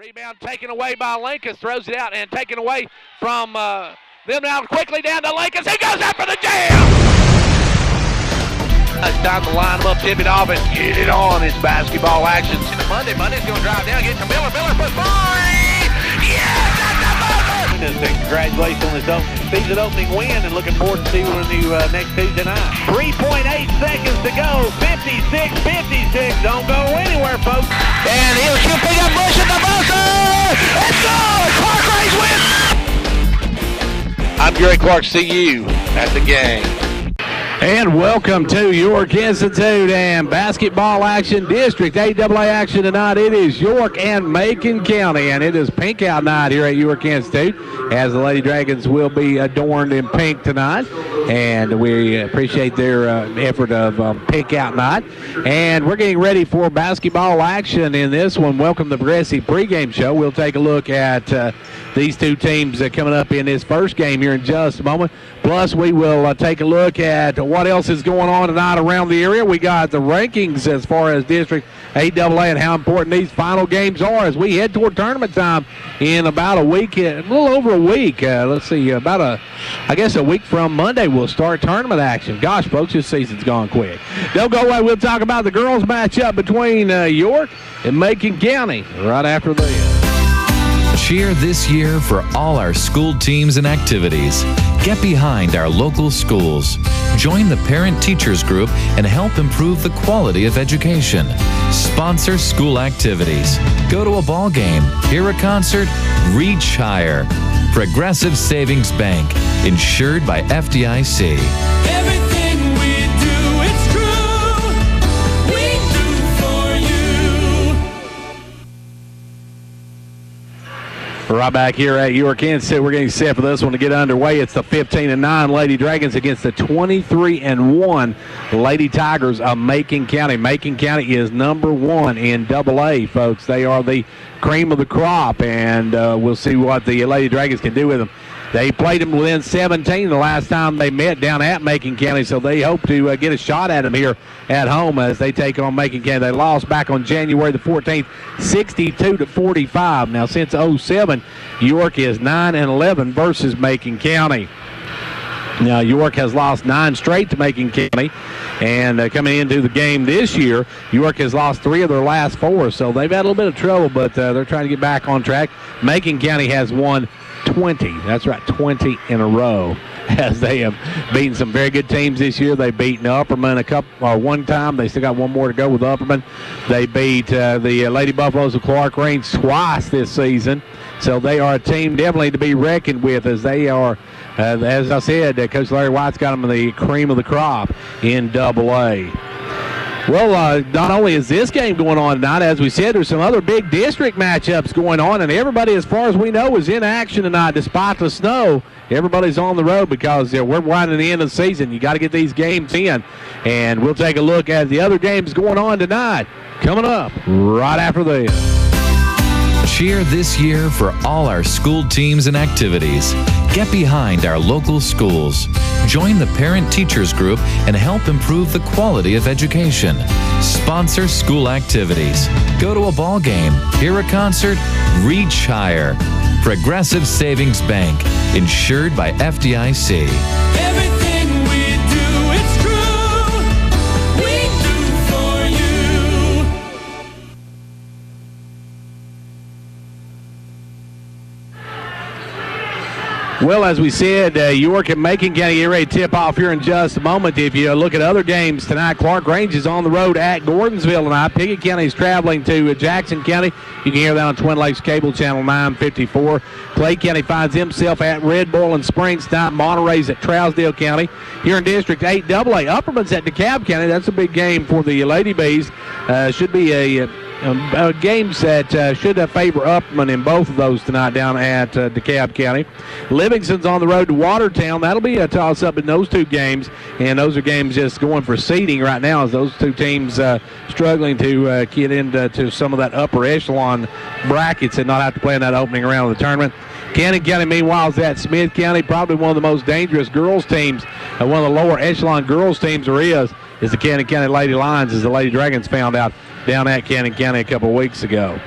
Rebound taken away by Lincoln. Throws it out and taken away from them now quickly down to Lincoln. He goes after the jam! It's time to line them up, tip it off, and get it on. It's basketball action. Monday's going to drive down, get to Miller. Miller for three! Yes, that's the buzzer! Congratulations on this season opening win, and looking forward to seeing you next Tuesday night. 3.8 seconds to go. 56-56. Don't go anywhere, folks. And he'll shoot pick up Bush at the buzzer! It's good! Clark Range wins! I'm Gary Clark. See you at the game. And welcome to York Institute and basketball action, District 8AA action tonight. It is York and Macon County, and it is pink out night here at York Institute, as the Lady Dragons will be adorned in pink tonight. And we appreciate their effort of pink out night. And we're getting ready for basketball action in this one. Welcome to the Progressive pregame show. We'll take a look at these two teams coming up in this first game here in just a moment. Plus, we will take a look at what else is going on tonight around the area. We got the rankings as far as District 8AA and how important these final games are as we head toward tournament time in about a week, a little over a week. Let's see, about I guess a week from Monday we'll start tournament action. Gosh, folks, this season's gone quick. Don't go away. We'll talk about the girls matchup between York and Macon County right after this. Cheer this year for all our school teams and activities. Get behind our local schools. Join the parent-teachers group and help improve the quality of education. Sponsor school activities. Go to a ball game, hear a concert, reach higher. Progressive Savings Bank, insured by FDIC. Everything we do, it's true. We do for you. Right back here at York Institute, we're getting set for this one to get underway. It's the 15-9 Lady Dragons against the 23-1 Lady Tigers of Macon County. Macon County is number one in AA, folks. They are the cream of the crop, and we'll see what the Lady Dragons can do with them. They played them within 17 the last time they met down at Macon County, so they hope to get a shot at them here at home as they take on Macon County. They lost back on January the 14th, 62-45. Now, since 07, York is 9-11 versus Macon County. Now, York has lost 9 straight to Macon County, and coming into the game this year, York has lost 3 of their last 4, so they've had a little bit of trouble, but they're trying to get back on track. Macon County has won 20. That's right, 20 in a row, as they have beaten some very good teams this year. They've beaten Upperman one time. They still got one more to go with Upperman. They beat the Lady Buffaloes of Clark Range twice this season, so they are a team definitely to be reckoned with, as they are. As I said, Coach Larry White's got them the cream of the crop in AA. Well, not only is this game going on tonight, as we said, there's some other big district matchups going on, and everybody, as far as we know, is in action tonight despite the snow. Everybody's on the road because we're winding the end of the season. You got to get these games in, and we'll take a look at the other games going on tonight coming up right after this. Cheer this year for all our school teams and activities. Get behind our local schools. Join the parent-teachers group and help improve the quality of education. Sponsor school activities. Go to a ball game, hear a concert, reach higher. Progressive Savings Bank, insured by FDIC. Everything we do, it's true. We do for you. Well, as we said, York and Macon County get ready to tip off here in just a moment. If you look at other games tonight, Clark Range is on the road at Gordonsville tonight. Pickett County is traveling to Jackson County. You can hear that on Twin Lakes Cable Channel 954. Clay County finds himself at Red Boiling Springs tonight. Monterey's at Trousdale County. Here in District 8AA, Upperman's at DeKalb County. That's a big game for the Lady Bees. Should be a games that should favor Upperman in both of those tonight down at DeKalb County. Livingston's on the road to Watertown. That'll be a toss-up in those two games, and those are games just going for seeding right now as those two teams struggling to get into some of that upper echelon brackets and not have to play in that opening round of the tournament. Cannon County, meanwhile, is at Smith County, probably one of the most dangerous girls teams, one of the lower echelon girls teams there is the Cannon County Lady Lions, as the Lady Dragons found out down at Cannon County a couple weeks ago.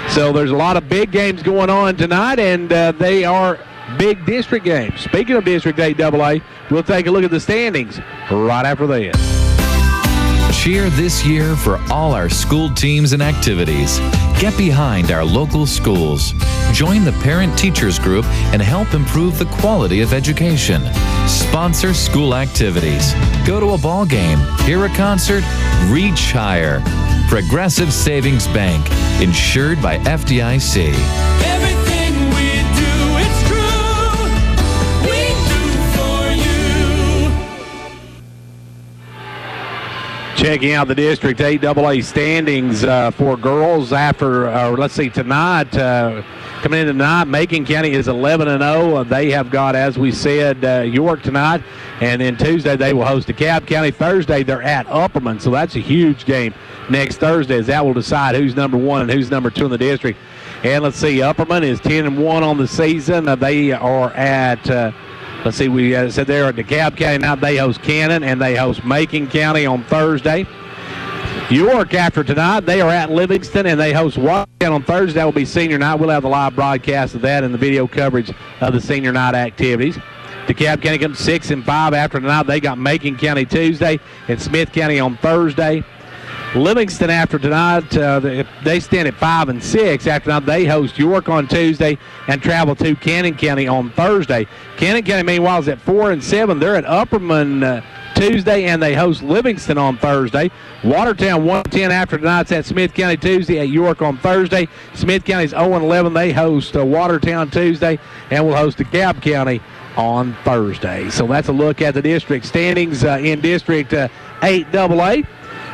So there's a lot of big games going on tonight, and they are big district games. Speaking of District 8AA, we'll take a look at the standings right after this. Cheer this year for all our school teams and activities. Get behind our local schools. Join the parent-teachers group and help improve the quality of education. Sponsor school activities. Go to a ball game, hear a concert, reach higher. Progressive Savings Bank, insured by FDIC. Everything we do, it's true. We do for you. Checking out the District 8AA standings for girls after, let's see, tonight. Coming in tonight, Macon County is 11-0. They have got, as we said, York tonight. And then Tuesday, they will host DeKalb County. Thursday, they're at Upperman. So that's a huge game next Thursday, as that will decide who's number 1 and who's number 2 in the district. And let's see, Upperman is 10-1 on the season. They are at, let's see, we said they're at DeKalb County. Now they host Cannon, and they host Macon County on Thursday. York, after tonight, they are at Livingston, and they host Washington on Thursday. That will be senior night. We'll have the live broadcast of that and the video coverage of the senior night activities. DeKalb County comes 6-5 after tonight. They got Macon County Tuesday and Smith County on Thursday. Livingston, after tonight, they stand at 5-6. After tonight, they host York on Tuesday and travel to Cannon County on Thursday. Cannon County, meanwhile, is at 4-7. They're at Upperman Tuesday, and they host Livingston on Thursday. Watertown 1-10 after tonight's at Smith County Tuesday, at York on Thursday. Smith County's 0-11. They host Watertown Tuesday, and will host DeKalb County on Thursday. So that's a look at the district standings in District 8AA.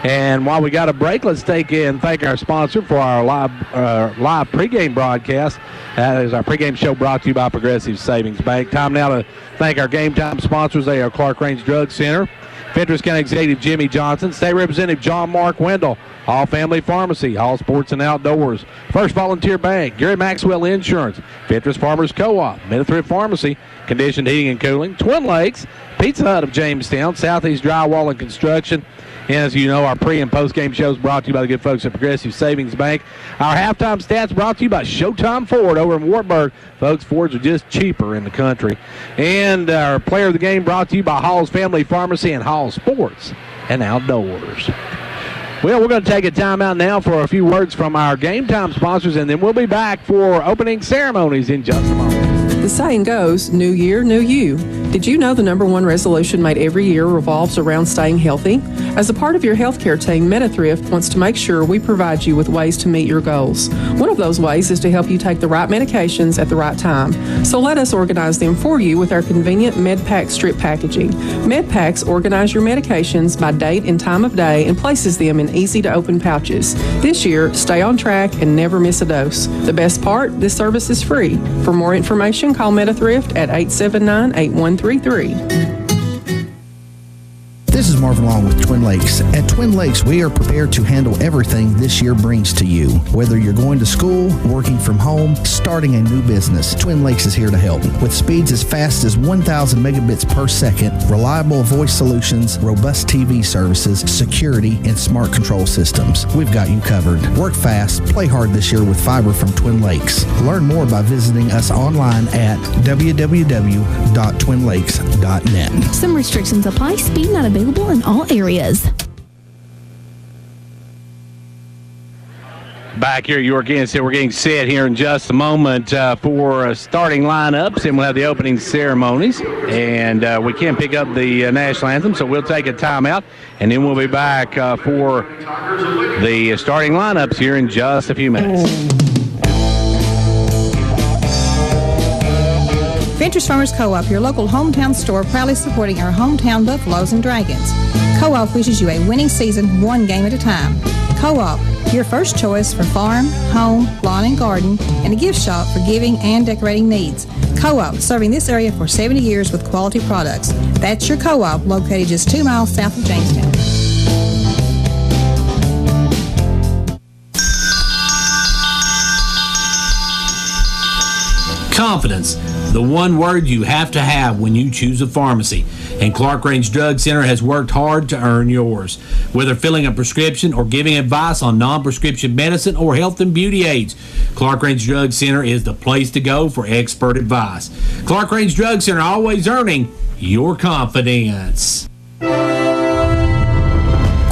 And while we got a break, let's take and thank our sponsor for our live pregame broadcast. That is our pregame show brought to you by Progressive Savings Bank. Time now to thank our game time sponsors. They are Clark Range Drug Center, Fentress County Executive Jimmy Johnson, State Representative John Mark Wendell, All Family Pharmacy, All Sports and Outdoors, First Volunteer Bank, Gary Maxwell Insurance, Fentress Farmers Co-op, Mid-Thrift Pharmacy, Conditioned Heating and Cooling, Twin Lakes, Pizza Hut of Jamestown, Southeast Drywall and Construction. And as you know, our pre- and post-game shows brought to you by the good folks at Progressive Savings Bank. Our halftime stats brought to you by Showtime Ford over in Wartburg. Folks, Fords are just cheaper in the country. And our player of the game brought to you by Hall's Family Pharmacy and Hall Sports and Outdoors. Well, we're going to take a timeout now for a few words from our game time sponsors, and then we'll be back for opening ceremonies in just a moment. The saying goes, new year, new you. Did you know the number one resolution made every year revolves around staying healthy? As a part of your healthcare team, MetaThrift wants to make sure we provide you with ways to meet your goals. One of those ways is to help you take the right medications at the right time. So let us organize them for you with our convenient MedPack strip packaging. MedPacks organize your medications by date and time of day and places them in easy-to-open pouches. This year, stay on track and never miss a dose. The best part, this service is free. For more information, call MetaThrift at 879-8133. This is Marvin Long with Twin Lakes. At Twin Lakes, we are prepared to handle everything this year brings to you. Whether you're going to school, working from home, starting a new business, Twin Lakes is here to help. With speeds as fast as 1,000 megabits per second, reliable voice solutions, robust TV services, security, and smart control systems, we've got you covered. Work fast, play hard this year with fiber from Twin Lakes. Learn more by visiting us online at www.twinlakes.net. Some restrictions apply. Speed not available in all areas. Back here at York Kansas, we're getting set here in just a moment for starting lineups, and we'll have the opening ceremonies. And we can't pick up the national anthem, so we'll take a timeout, and then we'll be back for the starting lineups here in just a few minutes. Fentress Farmers Co-op, your local hometown store, proudly supporting our hometown Buffaloes and Dragons. Co-op wishes you a winning season, one game at a time. Co-op, your first choice for farm, home, lawn and garden, and a gift shop for giving and decorating needs. Co-op, serving this area for 70 years with quality products. That's your Co-op, located just 2 miles south of Jamestown. Confidence, the one word you have to have when you choose a pharmacy. and Clark Range Drug Center has worked hard to earn yours. Whether filling a prescription or giving advice on non-prescription medicine or health and beauty aids, Clark Range Drug Center is the place to go for expert advice. Clark Range Drug Center, always earning your confidence.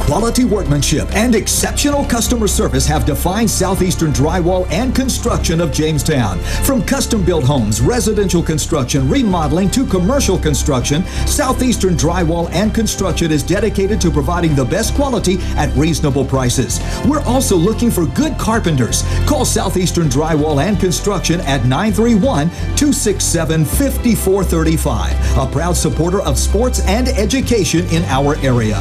Quality workmanship and exceptional customer service have defined Southeastern Drywall and Construction of Jamestown. From custom-built homes, residential construction, remodeling to commercial construction, Southeastern Drywall and Construction is dedicated to providing the best quality at reasonable prices. We're also looking for good carpenters. Call Southeastern Drywall and Construction at 931-267-5435, a proud supporter of sports and education in our area.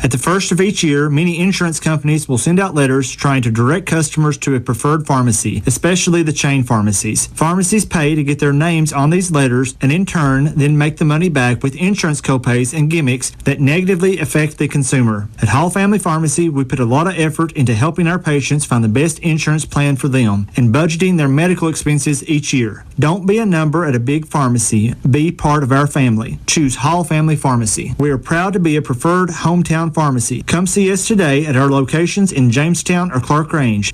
At the first of each year, many insurance companies will send out letters trying to direct customers to a preferred pharmacy, especially the chain pharmacies. Pharmacies pay to get their names on these letters and in turn then make the money back with insurance copays and gimmicks that negatively affect the consumer. At Hall Family Pharmacy, we put a lot of effort into helping our patients find the best insurance plan for them and budgeting their medical expenses each year. Don't be a number at a big pharmacy. Be part of our family. Choose Hall Family Pharmacy. We are proud to be a preferred hometown pharmacy. Come see us today at our locations in Jamestown or Clark Range.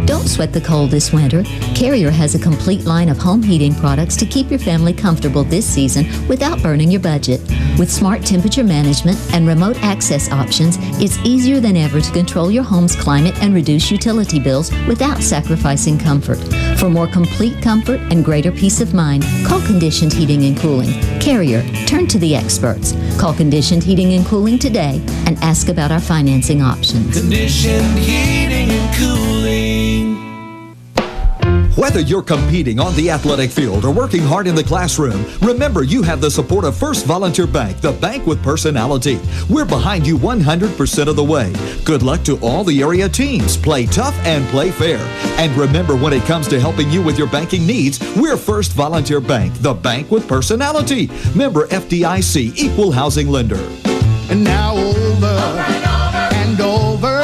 Don't sweat the cold this winter. Carrier has a complete line of home heating products to keep your family comfortable this season without burning your budget. With smart temperature management and remote access options, it's easier than ever to control your home's climate and reduce utility bills without sacrificing comfort. For more complete comfort and greater peace of mind, call Conditioned Heating and Cooling. Carrier, turn to the experts. Call Conditioned Heating and Cooling today and ask about our financing options. Conditioned heating and cooling. Whether you're competing on the athletic field or working hard in the classroom, remember you have the support of First Volunteer Bank, the bank with personality. We're behind you 100% of the way. Good luck to all the area teams. Play tough and play fair. And remember, when it comes to helping you with your banking needs, we're First Volunteer Bank, the bank with personality. Member FDIC, Equal Housing Lender. And now over and over,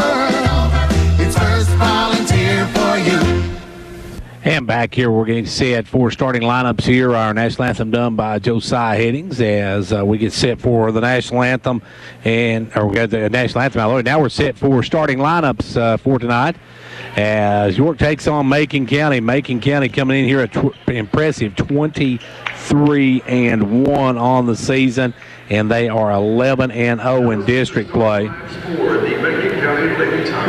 it's First Volunteer for you. And back here, we're getting set for starting lineups here. Our national anthem done by Josiah Headings as we get set for the national anthem. We got the national anthem out of the way. Now we're set for starting lineups for tonight as York takes on Macon County. Macon County coming in here at impressive 23-1 on the season, and they are 11-0 in district play.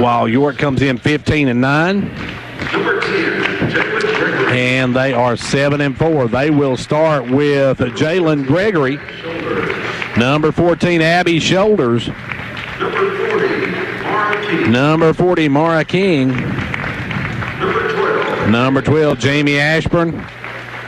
While York comes in 15-9. And they are 7-4. They will start with Jalen Gregory, number 14, Abby Shoulders, number 40, Mara King, number 12, Jamie Ashburn,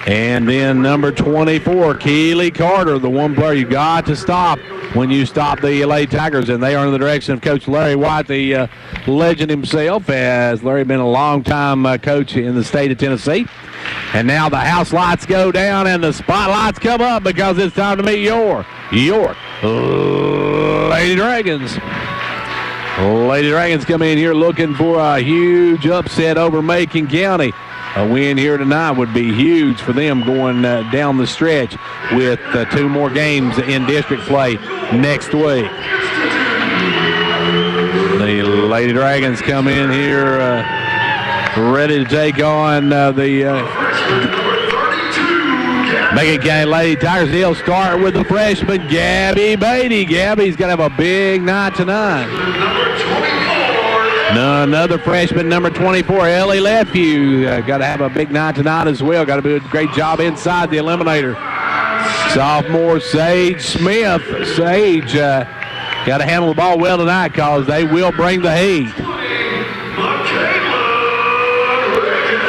and then number 24, Keely Carter, the one player you got to stop when you stop the Lady Tigers, and they are in the direction of Coach Larry White, the legend himself, as Larry been a long-time coach in the state of Tennessee. And now the house lights go down and the spotlights come up because it's time to meet your York Lady Dragons. Lady Dragons come in here looking for a huge upset over Macon County. A win here tonight would be huge for them going down the stretch with 2 more games in district play next week. The Lady Dragons come in here ready to take on the Macon County Lady Tigers. They'll start with the freshman, Gabby Beatty. Gabby's got to have a big night tonight. Another freshman, number 24, Ellie Lefew. Got to have a big night tonight as well. Got to do a great job inside the eliminator. Sophomore, Sage Smith. Sage got to handle the ball well tonight because they will bring the heat.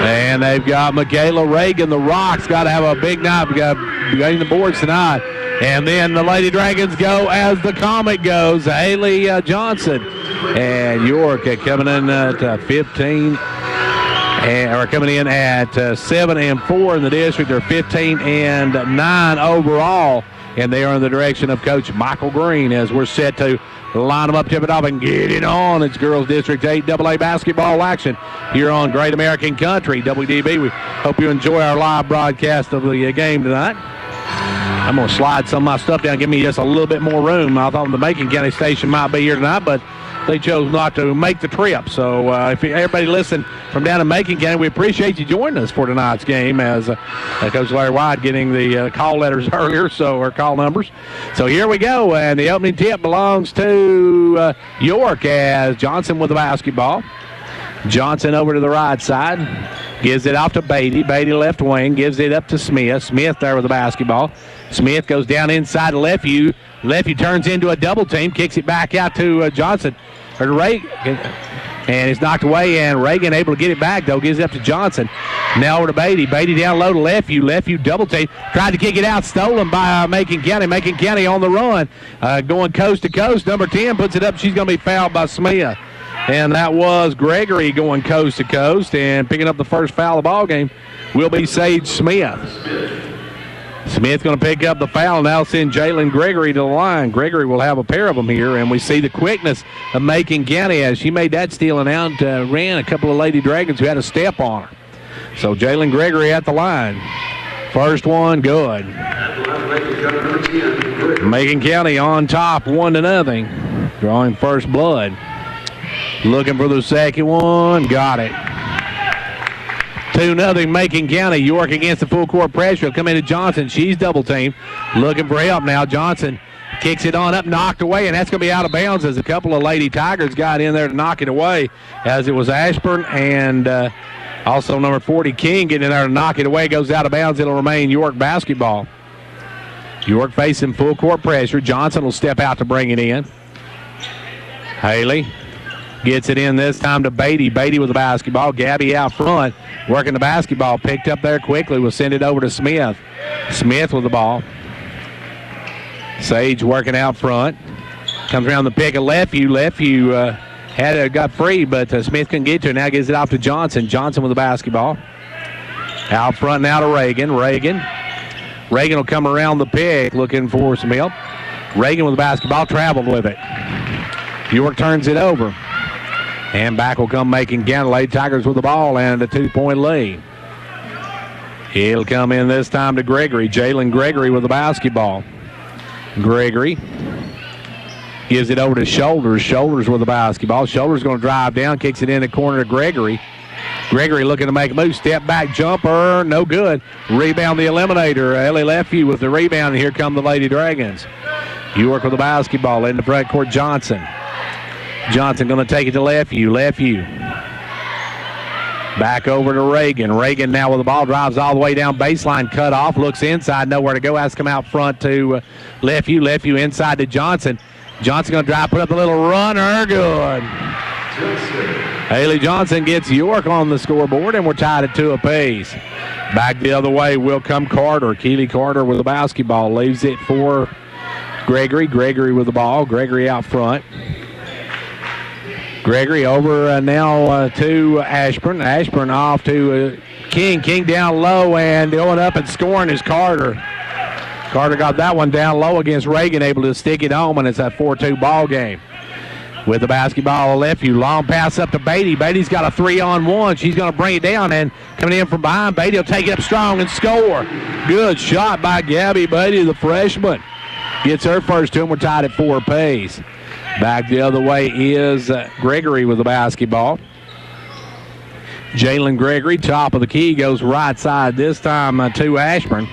And they've got Michaela Reagan. The Rocks got to have a big night. We got getting the boards tonight. And then the Lady Dragons go as the Comet goes. Haley Johnson. And York coming in at 15. Or coming in at 7-4 in the district. They're 15-9 overall. And they are in the direction of Coach Michael Green as we're set to line them up, tip it off, and get it on. It's Girls District 8 AA basketball action here on Great American Country, WDB. We hope you enjoy our live broadcast of the game tonight. I'm going to slide some of my stuff down, give me just a little bit more room. I thought the Macon County station might be here tonight, but they chose not to make the trip. So if everybody listen from down in Macon County, we appreciate you joining us for tonight's game as Coach Larry White getting the call letters earlier, or call numbers. So here we go, and the opening tip belongs to York as Johnson with the basketball. Johnson over to the right side, gives it off to Beatty. Beatty left wing, gives it up to Smith. Smith there with the basketball. Smith goes down inside to Lefevue. Lefevue turns into a double team, kicks it back out to Johnson, or to Reagan, and it's knocked away, and Reagan able to get it back, though, gives it up to Johnson. Now over to Beatty. Beatty down low to Lefevue. Lefevue double team, tried to kick it out, stolen by Macon County. Macon County on the run, going coast to coast. Number 10 puts it up. She's going to be fouled by Smith. And that was Gregory going coast to coast, and picking up the first foul of the ball game will be Sage Smith. Smith going to pick up the foul, now send Jalen Gregory to the line. Gregory will have a pair of them here, and we see the quickness of Macon County as she made that steal and out, ran a couple of Lady Dragons who had a step on her. So Jalen Gregory at the line. First one, good. Macon County on top, 1-0, drawing first blood. Looking for the second one. Got it. 2-0 Macon County. York against the full court pressure. Come into Johnson. She's double teamed. Looking for help now. Johnson kicks it on up, knocked away, and that's going to be out of bounds as a couple of Lady Tigers got in there to knock it away, as it was Ashburn and also number 40 King getting in there to knock it away. Goes out of bounds. It'll remain York basketball. York facing full court pressure. Johnson will step out to bring it in. Haley gets it in this time to Beatty. Beatty with the basketball. Gabby out front working the basketball. Picked up there quickly. We'll send it over to Smith. Smith with the ball. Sage working out front. Comes around the pick of Lefevue. Lefevue got free, but Smith couldn't get to it. Now gives it off to Johnson. Johnson with the basketball. Out front now to Reagan. Reagan will come around the pick looking for some help. Reagan with the basketball. Traveled with it. York turns it over. And back will come Macon County. Lady Tigers with the ball and a 2-point lead. It'll come in this time to Gregory. Jalen Gregory with the basketball. Gregory gives it over to Shoulders. Shoulders with the basketball. Shoulders going to drive down, kicks it in the corner to Gregory. Gregory looking to make a move. Step back jumper, no good. Rebound the eliminator. Ellie Lefevue with the rebound. And here come the Lady Dragons. York with the basketball in the front court. Johnson. Johnson going to take it to Lefevue. Lefevue. Back over to Reagan. Reagan now with the ball. Drives all the way down baseline. Cut off. Looks inside. Nowhere to go. Has to come out front to Lefevue. Lefevue inside to Johnson. Johnson going to drive. Put up a little runner. Good. Haley Johnson gets York on the scoreboard, and we're tied at 2 apiece. Back the other way will come Carter. Keely Carter with the basketball. Leaves it for Gregory. Gregory with the ball. Gregory out front. Gregory over now to Ashburn. Ashburn off to King. King down low and going up and scoring is Carter. Carter got that one down low against Reagan, able to stick it home, and it's a 4-2 ball game. With the basketball, Lefevue. Long pass up to Beatty. Beatty's got a 3-on-1. She's going to bring it down, and coming in from behind, Beatty will take it up strong and score. Good shot by Gabby Beatty, the freshman. Gets her first two, and we're tied at 4 apiece. Back the other way is Gregory with the basketball. Jalen Gregory, top of the key, goes right side this time to Ashburn.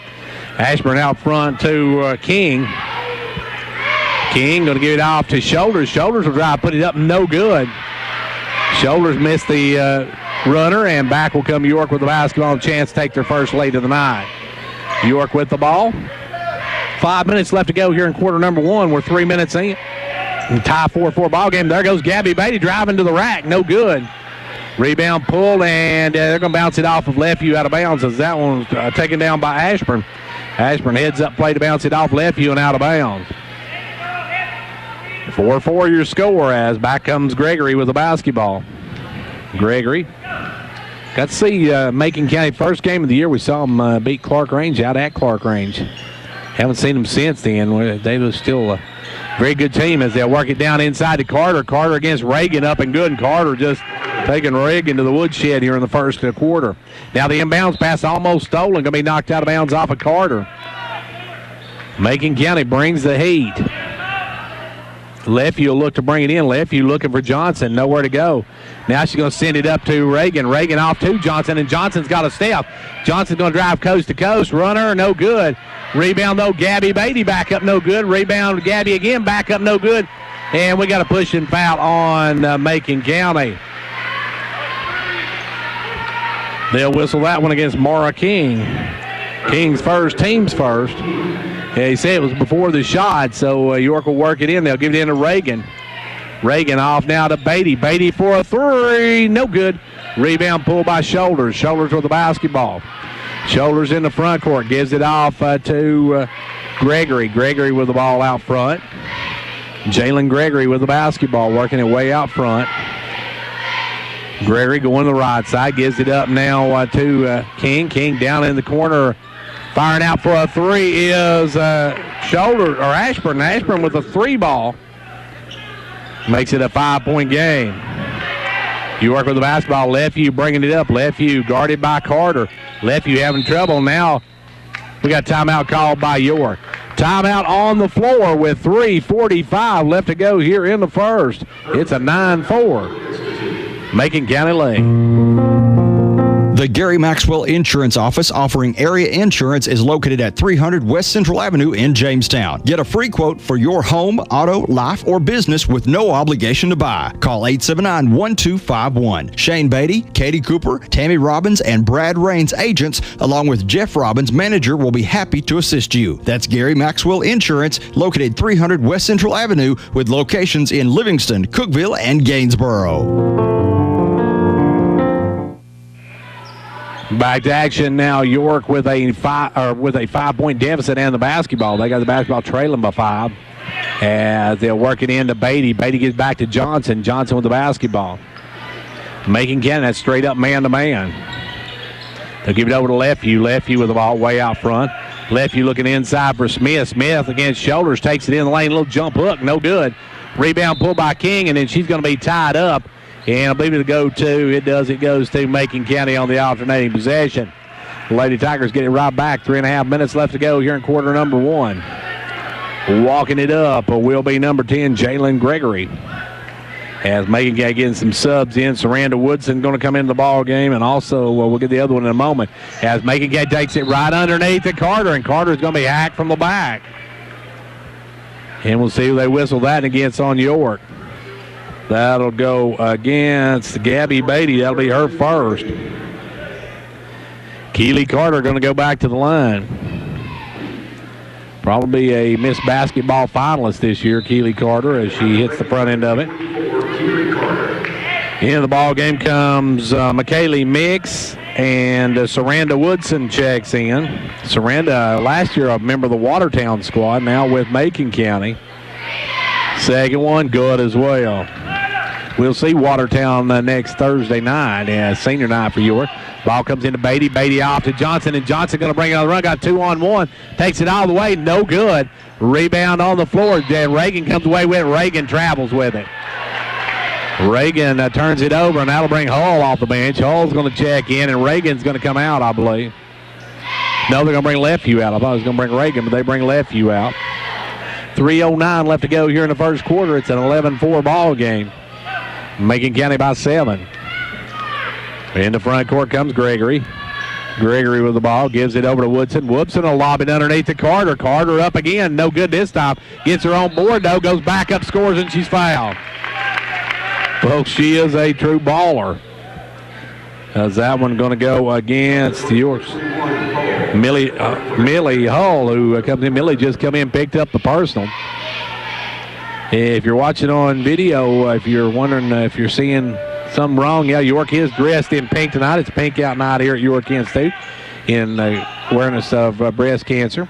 Ashburn out front to King. King going to give it off to Shoulders. Shoulders will drive, put it up, no good. Shoulders missed the runner, and back will come York with the basketball. Chance to take their first lead of the night. York with the ball. 5 minutes left to go here in quarter number 1. We're 3 minutes in. Tie 4-4 ball game. There goes Gabby Beatty driving to the rack. No good. Rebound pull, and they're going to bounce it off of Lefevue out of bounds as that one's taken down by Ashburn. Ashburn heads up play to bounce it off Lefevue and out of bounds. 4-4 your score as back comes Gregory with the basketball. Gregory. Got to see Macon County first game of the year. We saw them beat Clark Range out at Clark Range. Haven't seen them since then. They were still a very good team as they'll work it down inside to Carter. Carter against Reagan up and good, and Carter just taking Reagan to the woodshed here in the first quarter. Now the inbounds pass almost stolen, going to be knocked out of bounds off of Carter. Macon County brings the heat. Lefty will look to bring it in. Lefty looking for Johnson. Nowhere to go. Now she's going to send it up to Reagan. Reagan off to Johnson, and Johnson's got a step. Johnson's going to drive coast to coast. Runner, no good. Rebound, though, Gabby Beatty back up, no good. Rebound, Gabby again, back up, no good. And we got a push and foul on Macon County. They'll whistle that one against Mara King. King's first, team's first. Yeah, he said it was before the shot, so York will work it in. They'll give it in to Reagan. Reagan off now to Beatty. Beatty for a three. No good. Rebound pulled by Shoulders. Shoulders with the basketball. Shoulders in the front court. Gives it off to Gregory. Gregory with the ball out front. Jalen Gregory with the basketball, working it way out front. Gregory going to the right side. Gives it up now to King. King down in the corner. Firing out for a three is Shoulders, or Ashburn. Ashburn with a three ball. Makes it a 5-point game. York with the basketball. Lefeview bringing it up. Lefeview guarded by Carter. Lefeview having trouble. Now we got timeout called by York. Timeout on the floor with 3:45 left to go here in the first. It's a 9-4. Macon County lead. The Gary Maxwell Insurance Office, offering area insurance, is located at 300 West Central Avenue in Jamestown. Get a free quote for your home, auto, life, or business with no obligation to buy. Call 879-1251. Shane Beatty, Katie Cooper, Tammy Robbins, and Brad Raines, agents, along with Jeff Robbins, manager, will be happy to assist you. That's Gary Maxwell Insurance, located 300 West Central Avenue, with locations in Livingston, Cookeville, and Gainesboro. Back to action now. York with a 5-point deficit and the basketball. They got the basketball trailing by 5 as they'll work it into Beatty. Beatty gets back to Johnson. Johnson with the basketball. Macon County, that's straight up man-to-man. They'll give it over to Lefeview. Lefeview with the ball way out front. Lefeview looking inside for Smith. Smith against Shoulders, takes it in the lane. Little jump hook, no good. Rebound pulled by King, and then she's going to be tied up. And I believe it'll go to, it goes to Macon County on the alternating possession. The Lady Tigers get it right back. 3.5 minutes left to go here in quarter number 1. Walking it up will be number 10, Jalen Gregory. As Macon County getting some subs in. Saranda Woodson going to come into the ball game. And also, we'll get the other one in a moment. As Macon County takes it right underneath to Carter. And Carter's going to be hacked from the back. And we'll see who they whistle that against on York. That'll go against Gabby Beatty. That'll be her first. Keely Carter going to go back to the line. Probably a Miss Basketball finalist this year, Keely Carter, as she hits the front end of it. In the ball game comes McKaylee Mix, and Saranda Woodson checks in. Saranda, last year a member of the Watertown squad, now with Macon County. Second one, good as well. We'll see Watertown next Thursday night, senior night for York. Ball comes into Beatty. Beatty off to Johnson, and Johnson going to bring it on the run. Got 2-on-1. Takes it all the way. No good. Rebound on the floor. Reagan comes away with it. Reagan travels with it. Reagan turns it over, and that'll bring Hull off the bench. Hull's going to check in, and Reagan's going to come out, I believe. No, they're going to bring Lefeview out. I thought it was going to bring Reagan, but they bring Lefeview out. 3:09 left to go here in the first quarter. It's an 11-4 ball game. Macon County by 7. In the front court comes Gregory. Gregory with the ball, gives it over to Woodson. Woodson will lob it underneath to Carter. Carter up again, no good this time. Gets her on board though, goes back up, scores, and she's fouled. Folks, she is a true baller. How's that one going to go against York's Millie Hull, who comes in. Millie just come in, picked up the personal. If you're watching on video, if you're wondering if you're seeing something wrong, York is dressed in pink tonight. It's pink out night here at York Institute in awareness of breast cancer.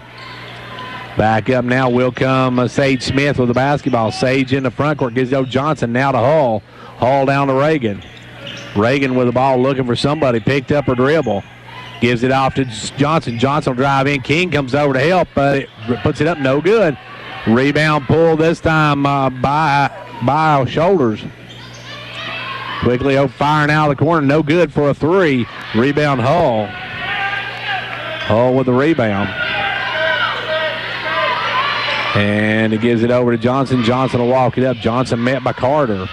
Back up now will come Sage Smith with the basketball. Sage in the front court, gives it over Johnson, now to Hull. Hull down to Reagan. Reagan with the ball looking for somebody, picked up her dribble. Gives it off to Johnson. Johnson will drive in. King comes over to help, but puts it up, no good. Rebound pull this time by Shoulders. Quickly firing out of the corner, no good for a 3. Rebound Hull. Hull with the rebound. And he gives it over to Johnson. Johnson will walk it up. Johnson met by Carter.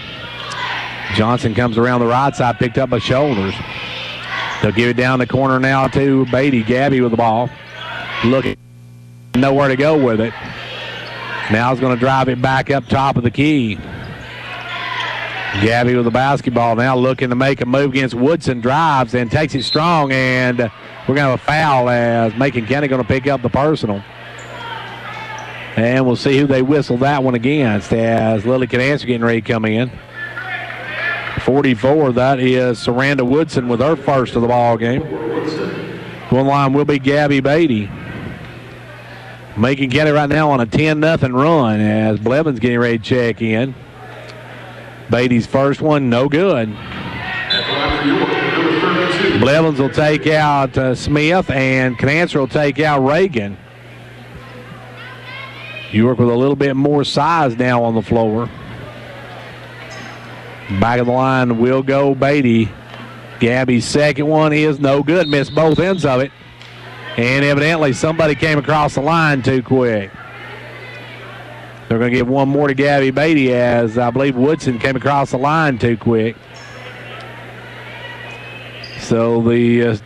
Johnson comes around the right side, picked up by Shoulders. They'll give it down the corner now to Beatty. Gabby with the ball. Looking, nowhere to go with it. Now he's going to drive it back up top of the key. Gabby with the basketball now looking to make a move against Woodson. Drives and takes it strong, and we're going to have a foul as Macon County going to pick up the personal. And we'll see who they whistle that one against as Lily Canancer getting ready to come in. 44, that is Saranda Woodson with her first of the ball game. One line will be Gabby Beatty. Macon County right now on a 10-0 run as Blevins getting ready to check in. Beatty's first one, no good. Blevins will take out Smith, and Canancer will take out Reagan. York with a little bit more size now on the floor. Back of the line will go Beatty. Gabby's second one is no good. Missed both ends of it. And evidently somebody came across the line too quick. They're going to give one more to Gabby Beatty as I believe Woodson came across the line too quick. So the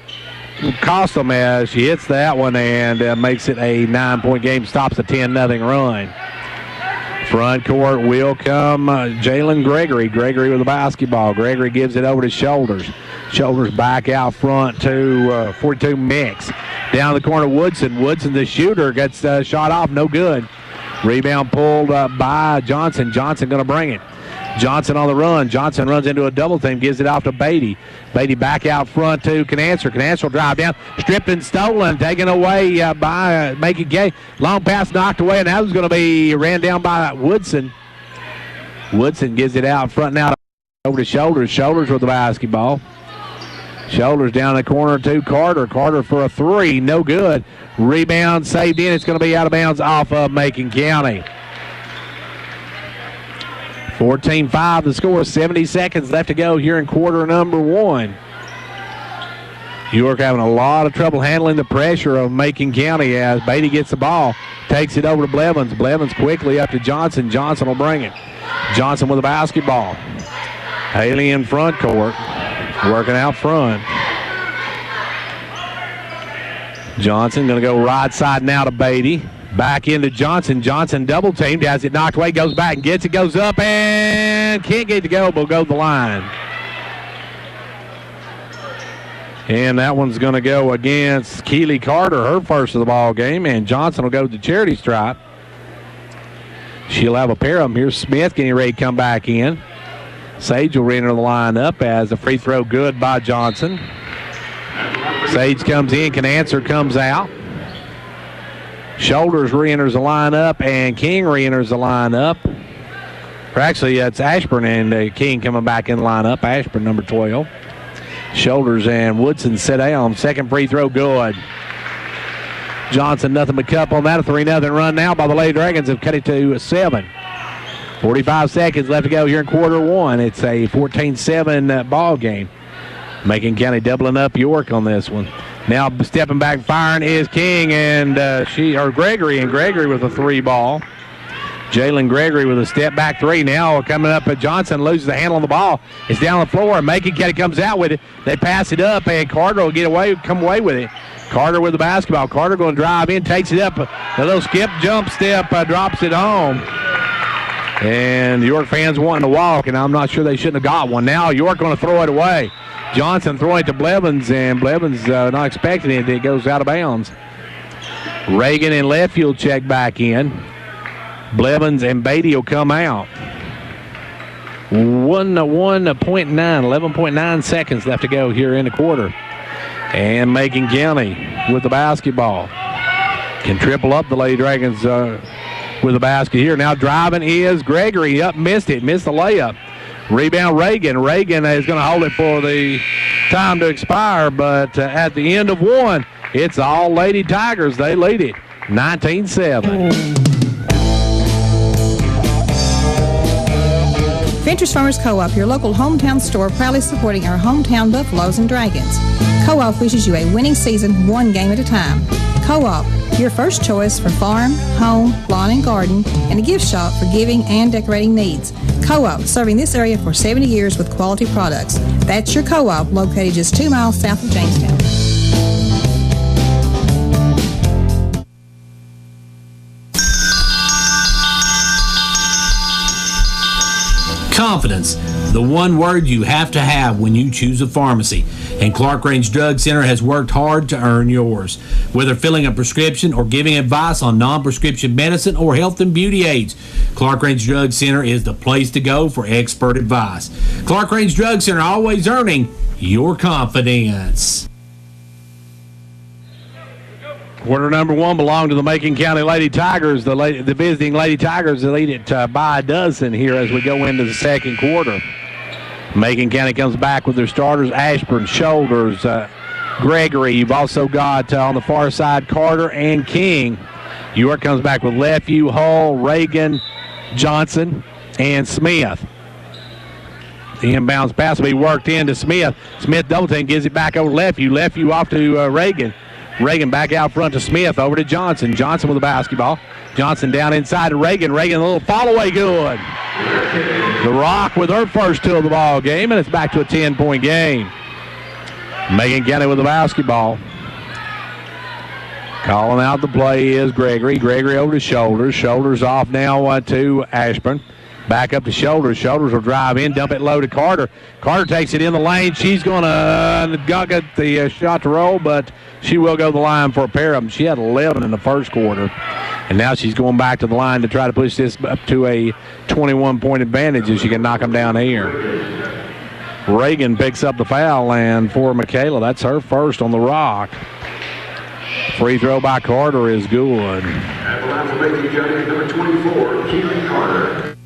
cost them as she hits that one and makes it a 9-point game, stops a 10-0 run. Front court will come Jalen Gregory. Gregory with the basketball. Gregory gives it over to Shoulders. Shoulders back out front to 42 Mix. Down the corner, Woodson. Woodson, the shooter, gets shot off, no good. Rebound pulled by Johnson. Johnson going to bring it. Johnson on the run. Johnson runs into a double team, gives it off to Beatty. Beatty back out front to Canancer. Canancer will drive down, stripped and stolen, taken away by Macon County. Long pass knocked away, and that was going to be ran down by Woodson. Woodson gives it out front now over to Shoulders. Shoulders with the basketball. Shoulders down the corner to Carter. Carter for a three, no good. Rebound saved in. It's going to be out of bounds off of Macon County. 14-5 the score, 70 seconds left to go here in quarter number one. York having a lot of trouble handling the pressure of Macon County as Beatty gets the ball, takes it over to Blevins. Blevins quickly up to Johnson. Johnson will bring it. Johnson with the basketball. Haley in front court, working out front. Johnson going to go right side now to Beatty. Back into Johnson. Johnson double teamed, has it knocked away, goes back and gets it, goes up and can't get it to go, but will go to the line. And that one's going to go against Keely Carter, her first of the ball game, and Johnson will go to the charity stripe. She'll have a pair of them here. Smith getting ready to come back in. Sage will re-enter the lineup as a free throw good by Johnson. Sage comes in, Canancer comes out. Shoulders re-enters the lineup, and King re-enters the lineup. Or actually, it's Ashburn and King coming back in the lineup. Ashburn, number 12. Shoulders and Woodson sit down. Second free throw good. Johnson, nothing but cup on that. A 3-0 run now by the Lady Dragons have cut it to 7. 45 seconds left to go here in quarter one. It's a 14-7 ball game. Macon County doubling up York on this one. Now stepping back, firing is King and Gregory, and Gregory with a three ball. Jalen Gregory with a step back three. Now coming up at Johnson, loses the handle on the ball. It's down the floor, and Macon County comes out with it. They pass it up, and Carter will come away with it. Carter with the basketball. Carter going to drive in, takes it up. A little skip, jump step, drops it home. And the York fans wanting to walk, and I'm not sure they shouldn't have got one. Now York going to throw it away. Johnson throwing it to Blevins, and Blevins not expecting it. It goes out of bounds. Reagan and Leftfield check back in. Blevins and Beatty will come out. 11.9 seconds left to go here in the quarter. And Macon County with the basketball. Can triple up the Lady Dragons with the basket here. Now driving is Gregory. Missed the layup. Rebound Reagan. Reagan is going to hold it for the time to expire, but at the end of one, it's all Lady Tigers. They lead it 19-7. Ventures Farmers Co-op, your local hometown store, proudly supporting our hometown Buffaloes and Dragons. Co-op wishes you a winning season, one game at a time. Co-op, your first choice for farm, home, lawn and garden, and a gift shop for giving and decorating needs. Co-op, serving this area for 70 years with quality products. That's your Co-op, located just 2 miles south of Jamestown. Confidence, the one word you have to have when you choose a pharmacy. And Clark Range Drug Center has worked hard to earn yours. Whether filling a prescription or giving advice on non-prescription medicine or health and beauty aids, Clark Range Drug Center is the place to go for expert advice. Clark Range Drug Center, always earning your confidence. Quarter number one belonged to the Macon County Lady Tigers. The visiting Lady Tigers lead it by a dozen here as we go into the second quarter. Macon County comes back with their starters, Ashburn, Shoulders, Gregory. You've also got on the far side Carter and King. York comes back with Lefew, Hull, Reagan, Johnson, and Smith. The inbounds pass will be worked into Smith. Smith double team, gives it back over to Lefew. Lefew off to Reagan. Reagan back out front to Smith, over to Johnson. Johnson with the basketball. Johnson down inside to Reagan. Reagan, a little fall away, good. The Rock with her first two of the ball game, and it's back to a 10-point game. Macon County with the basketball. Calling out the play is Gregory. Gregory over to Shoulders. Shoulders off now to Ashburn. Back up to Shoulders. Shoulders will drive in, dump it low to Carter. Carter takes it in the lane. She's going to get the shot to roll, but she will go to the line for a pair of them. She had 11 in the first quarter, and now she's going back to the line to try to push this up to a 21-point advantage if she can knock them down here. Reagan picks up the foul, and for Michaela, that's her first on the Rock. Free throw by Carter is good. At the line for Macon County, number 24, Keely Carter.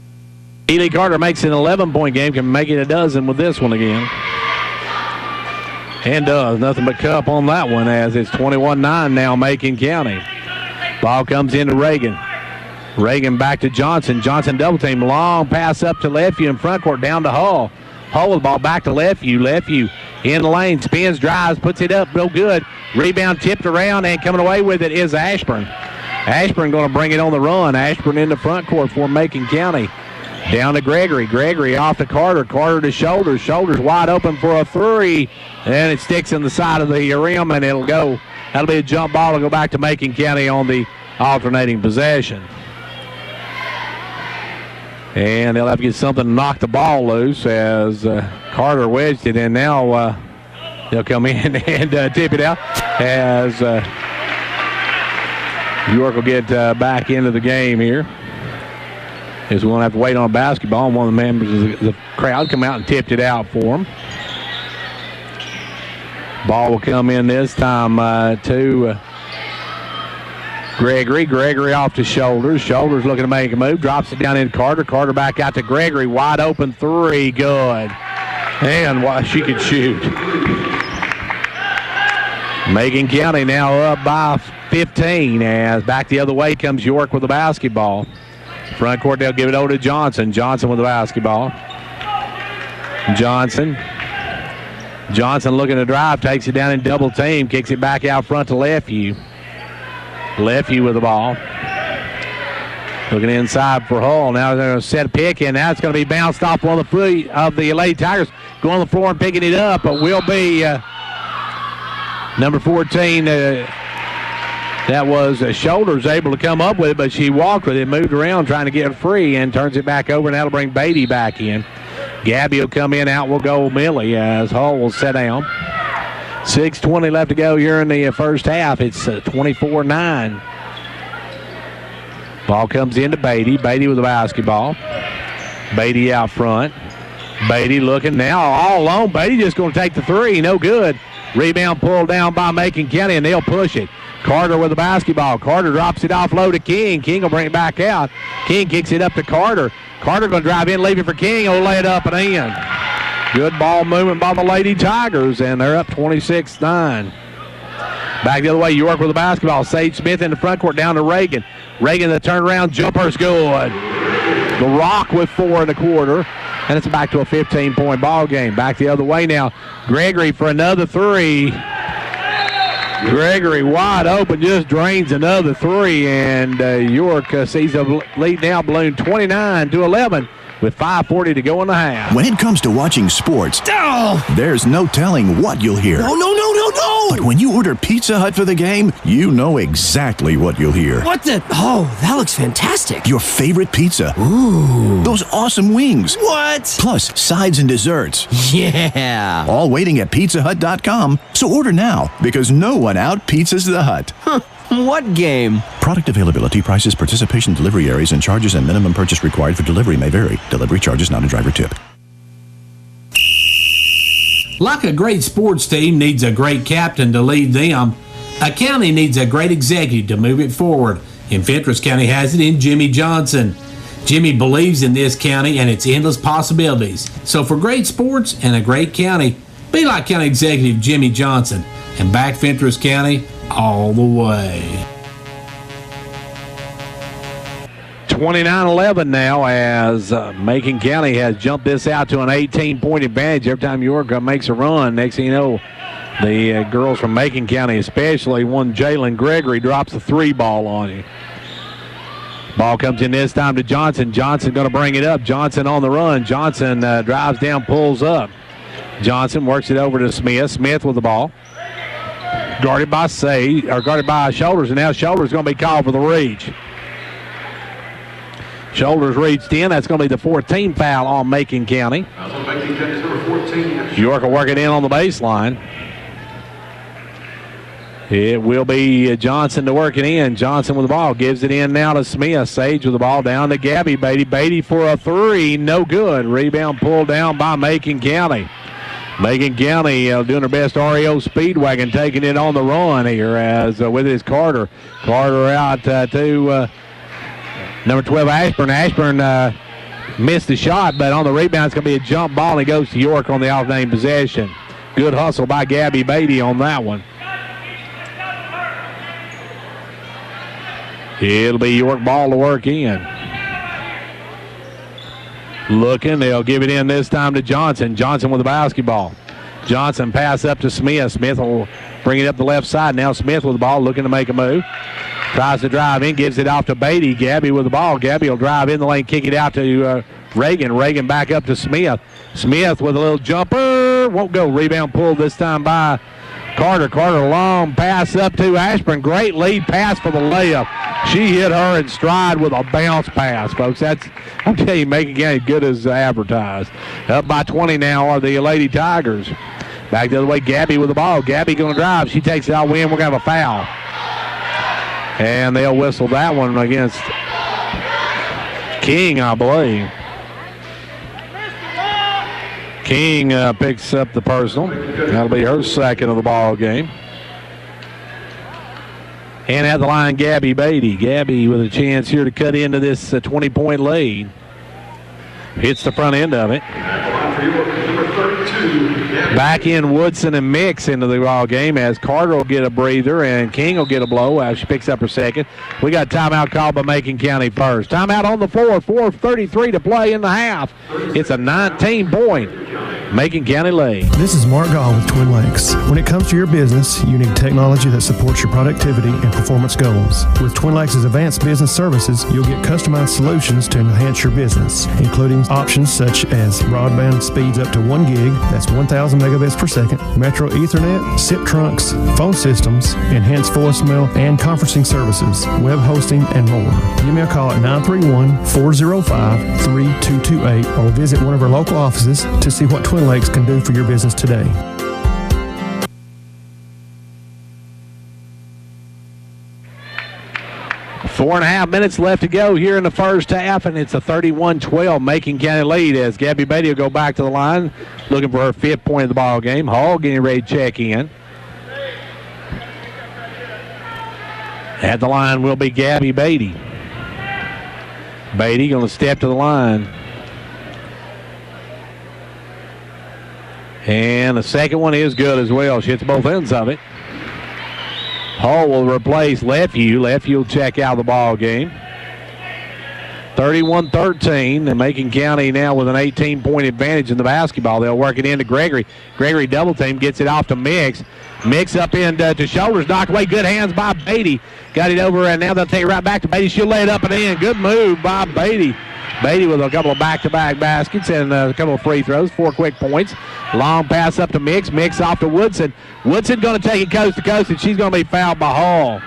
Keely Carter makes an 11-point game, can make it a dozen with this one again. And does. Nothing but cup on that one as it's 21-9 now Macon County. Ball comes into Reagan. Reagan back to Johnson. Johnson double team. Long pass up to Lefew in front court down to Hull. Hull with the ball back to Lefew. Lefew in the lane. Spins, drives, puts it up. No good. Rebound tipped around, and coming away with it is Ashburn. Ashburn going to bring it on the run. Ashburn in the front court for Macon County. Down to Gregory. Gregory off to Carter. Carter to Shoulders. Shoulders wide open for a three. And it sticks in the side of the rim, and it'll go. That'll be a jump ball to go back to Macon County on the alternating possession. And they'll have to get something to knock the ball loose as Carter wedged it. And now they'll come in and tip it out as York will get back into the game here. Is we're going to have to wait on a basketball, and one of the members of the crowd come out and tipped it out for him. Ball will come in this time to Gregory. Gregory off to Shoulders. Shoulders looking to make a move. Drops it down into Carter. Carter back out to Gregory. Wide open three. Good. And she could shoot. Macon County now up by 15 as back the other way comes York with the basketball. Front court, they'll give it over to Johnson. Johnson with the basketball. Johnson looking to drive, takes it down in double team, kicks it back out front to Lefew. Lefew with the ball. Looking inside for Hull. Now they're going to set a pick in. Now it's going to be bounced off one of the feet of the Lady Tigers. Going on the floor and picking it up, but will be number 14. That was Shoulders able to come up with it, but she walked with it, moved around trying to get it free, and turns it back over, and that'll bring Beatty back in. Gabby will come in, out will go Millie as Hull will sit down. 6:20 left to go here in the first half. It's 24-9. Ball comes into Beatty. Beatty with the basketball. Beatty out front. Beatty looking now all alone. Beatty just going to take the three. No good. Rebound pulled down by Macon County, and they'll push it. Carter with the basketball. Carter drops it off low to King. King will bring it back out. King kicks it up to Carter. Carter going to drive in, leave it for King. He'll lay it up and in. Good ball movement by the Lady Tigers, and they're up 26-9. Back the other way, York with the basketball. Sage Smith in the front court down to Reagan. Reagan, the turnaround jumper's good. The Rock with 4 in the quarter, and it's back to a 15-point ball game. Back the other way now. Gregory for another three. Gregory wide open, just drains another three, and York sees the lead now balloon 29-11 with 5:40 to go in the half. When it comes to watching sports, there's no telling what you'll hear. No. But when you order Pizza Hut for the game, you know exactly what you'll hear. What the? Oh, that looks fantastic. Your favorite pizza. Ooh. Those awesome wings. What? Plus sides and desserts. Yeah. All waiting at pizzahut.com. So order now, because no one out-pizzas the Hut. Huh. What game? Product availability, prices, participation, delivery areas, and charges and minimum purchase required for delivery may vary. Delivery charges not a driver tip. Like a great sports team needs a great captain to lead them, a county needs a great executive to move it forward. And Fentress County has it in Jimmy Johnson. Jimmy believes in this county and its endless possibilities. So for great sports and a great county, be like County Executive Jimmy Johnson and back Fentress County all the way. 29-11 now, as Macon County has jumped this out to an 18-point advantage every time York makes a run. Next thing you know, the girls from Macon County, especially one Jalen Gregory, drops the three ball on you. Ball comes in this time to Johnson. Johnson going to bring it up. Johnson on the run. Johnson drives down, pulls up. Johnson works it over to Smith. Smith with the ball. Guarded by Shoulders, and now Shoulders going to be called for the reach. Shoulders reached in. That's going to be the 14th foul on Macon County. York will work it in on the baseline. It will be Johnson to work it in. Johnson with the ball. Gives it in now to Smith. Sage with the ball down to Gabby Beatty. Beatty for a three. No good. Rebound pulled down by Macon County. Macon County doing their best REO Speedwagon, taking it on the run here as with his Carter. Carter out to number 12, Ashburn. Ashburn missed the shot, but on the rebound, it's going to be a jump ball, and it goes to York on the off-name possession. Good hustle by Gabby Beatty on that one. It'll be York ball to work in. Looking, they'll give it in this time to Johnson. Johnson with the basketball. Johnson pass up to Smith. Smith will bring it up the left side. Now Smith with the ball, looking to make a move. Tries to drive in, gives it off to Beatty. Gabby with the ball. Gabby will drive in the lane, kick it out to Reagan. Reagan back up to Smith. Smith with a little jumper. Won't go. Rebound pulled this time by Carter. Carter long pass up to Ashburn. Great lead pass for the layup. She hit her in stride with a bounce pass, folks. That's, I'm telling you, Macon County good as advertised. Up by 20 now are the Lady Tigers. Back the other way, Gabby with the ball. Gabby going to drive. She takes it out, win. We're going to have a foul. And they'll whistle that one against King, I believe. King picks up the personal. That'll be her second of the ball game. And at the line, Gabby Beatty. Gabby with a chance here to cut into this 20-point lead. Hits the front end of it. Back in Woodson and Mix into the ball game as Carter will get a breather and King will get a blow as she picks up her second. We got timeout called by Macon County first. Timeout on the floor, 4:33 to play in the half. It's a 19-point Macon County lead. This is Mark Gall with Twin Lakes. When it comes to your business, you need technology that supports your productivity and performance goals. With Twin Lakes' advanced business services, you'll get customized solutions to enhance your business, including options such as broadband speeds up to 1 gig, that's 1,000 megabits per second, Metro Ethernet, SIP trunks, phone systems, enhanced voicemail and conferencing services, web hosting, and more. Give me a call at 931-405-3228 or visit one of our local offices to see what Twin Lakes can do for your business today. Four and a half minutes left to go here in the first half, and it's a 31-12 Macon County lead as Gabby Beatty will go back to the line, looking for her fifth point of the ball game. Hall getting ready to check in. At the line will be Gabby Beatty. Beatty going to step to the line. And the second one is good as well. She hits both ends of it. Hall will replace Lefevue. Lefevue will check out the ball game. 31-13, and Macon County now with an 18-point advantage in the basketball. They'll work it into Gregory. Gregory double team, gets it off to Mix. Mix up into to shoulders, knocked away. Good hands by Beatty. Got it over, and now they'll take it right back to Beatty. She'll lay it up and in. Good move by Beatty. Beatty with a couple of back-to-back baskets and a couple of free throws, 4 quick points. Long pass up to Mix. Mix off to Woodson. Woodson going to take it coast to coast, and she's going to be fouled by Hall.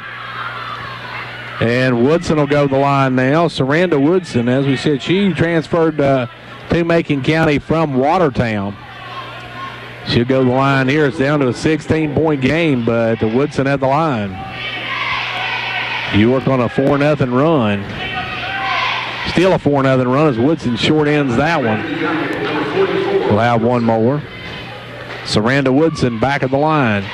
And Woodson will go to the line now. Saranda Woodson, as we said, she transferred to Macon County from Watertown. She'll go to the line here. It's down to a 16-point game, but Woodson at the line. York on a 4-0 run. Still a 4-0 run as Woodson short ends that one. We'll have one more. Saranda Woodson back at the line.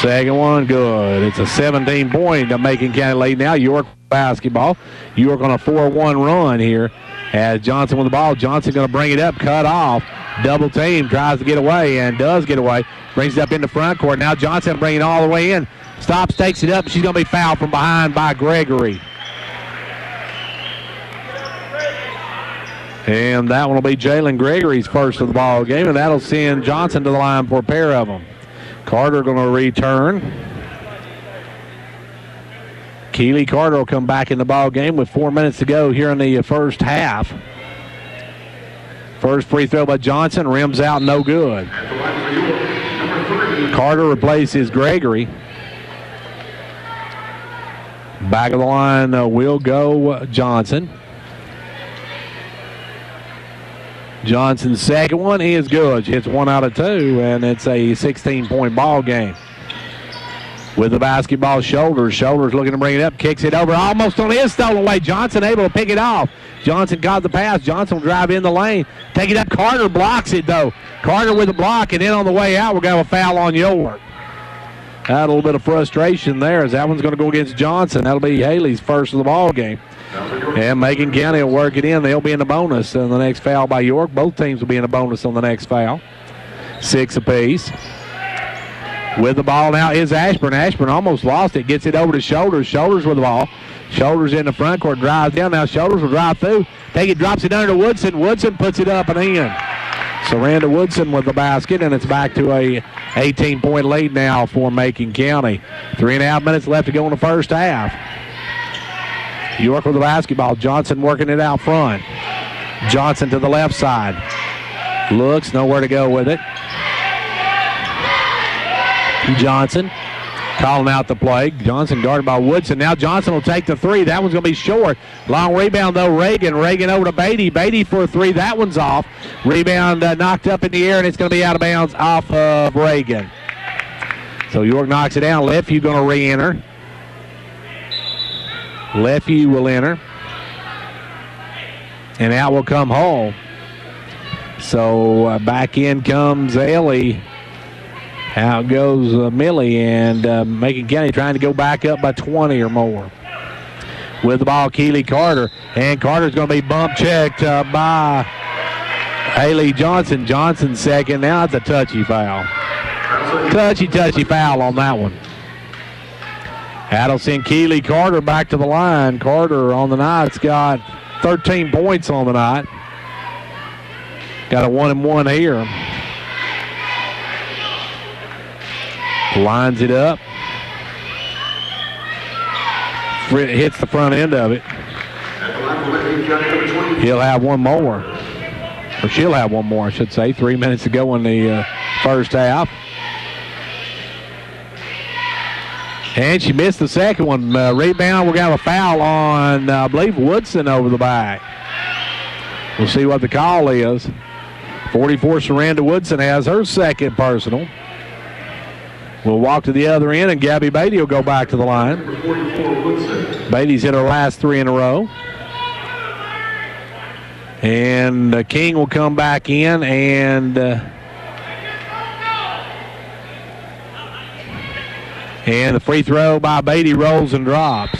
Second one, good. It's a 17-point Macon County lead now. York basketball. York on a 4-1 run here. As Johnson with the ball. Johnson going to bring it up, cut off. Double team, tries to get away and does get away. Brings it up in the front court. Now Johnson bringing it all the way in. Stops, takes it up. She's going to be fouled from behind by Gregory. And that one will be Jalen Gregory's first of the ball game, and that'll send Johnson to the line for a pair of them. Carter going to return. Keely Carter will come back in the ball game with 4 minutes to go here in the first half. First free throw by Johnson, rims out, no good. Carter replaces Gregory. Back of the line will go Johnson. Johnson's second one is good. She hits 1 out of 2, and it's a 16-point ball game. With the basketball, Shoulders. Shoulders looking to bring it up, kicks it over, almost on his stolen away. Johnson able to pick it off. Johnson got the pass. Johnson will drive in the lane. Take it up. Carter blocks it, though. Carter with the block, and then on the way out, we're going to have a foul on York. Had a little bit of frustration there as that one's going to go against Johnson. That'll be Haley's first of the ball game. And Macon County will work it in. They'll be in the bonus on the next foul by York. Both teams will be in the bonus on the next foul. 6 apiece. With the ball now is Ashburn. Ashburn almost lost it. Gets it over to Shoulders. Shoulders with the ball. Shoulders in the front court. Drives down. Now Shoulders will drive through. Take it, drops it under to Woodson. Woodson puts it up and in. Saranda Woodson with the basket, and it's back to a 18-point lead now for Macon County. 3.5 minutes left to go in the first half. York with the basketball. Johnson working it out front. Johnson to the left side. Looks, nowhere to go with it. Johnson calling out the play. Johnson guarded by Woodson. Now Johnson will take the 3. That one's going to be short. Long rebound, though, Reagan. Reagan over to Beatty. Beatty for a 3. That one's off. Rebound knocked up in the air, and it's going to be out of bounds off of Reagan. So York knocks it down. Lefevue going to re-enter. Lefevue will enter. And out will come Hall. So back in comes Ellie. Out goes Millie, and Macon County trying to go back up by 20 or more. With the ball, Keely Carter. And Carter's going to be bump checked by Haley Johnson. Johnson second. Now it's a touchy foul. Touchy foul on that one. That'll send Keely Carter back to the line. Carter on the night's got 13 points on the night. Got a 1-and-1 here. Lines it up. Hits the front end of it. He'll have one more. Or she'll have one more, I should say. 3 minutes to go in the first half. And she missed the second one. Rebound, we're going to have a foul on, I believe, Woodson over the back. We'll see what the call is. 44, Saranda Woodson has her second personal. We'll walk to the other end, and Gabby Beatty will go back to the line. Beatty's hit her last 3 in a row. And King will come back in, and the free throw by Beatty rolls and drops.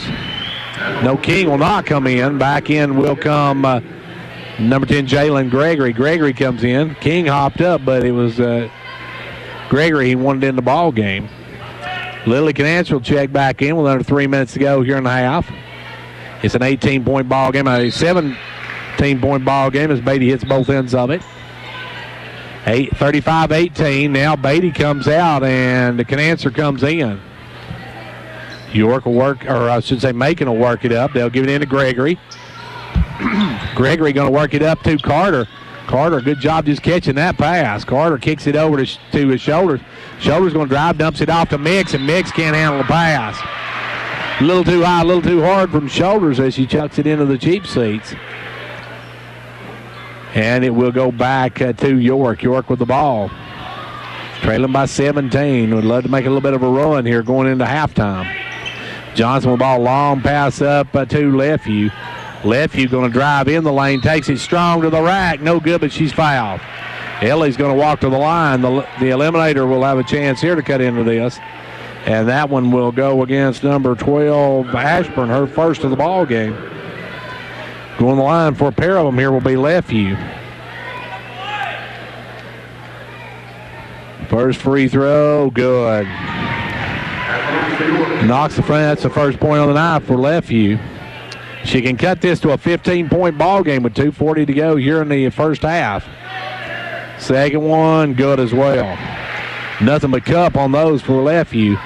No, King will not come in. Back in will come number 10, Jalen Gregory. Gregory comes in. King hopped up, but it was Gregory he wanted in the ball game. Lily Canance will check back in with under 3 minutes to go here in the half. It's an 18-point ball game, a 17-point ball game as Beatty hits both ends of it. 35-18. Now Beatty comes out and the Canancer comes in. York will work, or I should say Macon will work it up. They'll give it in to Gregory. Gregory going to work it up to Carter. Carter, good job just catching that pass. Carter kicks it over to his shoulders. Shoulders going to drive, dumps it off to Mix, and Mix can't handle the pass. A little too high, a little too hard from Shoulders as she chucks it into the cheap seats. And it will go back to York. York with the ball. Trailing by 17. Would love to make a little bit of a run here going into halftime. Johnson with the ball, long pass up to Lefevue. Lefevue going to drive in the lane, takes it strong to the rack. No good, but she's fouled. Ellie's going to walk to the line. The eliminator will have a chance here to cut into this. And that one will go against number 12, Ashburn, her first of the ball game. Going the line for a pair of them here will be Lefevue. First free throw, good. Knocks the front. That's the first point on the night for Lefevue. She can cut this to a 15-point ball game with 2:40 to go here in the first half. Second one, good as well. Nothing but cup on those for Lefevue.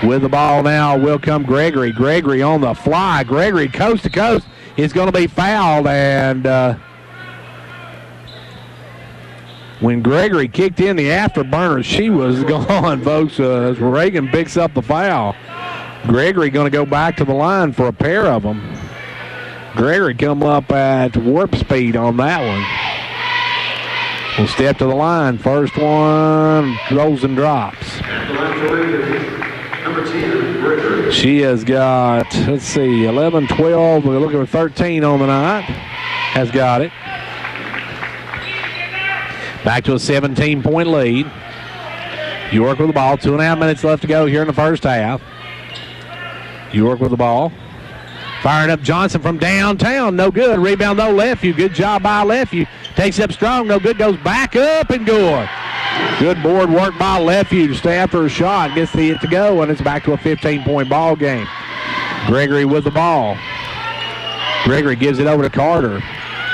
With the ball now will come Gregory. Gregory on the fly. Gregory coast to coast is going to be fouled. And when Gregory kicked in the afterburner, she was gone, folks. As Reagan picks up the foul. Gregory going to go back to the line for a pair of them. Gregory come up at warp speed on that one. Will step to the line. First one rolls and drops. She has got, let's see, 11, 12. We're looking for 13 on the night. Has got it. Back to a 17-point lead. York with the ball. 2.5 minutes left to go here in the first half. York with the ball. Firing up Johnson from downtown. No good. Rebound though, Lefevue. Good job by Lefevue. Takes it up strong. No good. Goes back up and good. Good board work by Lefevue to stay after a shot. Gets it to go, and it's back to a 15-point ball game. Gregory with the ball. Gregory gives it over to Carter.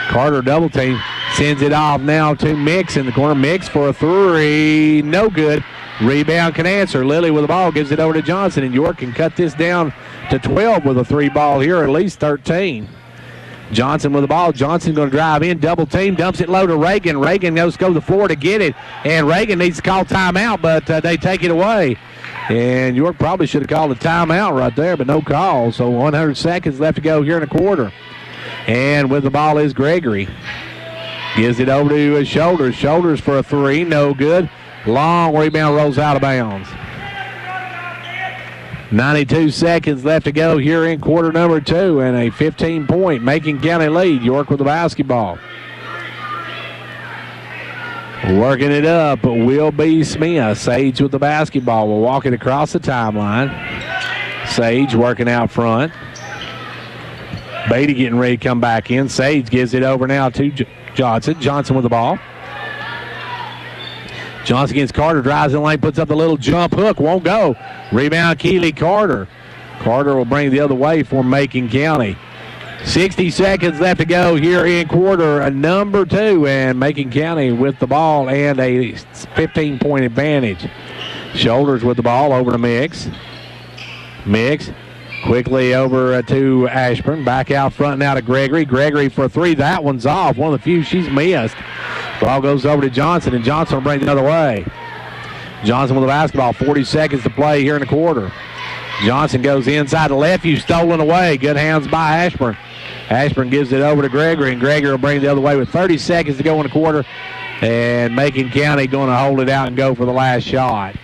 Carter double team. Sends it off now to Mix in the corner. Mix for a three. No good. Rebound can answer. Lilly with the ball. Gives it over to Johnson, and York can cut this down to 12 with a three ball here, at least 13. Johnson with the ball. Johnson going to drive in, double team, dumps it low to Reagan. Reagan goes to the floor to get it, and Reagan needs to call timeout, but they take it away. And York probably should have called a timeout right there, but no call. So 100 seconds left to go here in a quarter. And with the ball is Gregory. Gives it over to his Shoulders. Shoulders for a three, no good. Long rebound rolls out of bounds. 92 seconds left to go here in quarter number two, and a 15-point Macon County lead. York with the basketball. Working it up will be Smith. Sage with the basketball. Will walk it across the timeline. Sage working out front. Beatty getting ready to come back in. Sage gives it over now to Johnson. Johnson with the ball. Johnson against Carter, drives in the lane, puts up the little jump hook, won't go. Rebound, Keeley Carter. Carter will bring the other way for Macon County. 60 seconds left to go here in quarter number two, and Macon County with the ball and a 15-point advantage. Shoulders with the ball over to Mix. Mix quickly over to Ashburn. Back out front now to Gregory. Gregory for a three. That one's off. One of the few she's missed. Ball goes over to Johnson, and Johnson will bring it the other way. Johnson with the basketball. 40 seconds to play here in the quarter. Johnson goes inside to Lefevue, stolen away. Good hands by Ashburn. Ashburn gives it over to Gregory, and Gregory will bring it the other way with 30 seconds to go in the quarter. And Macon County going to hold it out and go for the last shot.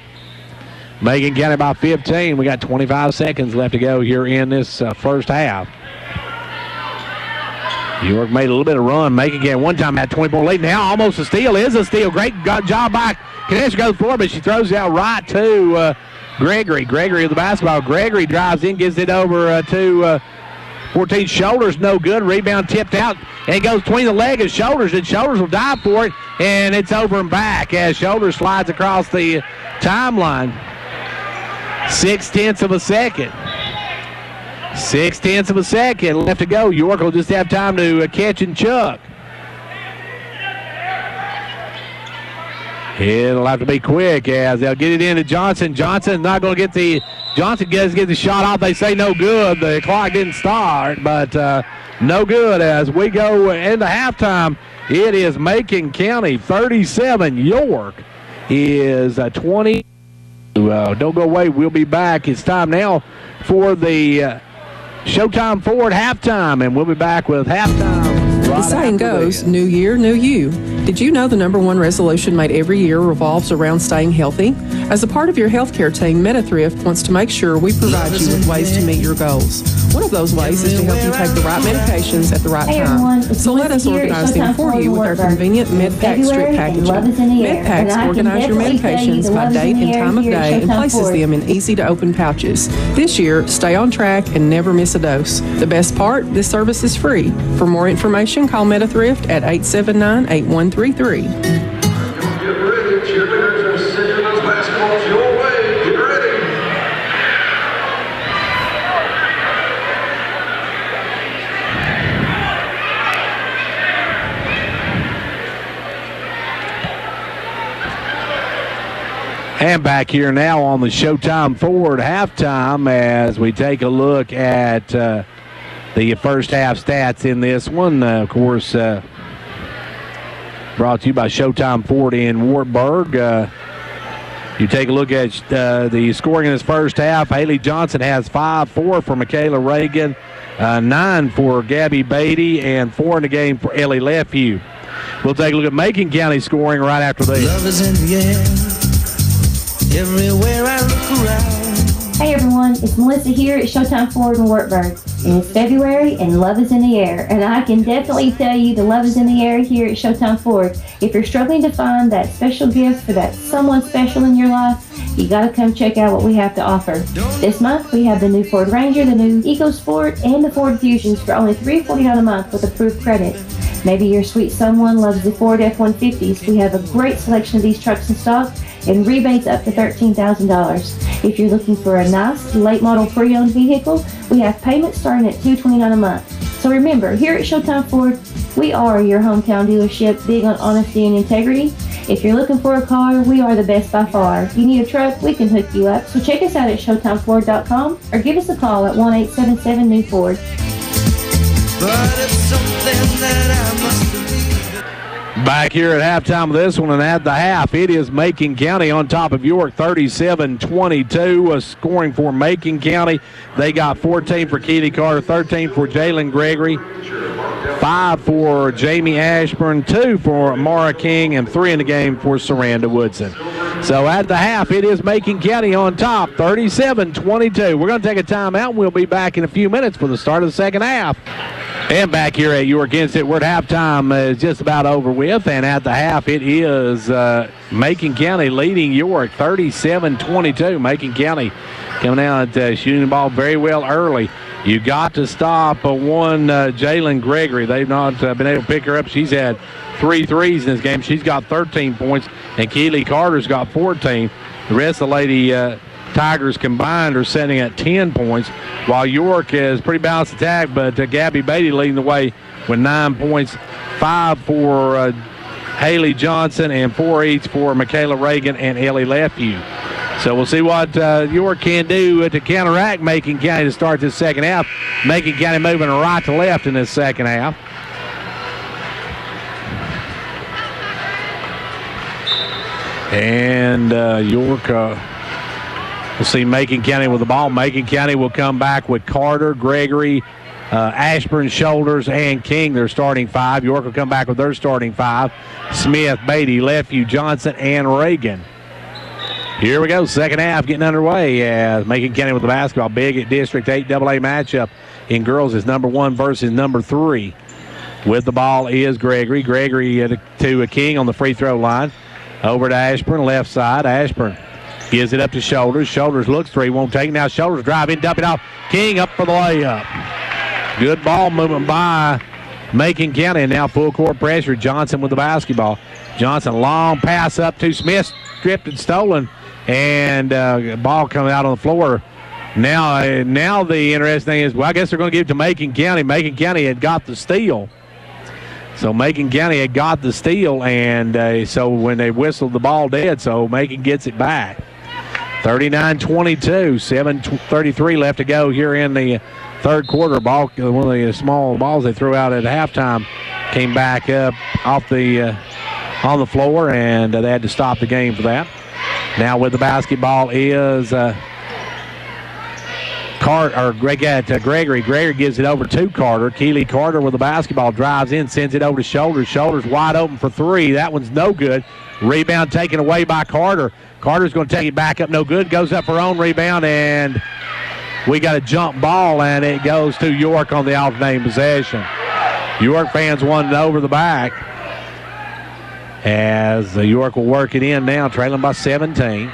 Macon County by 15. We got 25 seconds left to go here in this first half. York made a little bit of run. Macon County one time had 20-point lead. Now almost a steal. Is a steal. Great job by Kanesh. Goes forward, but she throws it out right to Gregory. Gregory with the basketball. Gregory drives in, gives it over to 14. Shoulders no good. Rebound tipped out. And it goes between the leg and Shoulders, and Shoulders will dive for it, and it's over and back as Shoulders slides across the timeline. 0.6 of a second. 6/10 of a second left to go. York will just have time to catch and chuck. It'll have to be quick as they'll get it into Johnson. Johnson's not going to get the – Johnson does get the shot off. They say no good. The clock didn't start, but no good as we go into halftime. It is Macon County 37. York is 20. Don't go away. We'll be back. It's time now for the Showtime Ford halftime, and we'll be back with halftime. The saying goes, new year, new you. Did you know the number one resolution made every year revolves around staying healthy? As a part of your healthcare team, MetaThrift wants to make sure we provide you with ways to meet your goals. One of those ways is to help you take the right medications at the right time. So let us organize them for you with our convenient MedPack strip packaging. MedPacks organize your medications by date and time of day and places them in easy-to-open pouches. This year, stay on track and never miss a dose. The best part, this service is free. For more information, call MetaThrift at 879-8133. Get ready, cheerleaders are sending those basketballs your way. Get ready. And back here now on the Showtime Ford halftime as we take a look at the first half stats in this one. Of course, brought to you by Showtime Ford in Wartburg. You take a look at the scoring in this first half. Haley Johnson has 5, 4 for Michaela Reagan, 9 for Gabby Beatty, and 4 in the game for Ellie Lefew. We'll take a look at Macon County scoring right after this. Love is in the air, everywhere I look around. Hey everyone, it's Melissa here at Showtime Ford in Wartburg. And it's February and love is in the air. And I can definitely tell you the love is in the air here at Showtime Ford. If you're struggling to find that special gift for that someone special in your life, you gotta come check out what we have to offer. This month we have the new Ford Ranger, the new EcoSport, and the Ford Fusions for only $349 a month with approved credit. Maybe your sweet someone loves the Ford F-150s. We have a great selection of these trucks in stock and rebates up to $13,000. If you're looking for a nice late model pre-owned vehicle, we have payments starting at $229 a month. So remember, here at Showtime Ford, we are your hometown dealership, big on honesty and integrity. If you're looking for a car, we are the best by far. If you need a truck, we can hook you up. So check us out at ShowtimeFord.com or give us a call at 1-877-NEW-FORD. But it's something that I must believe. Back here at halftime of this one and at the half, it is Macon County on top of York, 37-22. Scoring for Macon County. They got 14 for Keely Carter, 13 for Jalen Gregory, 5 for Jamie Ashburn, 2 for Mara King, and 3 in the game for Saranda Woodson. So at the half, it is Macon County on top, 37-22. We're going to take a timeout, and we'll be back in a few minutes for the start of the second half. And back here at York Institute, we're at halftime is just about over with. And at the half, it is Macon County leading York 37-22. Macon County coming out shooting the ball very well early. You got to stop one Jalen Gregory. They've not been able to pick her up. She's had 3 threes in this game. She's got 13 points, and Keely Carter's got 14. The rest of the Lady Tigers combined are setting at 10 points, while York is pretty balanced attack, but Gabby Beatty leading the way with 9 points, 5 for Haley Johnson, and 4 each for Michaela Reagan and Ellie Lefew. So we'll see what York can do to counteract Macon County to start this second half. Macon County moving right to left in this second half. And York we'll see Macon County with the ball. Macon County will come back with Carter, Gregory, Ashburn, Shoulders, and King, their starting 5. York will come back with their starting 5. Smith, Beatty, Lefew, Johnson, and Reagan. Here we go, second half getting underway as Macon County with the basketball. Big at District 8 AA matchup in girls is number 1 versus number 3. With the ball is Gregory. Gregory to King on the free throw line. Over to Ashburn, left side. Ashburn gives it up to Shoulders. Shoulders looks 3, won't take it. Now Shoulders drive in, dump it off. King up for the layup. Good ball movement by Macon County, and now full court pressure. Johnson with the basketball. Johnson, long pass up to Smith, stripped and stolen, and ball coming out on the floor Now the interesting thing is, well, I guess they're going to give it to Macon County. Macon County had got the steal. So Macon County had got the steal, and so when they whistled the ball dead, so Macon gets it back. 39-22, 7:33 left to go here in the third quarter. Ball, one of the small balls they threw out at halftime, came back up off the on the floor, and they had to stop the game for that. Now with the basketball is Gregory. Gregory gives it over to Carter. Keeley Carter with the basketball, drives in, sends it over to Shoulders. Shoulders wide open for three. That one's no good. Rebound taken away by Carter. Carter's going to take it back up, no good. Goes up for own rebound, and we got a jump ball, and it goes to York on the alternating possession. York fans wanted over the back as York will work it in now, trailing by 17.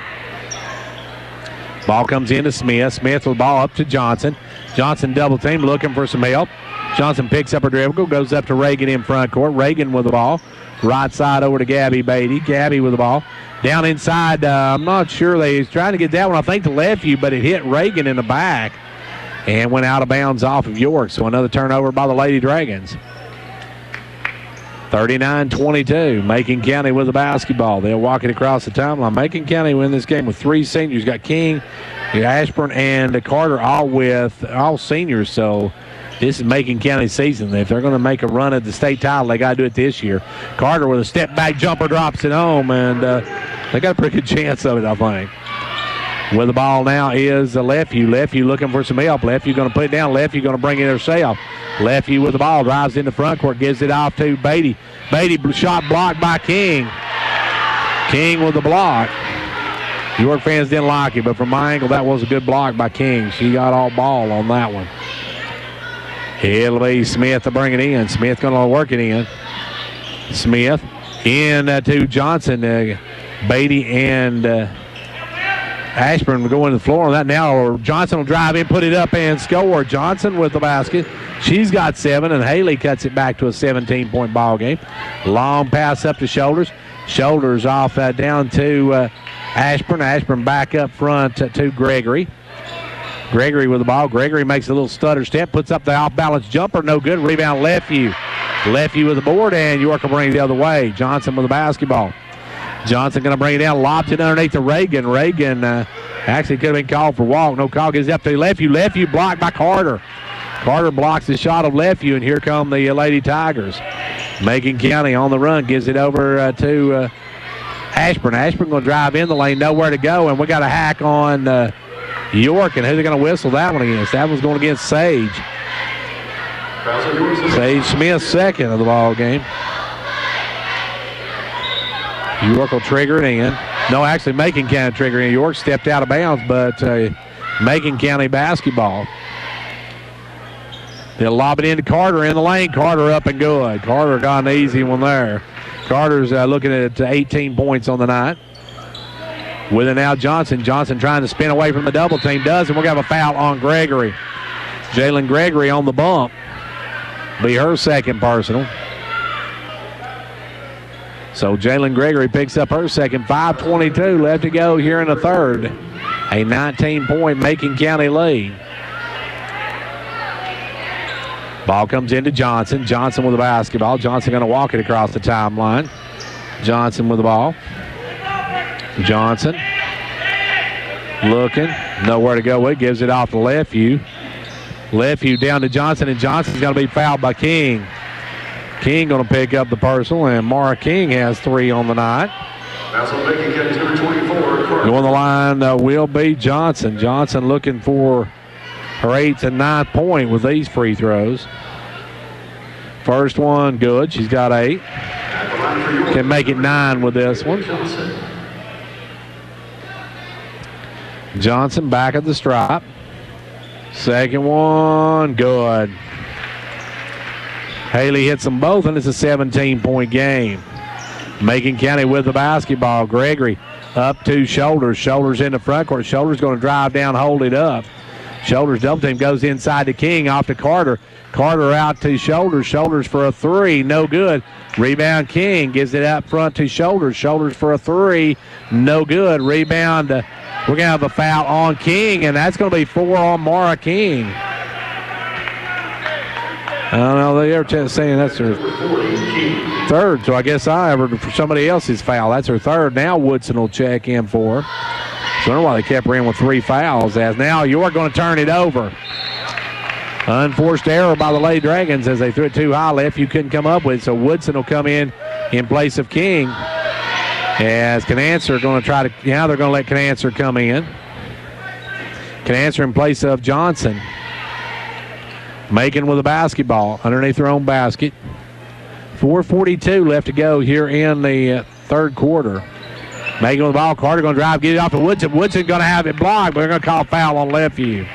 Ball comes into Smith. Smith with the ball up to Johnson. Johnson double team, looking for some help. Johnson picks up her dribble, goes up to Reagan in front court. Reagan with the ball. Right side over to Gabby Beatty. Gabby with the ball. Down inside, I'm not sure. They was trying to get that one, I think, to Lefevue, but it hit Reagan in the back and went out of bounds off of York. So another turnover by the Lady Dragons. 39-22. Macon County with the basketball. They'll walk it across the timeline. Macon County win this game with three seniors. Got King, Ashburn, and Carter all seniors. So this is Macon County's season. If they're going to make a run at the state title, they got to do it this year. Carter with a step back jumper drops it home, and they got a pretty good chance of it, I think. With the ball now is Lefevue. Lefevue looking for some help. Lefevue going to put it down. Lefevue going to bring it herself. Lefevue with the ball, drives into front court, gives it off to Beatty. Beatty shot blocked by King. King with the block. York fans didn't like it, but from my angle, that was a good block by King. She got all ball on that one. It'll be Smith to bring it in. Smith going to work it in. Smith in to Johnson. Beatty and Ashburn will go into the floor on that now. Johnson will drive in, put it up, and score. Johnson with the basket. She's got 7, and Haley cuts it back to a 17-point ball game. Long pass up to Shoulders. Shoulders off down to Ashburn. Ashburn back up front to Gregory. Gregory with the ball. Gregory makes a little stutter step, puts up the off-balance jumper. No good. Rebound Lefevue. Lefevue with the board, and York will bring it the other way. Johnson with the basketball. Johnson going to bring it down, lobs it underneath to Reagan. Reagan actually could have been called for walk. No call, gets up to Lefevue. Lefevue blocked by Carter. Carter blocks the shot of Lefevue, and here come the Lady Tigers. Macon County on the run, gives it over to Ashburn. Ashburn going to drive in the lane, nowhere to go, and we got a hack on York, and who's they going to whistle that one against? That one's going against Sage. Sage Smith, second of the ball game. York will trigger it in. No, actually, Macon County trigger in. York stepped out of bounds, but Macon County basketball. They'll lob it into Carter in the lane. Carter up and good. Carter got an easy one there. Carter's looking at 18 points on the night. With it now, Johnson. Johnson trying to spin away from the double team. Does, and we're going to have a foul on Gregory. Jalen Gregory on the bump. Be her second personal. So Jalen Gregory picks up her second. 5:22 left to go here in the third. A 19-point Macon County lead. Ball comes into Johnson. Johnson with the basketball. Johnson going to walk it across the timeline. Johnson with the ball. Johnson looking. Nowhere to go with. Gives it off to Lefevue. Lefevue down to Johnson, and Johnson's going to be fouled by King. King going to pick up the personal, and Mara King has 3 on the night. Going the line will be Johnson. Johnson looking for her 8th and 9th point with these free throws. First one good. She's got 8. Can make it 9 with this one. Johnson back at the stripe. Second one good. Haley hits them both, and it's a 17-point game. Macon County with the basketball. Gregory up to Shoulders. Shoulders in the front court. Shoulders going to drive down, hold it up. Shoulders double team goes inside to King, off to Carter. Carter out to Shoulders. Shoulders for a 3, no good. Rebound King, gives it up front to Shoulders. Shoulders for a 3, no good. Rebound We're going to have a foul on King, and that's going to be 4 on Mara King. I don't know. They ever saying that's her third, so I guess I ever for somebody else's foul. That's her third. Now Woodson will check in for her. So I don't know why they kept her in with 3 fouls. As now you're going to turn it over. Unforced error by the Lady Dragons as they threw it too high. Left you couldn't come up with, so Woodson will come in place of King. As Canancer going to try to, now they're going to let Canancer come in. Canancer in place of Johnson. Macon with a basketball underneath their own basket. 4:42 left to go here in the third quarter. Macon with the ball. Carter going to drive, get it off to Woodson. Woodson going to have it blocked, but they're going to call foul on Lefeview.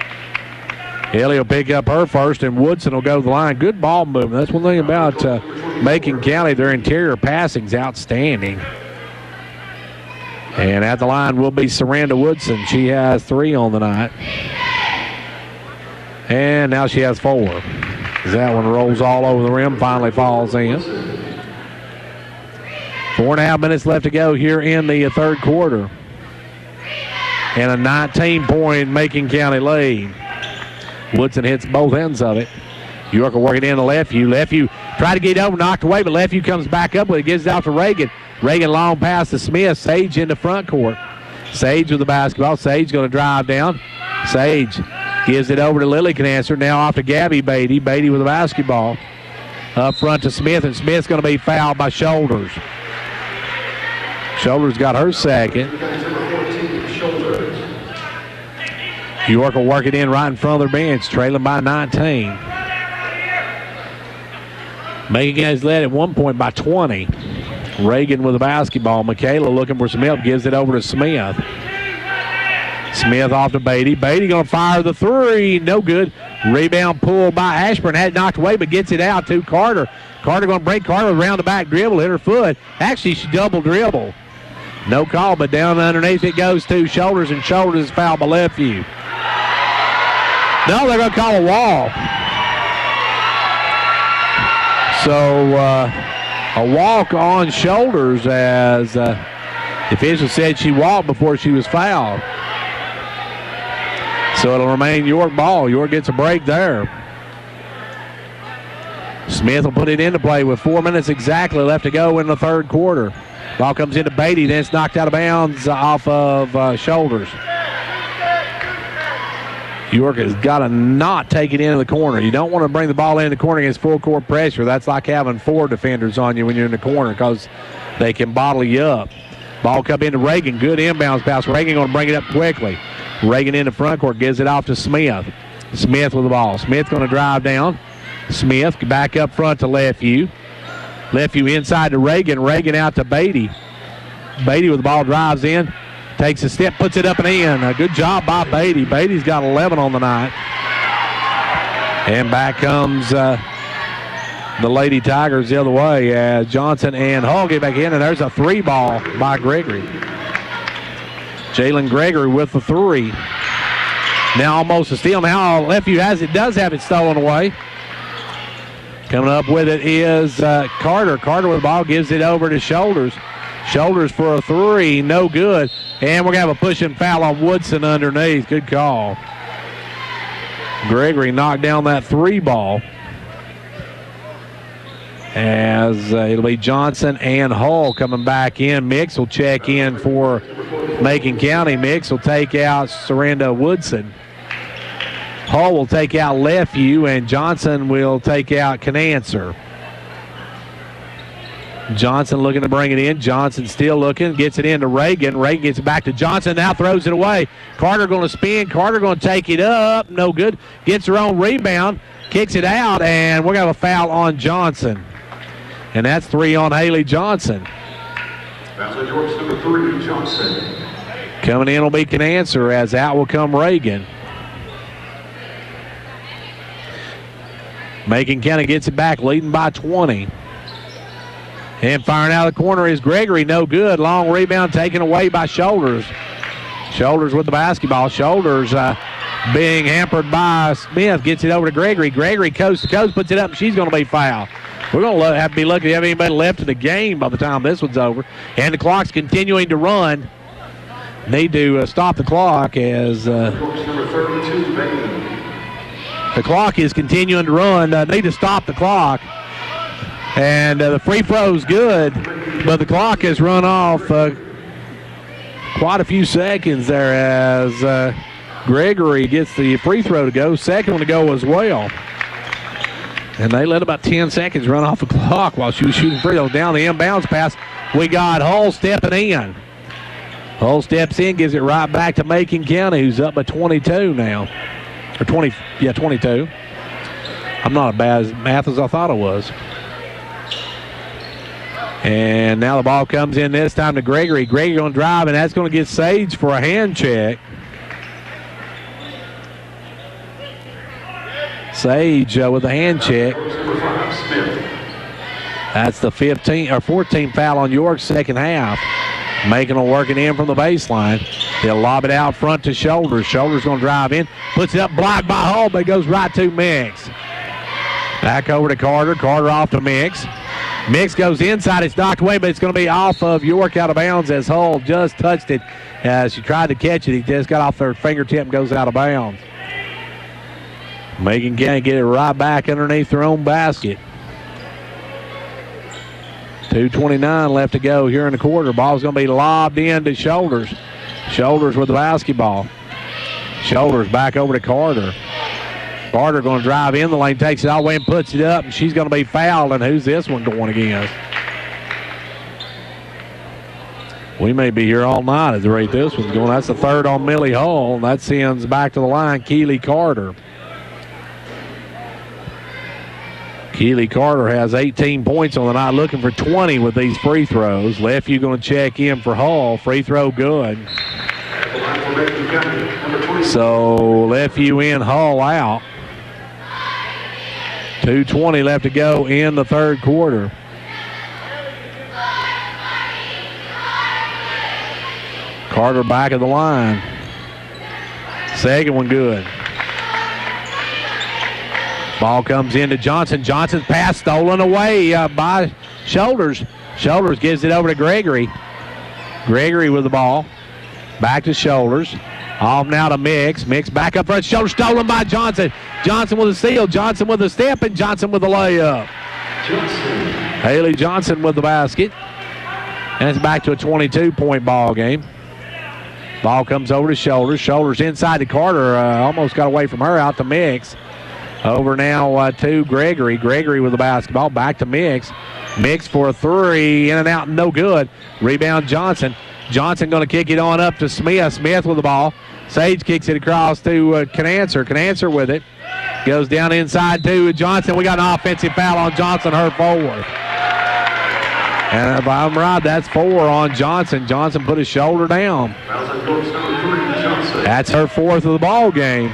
Ellie will pick up her first, and Woodson will go to the line. Good ball movement. That's one thing about Macon County. Their interior passing's outstanding. And at the line will be Saranda Woodson. She has 3 on the night. And now she has 4. As that one rolls all over the rim, finally falls in. 4.5 minutes left to go here in the third quarter. And a 19-point Macon County lead. Woodson hits both ends of it. York will work it in to Lefeview. Lefeview tried to get it over, knocked away, but Lefeview comes back up with it, gives it out to Reagan. Reagan long pass to Smith. Sage in the front court. Sage with the basketball. Sage going to drive down. Sage gives it over to Lily Canancer. Now off to Gabby Beatty. Beatty with the basketball. Up front to Smith, and Smith's going to be fouled by Shoulders. Shoulders got her second. York will work it in right in front of their bench, trailing by 19. Macon has led at one point by 20. Reagan with the basketball. Michaela looking for some help, gives it over to Smith. Smith off to Beatty. Beatty going to fire the 3. No good. Rebound pulled by Ashburn. Had it knocked away, but gets it out to Carter. Carter going to break Carter around the back dribble, hit her foot. Actually, she double dribble. No call, but down underneath it goes to Shoulders, and Shoulders is fouled by Lefeview. No, they're going to call a wall. So a walk on Shoulders, as the official said she walked before she was fouled. So it'll remain York ball. York gets a break there. Smith will put it into play with 4 minutes exactly left to go in the third quarter. Ball comes into Beatty, then it's knocked out of bounds off of Shoulders. York has got to not take it into the corner. You don't want to bring the ball in the corner against full court pressure. That's like having 4 defenders on you when you're in the corner because they can bottle you up. Ball come into Reagan. Good inbounds pass. Reagan going to bring it up quickly. Reagan in the front court gives it off to Smith. Smith with the ball. Smith going to drive down. Smith back up front to Lefeview. Lefeview inside to Reagan. Reagan out to Beatty. Beatty with the ball drives in. Takes a step, puts it up and in. A good job by Beatty. Beatty's got 11 on the night. And back comes the Lady Tigers the other way as Johnson and Hall get back in, and there's a 3 ball by Gregory. Jalen Gregory with the 3. Now almost a steal. Now Lefeview does have it stolen away. Coming up with it is Carter. Carter with the ball, gives it over to Shoulders. Shoulders for a 3, no good. And we're going to have a push and foul on Woodson underneath. Good call. Gregory knocked down that 3 ball. As it'll be Johnson and Hull coming back in. Mix will check in for Macon County. Mix will take out Saranda Woodson. Hull will take out Lefeview, and Johnson will take out Canancer. Johnson looking to bring it in. Johnson still looking. Gets it into Reagan. Reagan gets it back to Johnson. Now throws it away. Carter going to spin. Carter going to take it up. No good. Gets her own rebound. Kicks it out, and we're going to have a foul on Johnson. And that's 3 on Haley Johnson. That's York's number 3, Johnson. Coming in will be Canancer, as out will come Reagan. Macon County gets it back, leading by 20. And firing out of the corner is Gregory, no good. Long rebound taken away by Shoulders. Shoulders with the basketball. Shoulders being hampered by Smith. Gets it over to Gregory. Gregory coast to coast, puts it up, and she's going to be fouled. We're going to have to be lucky to have anybody left in the game by the time this one's over. And the clock's continuing to run. need to stop the clock as Number 32, Macon. the clock is continuing to run. Need to stop the clock. And the free throw's good, but the clock has run off quite a few seconds there as Gregory gets the free throw to go. Second one to go as well. And they let about 10 seconds run off the clock while she was shooting free throws. Down the inbounds pass, we got Hull stepping in. Hull steps in, gives it right back to Macon County, who's up by 22 now. Or 22. I'm not as bad at math as I thought I was. And now the ball comes in this time to Gregory. Gregory going to drive, and that's going to get Sage for a hand check. Sage with a hand check. That's the 14th foul on York's second half. Macon will work it in from the baseline. They'll lob it out front to Shoulders. Shoulders going to drive in. Puts it up, blocked by Hull, but it goes right to Mix. Back over to Carter. Carter off to Mix. Mix goes inside. It's knocked away, but it's going to be off of York out of bounds as Hull just touched it. As she tried to catch it, he just got off their fingertip and goes out of bounds. Macon can't get it right back underneath their own basket. 2:29 left to go here in the quarter. Ball's going to be lobbed in to Shoulders. Shoulders with the basketball. Shoulders back over to Carter. Carter going to drive in the lane, takes it all the way and puts it up, and she's going to be fouled. And who's this one going against? We may be here all night at the rate this one's going. That's the third on Millie Hull, and that sends back to the line Keely Carter. Keely Carter has 18 points on the night, looking for 20 with these free throws. Lefeview going to check in for Hull. Free throw good. So Lefeview in, Hull out. 2:20 left to go in the third quarter. Carter back at the line. Second one good. Ball comes into Johnson. Johnson's pass stolen away by Shoulders. Shoulders gives it over to Gregory. Gregory with the ball. Back to Shoulders. Off now to Mix. Mix back up front. Shoulders stolen by Johnson. Johnson with a steal. Johnson with a step, and Johnson with a layup. Haley Johnson with the basket. And it's back to a 22-point ball game. Ball comes over to Shoulders. Shoulders inside to Carter. Almost got away from her, out to Mix. Over now to Gregory. Gregory with the basketball. Back to Mix. Mix for a three. In and out, no good. Rebound Johnson. Johnson going to kick it on up to Smith. Smith with the ball. Sage kicks it across to Canancer. Canancer with it. Goes down inside to Johnson. We got an offensive foul on Johnson, her fourth. And if I'm right, that's 4 on Johnson. Johnson put his shoulder down. That's her fourth of the ball game.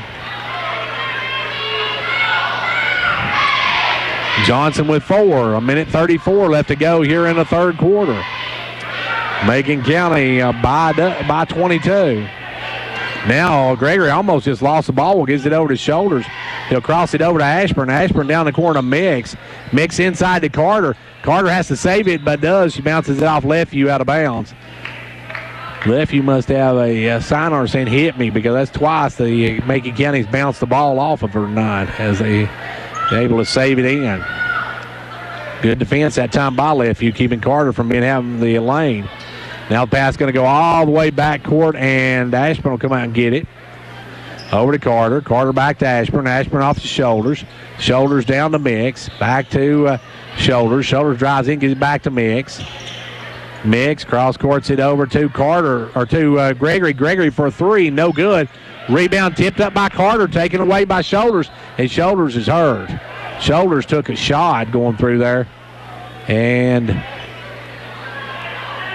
Johnson with 4. 1:34 left to go here in the third quarter. Macon County by 22. Now Gregory almost just lost the ball. Gives it over to Shoulders. He'll cross it over to Ashburn. Ashburn down the corner to Mix. Mix inside to Carter. Carter has to save it, but does. She bounces it off Lefeview out of bounds. Lefeview must have a sign on her saying "hit me," because that's twice the Macon County's bounced the ball off of her tonight as they're able to save it in. Good defense that time by Lefeview, keeping Carter from having the lane. Now the pass going to go all the way back court, and Ashburn will come out and get it. Over to Carter. Carter back to Ashburn. Ashburn off the Shoulders. Shoulders down to Mix. Back to Shoulders. Shoulders drives in, gets it back to Mix. Mix cross courts it over to Carter, or to Gregory. Gregory for a three, no good. Rebound tipped up by Carter, taken away by Shoulders, and Shoulders is hurt. Shoulders took a shot going through there, and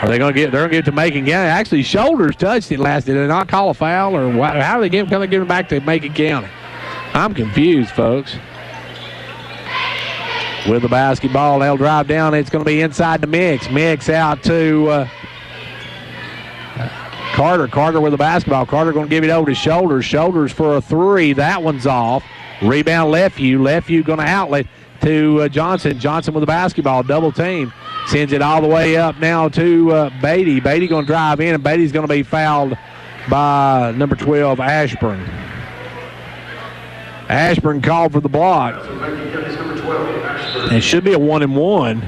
are they going to get? They're going to get it to Macon County. Actually, Shoulders touched it last. Did they not call a foul, or what? How do they give it back to Macon County? I'm confused, folks. With the basketball, they'll drive down. It's going to be inside the Mix. Mix out to Carter. Carter with the basketball. Carter going to give it over to Shoulders. Shoulders for a three. That one's off. Rebound Lefeview. Lefeview going to outlet to Johnson. Johnson with the basketball. Double team. Sends it all the way up now to Beatty. Beatty going to drive in, and Beatty's going to be fouled by number 12, Ashburn. Ashburn called for the block. It should be a 1-and-1.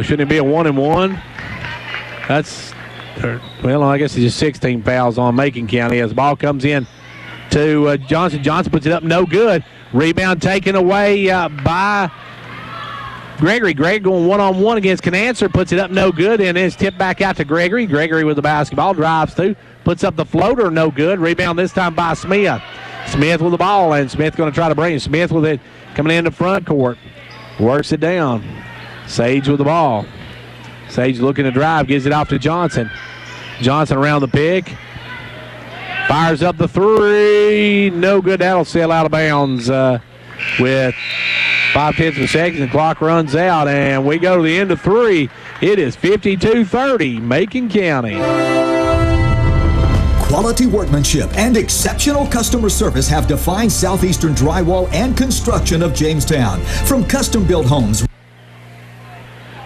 Shouldn't it be a 1-and-1? That's, well, I guess it's just 16 fouls on Macon County as the ball comes in to Johnson. Johnson puts it up, no good. Rebound taken away by Gregory. Gregory going one-on-one against Canancer, puts it up, no good, and it's tipped back out to Gregory. Gregory with the basketball, drives through, puts up the floater, no good. Rebound this time by Smith. Smith with the ball, and Smith going to try to bring it. Smith with it coming into front court. Works it down. Sage with the ball. Sage looking to drive, gives it off to Johnson. Johnson around the pick. Fires up the three. No good. That'll sail out of bounds with 5/10 of a second. The clock runs out, and we go to the end of three. It is 52-30, Macon County. Quality workmanship and exceptional customer service have defined Southeastern Drywall and Construction of Jamestown. From custom-built homes.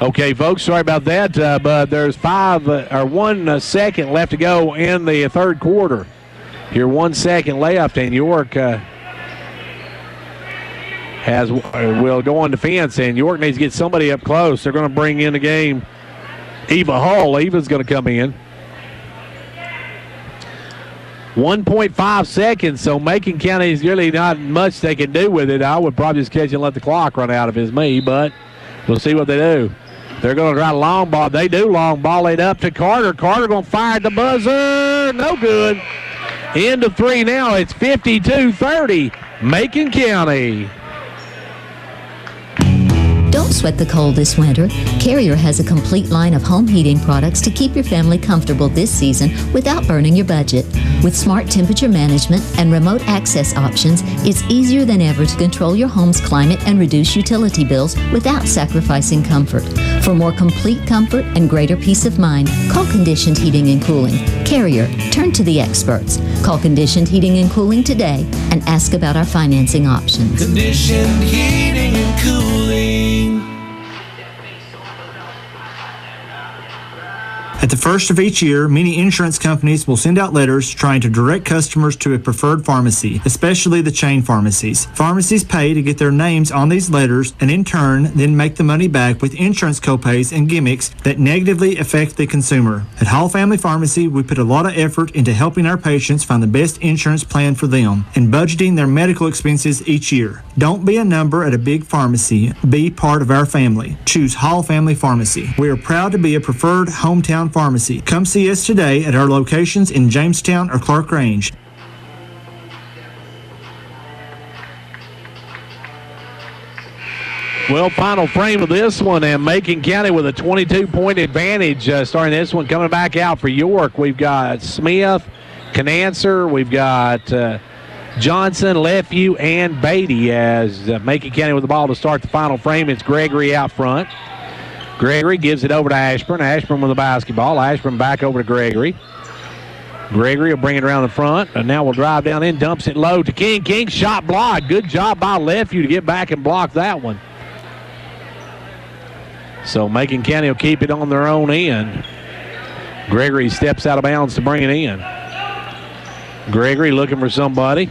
Okay, folks, sorry about that, but there's 1 second left to go in the third quarter. Here, 1 second left, and York will go on defense, and York needs to get somebody up close. They're going to bring in the game Eva Hull. Eva's going to come in. 1.5 seconds, so Macon County is really not much they can do with it. I would probably just catch and let the clock run out if it's me, but we'll see what they do. They're going to try a long ball. They do long ball it up to Carter. Carter going to fire at the buzzer. No good. End of three now. It's 52-30, Macon County. Don't sweat the cold this winter. Carrier has a complete line of home heating products to keep your family comfortable this season without burning your budget. With smart temperature management and remote access options, it's easier than ever to control your home's climate and reduce utility bills without sacrificing comfort. For more complete comfort and greater peace of mind, call Conditioned Heating and Cooling. Carrier, turn to the experts. Call Conditioned Heating and Cooling today and ask about our financing options. Conditioned heating and cooling. At the first of each year, many insurance companies will send out letters trying to direct customers to a preferred pharmacy, especially the chain pharmacies. Pharmacies pay to get their names on these letters and in turn then make the money back with insurance copays and gimmicks that negatively affect the consumer. At Hall Family Pharmacy, we put a lot of effort into helping our patients find the best insurance plan for them and budgeting their medical expenses each year. Don't be a number at a big pharmacy. Be part of our family. Choose Hall Family Pharmacy. We are proud to be a preferred hometown pharmacy. Come see us today at our locations in Jamestown or Clark Range. Well, final frame of this one, and Macon County with a 22-point advantage starting this one. Coming back out for York, we've got Smith, Canancer, we've got Johnson, Lefevue, and Beatty as Macon County with the ball to start the final frame. It's Gregory out front. Gregory gives it over to Ashburn. Ashburn with the basketball. Ashburn back over to Gregory. Gregory will bring it around the front, and now we'll drive down in, dumps it low to King. King shot blocked. Good job by Lefevue to get back and block that one. So Macon County will keep it on their own end. Gregory steps out of bounds to bring it in. Gregory looking for somebody.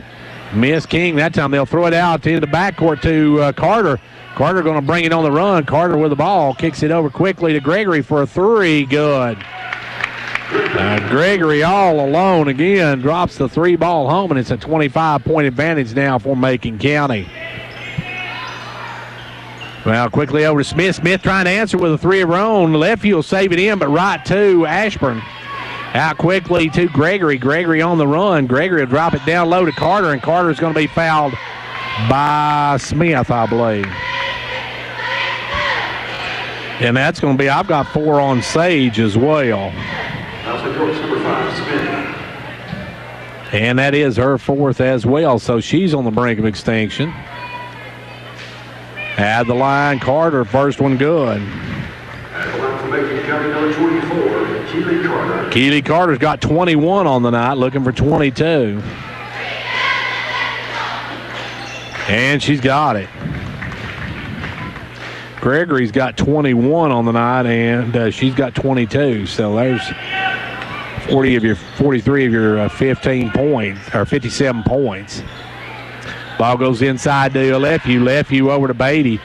Miss King. That time they'll throw it out into the backcourt to Carter. Carter going to bring it on the run. Carter with the ball. Kicks it over quickly to Gregory for a three. Good. Gregory all alone again. Drops the three ball home, and it's a 25-point advantage now for Macon County. Well, quickly over to Smith. Smith trying to answer with a three of her own. Lefevue will save it in, but right to Ashburn. Out quickly to Gregory. Gregory on the run. Gregory will drop it down low to Carter, and Carter's going to be fouled by Smith, I believe. And that's going to be, I've got 4 on Sage as well. And that is her 4th as well, so she's on the brink of extinction. At the line, Carter, first one good. Keely Carter's got 21 on the night, looking for 22. And she's got it. Gregory's got 21 on the night, and she's got 22. So there's 43 of your 15 points, or 57 points. Ball goes inside to Lefevue. Lefevue over to Beatty.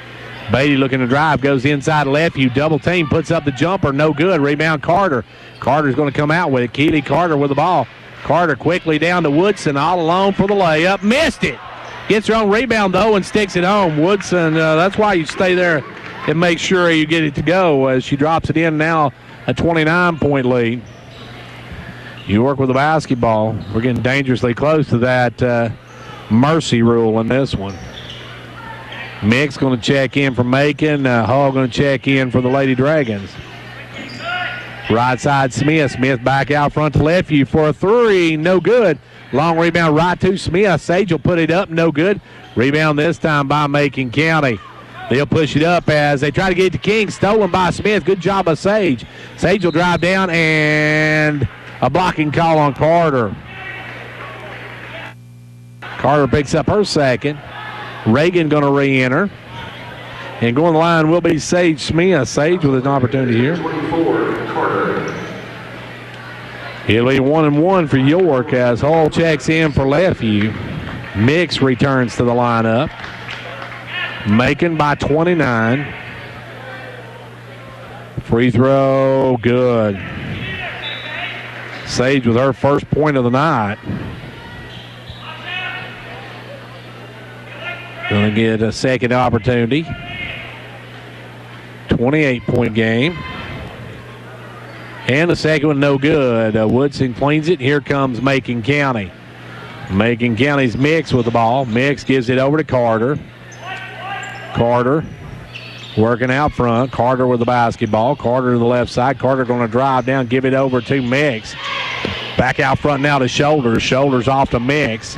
Beatty looking to drive, goes inside Lefevue. Double team, puts up the jumper, no good. Rebound Carter. Carter's going to come out with it. Keely Carter with the ball. Carter quickly down to Woodson, all alone for the layup. Missed it. Gets her own rebound, though, and sticks it home. Woodson, that's why you stay there and make sure you get it to go as she drops it in now, a 29-point lead. You work with the basketball. We're getting dangerously close to that mercy rule in this one. Mick's going to check in for Macon. Hall going to check in for the Lady Dragons. Right side Smith. Smith back out front to Lefevue for a three. No good. Long rebound right to Smith. Sage will put it up. No good. Rebound this time by Macon County. They'll push it up as they try to get it to King. Stolen by Smith. Good job by Sage. Sage will drive down and a blocking call on Carter. Carter picks up her second. Reagan going to re-enter. And going to the line will be Sage Smith. Sage with an opportunity here. 24, Carter. It'll be 1-1 for York as Hall checks in for Lefevue. Mix returns to the lineup. Macon by 29. Free throw, good. Sage with her first point of the night. Going to get a second opportunity. 28-point game. And the second one no good. Woodson cleans it. Here comes Macon County. Macon County's Mix with the ball. Mix gives it over to Carter. Carter working out front. Carter with the basketball. Carter to the left side. Carter going to drive down, give it over to Mix. Back out front now to Shoulders. Shoulders off to Mix.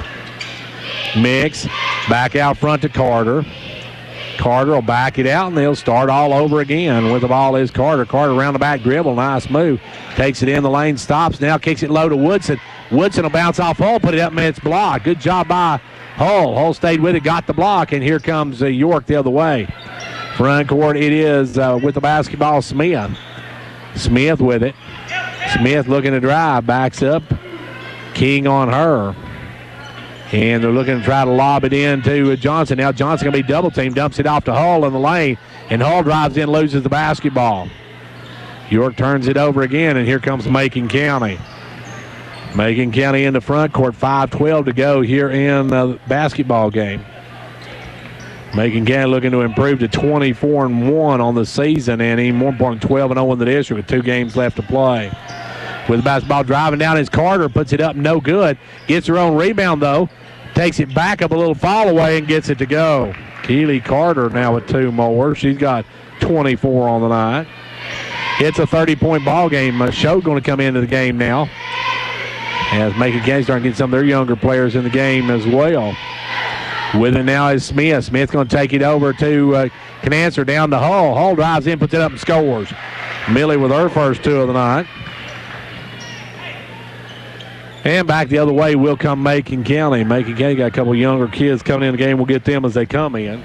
Mix back out front to Carter. Carter will back it out, and they'll start all over again. With the ball is Carter. Carter around the back dribble. Nice move. Takes it in the lane, stops. Now kicks it low to Woodson. Woodson will bounce off Hull, put it up, and it's blocked. Good job by Hull. Hull stayed with it, got the block, and here comes York the other way. Front court it is with the basketball, Smith. Smith with it. Smith looking to drive. Backs up. King on her. And they're looking to try to lob it in to Johnson. Now Johnson going to be double-teamed, dumps it off to Hull in the lane, and Hull drives in, loses the basketball. York turns it over again, and here comes Macon County. Macon County in the front court, 5:12 to go here in the basketball game. Macon County looking to improve to 24-1 on the season, and even more important, 12-0 in the district with 2 games left to play. With the basketball driving down is Carter, puts it up, no good. Gets her own rebound, though. Takes it back up a little fall away and gets it to go. Keely Carter now with 2 more. She's got 24 on the night. It's a 30-point ball game. Show going to come into the game now. As Macon County starting to get some of their younger players in the game as well. With it now is Smith. Smith going to take it over to Canancer down to Hull. Hull drives in, puts it up and scores. Millie with her first 2 of the night. And back the other way will come Macon County. Macon County got a couple of younger kids coming in the game. We'll get them as they come in.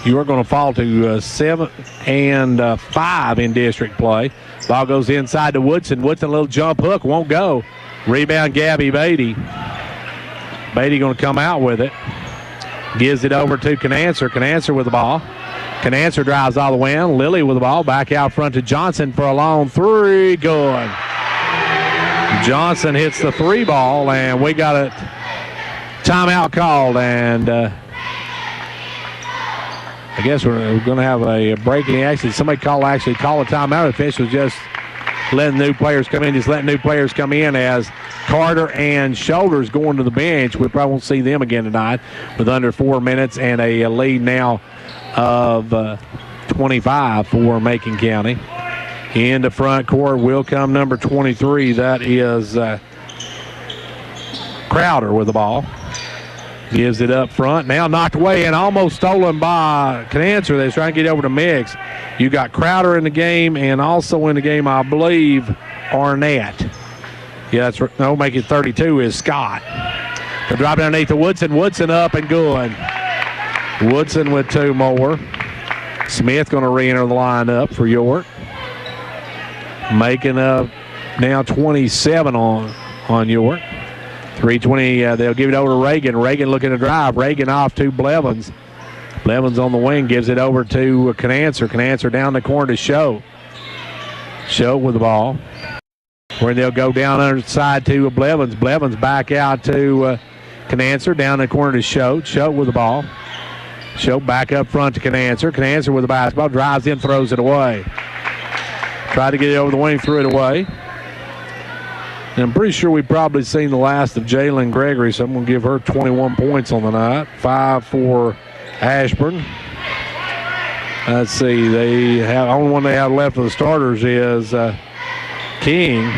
You are going to fall to 7 and 5 in district play. Ball goes inside to Woodson. Woodson, a little jump hook, won't go. Rebound, Gabby Beatty. Beatty going to come out with it. Gives it over to Canancer. Canancer with the ball. Canancer drives all the way in. Lilly with the ball. Back out front to Johnson for a long 3. Good. Johnson hits the 3 ball, and we got a timeout called, and I guess we're going to have a break in the action. Somebody call a timeout. The officials just letting new players come in, as Carter and Shoulders going to the bench. We probably won't see them again tonight with under 4 minutes and a lead now of 25 for Macon County. In the front court will come number 23. That is Crowder with the ball. Gives it up front. Now knocked away and almost stolen by Canancer. They're trying to get over to Mix. You got Crowder in the game, and also in the game, I believe, Arnett. Yeah, that's right. No, make it 32 is Scott. They're dropping underneath to Woodson. Woodson up and good. Woodson with 2 more. Smith going to re-enter the lineup for York. Making up now 27 on York. 3:20, they'll give it over to Reagan. Reagan looking to drive. Reagan off to Blevins. Blevins on the wing, gives it over to Canancer. Canancer down the corner to Show. Show with the ball. Where they'll go down under the side to Blevins. Blevins back out to Canancer, down the corner to Show. Show with the ball. Show back up front to Canancer. Canancer with the basketball, drives in, throws it away. Tried to get it over the wing, threw it away. And I'm pretty sure we've probably seen the last of Jalen Gregory, so I'm going to give her 21 points on the night. 5 for Ashburn. Let's see, the only one they have left of the starters is King.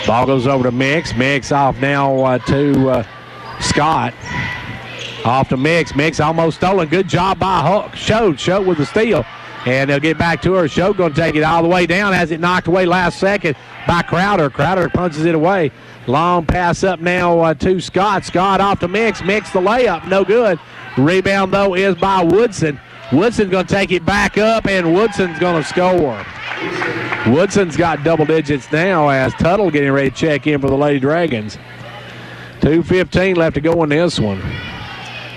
Ball goes over to Mix. Mix off now to Scott. Off to Mix. Mix almost stolen. Good job by Hook. Show with the steal. And they'll get back to her. Show going to take it all the way down. Has it knocked away last second by Crowder. Crowder punches it away. Long pass up now to Scott. Scott off to Mix. Mix the layup. No good. Rebound, though, is by Woodson. Woodson's going to take it back up, and Woodson's going to score. Woodson's got double digits now as Tuttle getting ready to check in for the Lady Dragons. 2:15 left to go in this one.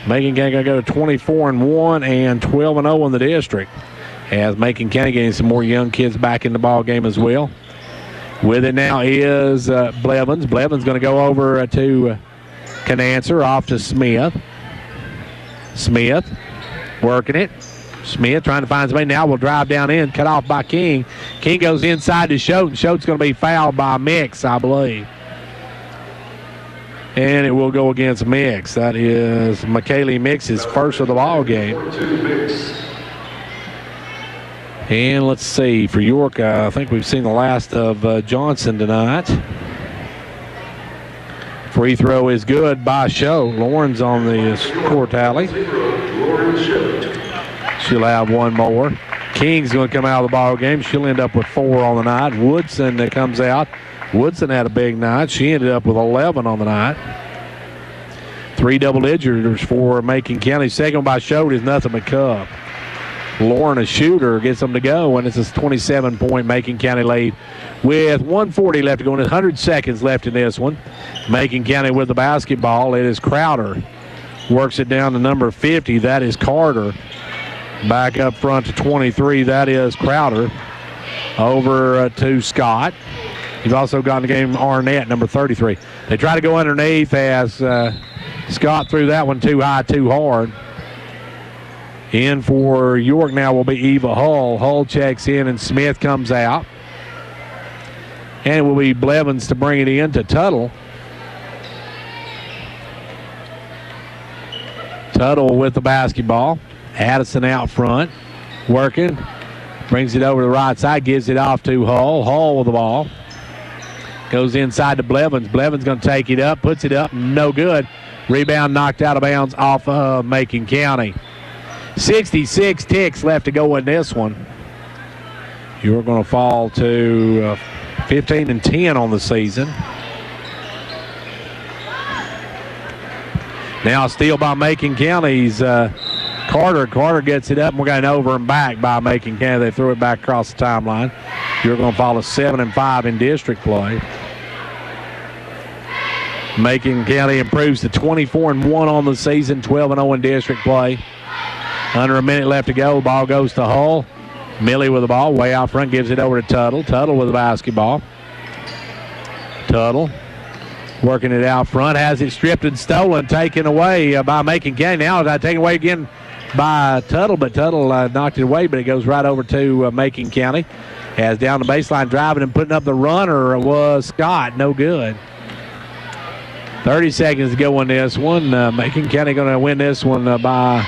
Macon County going to go to 24-1 and 12-0 in the district. As Macon County getting some more young kids back in the ball game as well. With it now is Blevins. Blevins going to go over to Canancer, off to Smith. Smith working it. Smith trying to find somebody. Now will drive down in, cut off by King. King goes inside to Schultz, and Schultz going to be fouled by Mix, I believe. And it will go against Mix. That is McKaylee Mix's first of the ball game. And let's see, for York, I think we've seen the last of Johnson tonight. Free throw is good by Show. Lauren's on the score tally. She'll have one more. King's going to come out of the ball game. She'll end up with 4 on the night. Woodson that comes out. Woodson had a big night. She ended up with 11 on the night. 3 double digits for Macon County. Second by Show is nothing but Cup. Lauren, a shooter, gets them to go, and it's a 27-point Macon County lead with 1:40 left to go and 100 seconds left in this one. Macon County with the basketball. It is Crowder. Works it down to number 50. That is Carter. Back up front to 23. That is Crowder. Over to Scott. You've also got in the game Arnett, number 33. They try to go underneath as Scott threw that one too high, too hard. In for York now will be Eva Hull. Hull checks in and Smith comes out. And it will be Blevins to bring it in to Tuttle. Tuttle with the basketball. Addison out front. Working. Brings it over to the right side. Gives it off to Hull. Hull with the ball. Goes inside to Blevins. Blevins going to take it up. Puts it up. No good. Rebound knocked out of bounds off of Macon County. 66 ticks left to go in this one. You're going to fall to 15-10 on the season. Now a steal by Macon County's Carter. Carter gets it up, and we're going over and back by Macon County. They threw it back across the timeline. You're going to fall to 7-5 in district play. Macon County improves to 24-1 on the season, 12-0 in district play. Under a minute left to go. Ball goes to Hull. Millie with the ball. Way out front. Gives it over to Tuttle. Tuttle with the basketball. Tuttle working it out front. Has it stripped and stolen. Taken away by Macon County. Now it's taken away again by Tuttle. But Tuttle knocked it away. But it goes right over to Macon County. As down the baseline driving and putting up the runner was Scott. No good. 30 seconds to go in this one. Macon County going to win this one by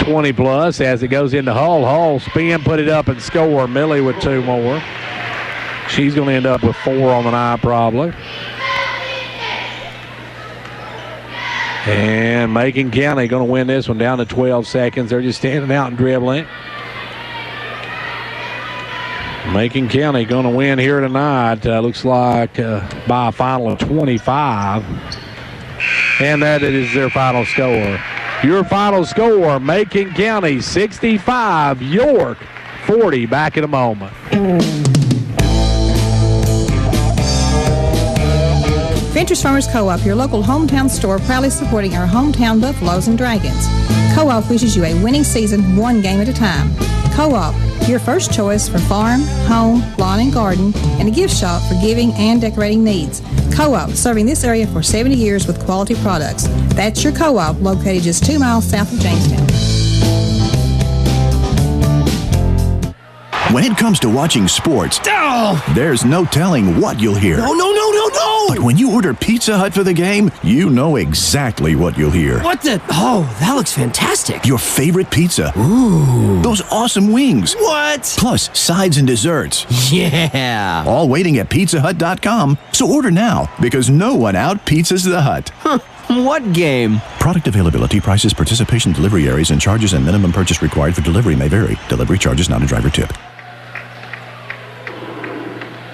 20 plus as it goes into Hull. Hull spin, put it up and score. Millie with 2 more. She's going to end up with 4 on the night probably. And Macon County going to win this one down to 12 seconds. They're just standing out and dribbling. Macon County going to win here tonight. Looks like by a final of 25. And that is their final score. Your final score, Macon County 65, York 16-40. Back in a moment. Ventures Farmers Co-op, your local hometown store, proudly supporting our hometown Buffaloes and Dragons. Co-op wishes you a winning season, one game at a time. Co-op, your first choice for farm, home, lawn and garden, and a gift shop for giving and decorating needs. Co-op, serving this area for 70 years with quality products. That's your Co-op, located just 2 miles south of Jamestown. When it comes to watching sports, there's no telling what you'll hear. No! But when you order Pizza Hut for the game, you know exactly what you'll hear. What the? Oh, that looks fantastic. Your favorite pizza. Ooh. Those awesome wings. What? Plus sides and desserts. Yeah. All waiting at pizzahut.com. So order now, because no one out-pizzas the Hut. Huh. What game? Product availability, prices, participation, delivery areas, and charges and minimum purchase required for delivery may vary. Delivery charges not a driver tip.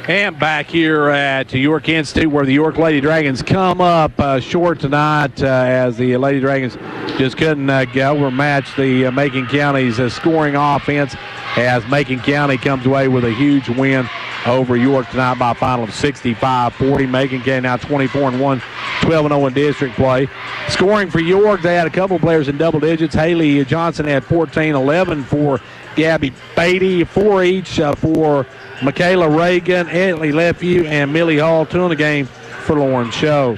And back here at York Institute, where the York Lady Dragons come up short tonight as the Lady Dragons just couldn't overmatch the Macon County's scoring offense, as Macon County comes away with a huge win over York tonight by a final of 65-40. Macon County now 24-1, 12-0 in district play. Scoring for York, they had a couple players in double digits. Haley Johnson had 14, 11 for Gabby Beatty, 4 each for Michaela Reagan, Edley Lefew, and Millie Hall, 2 in the game for Lauren Show.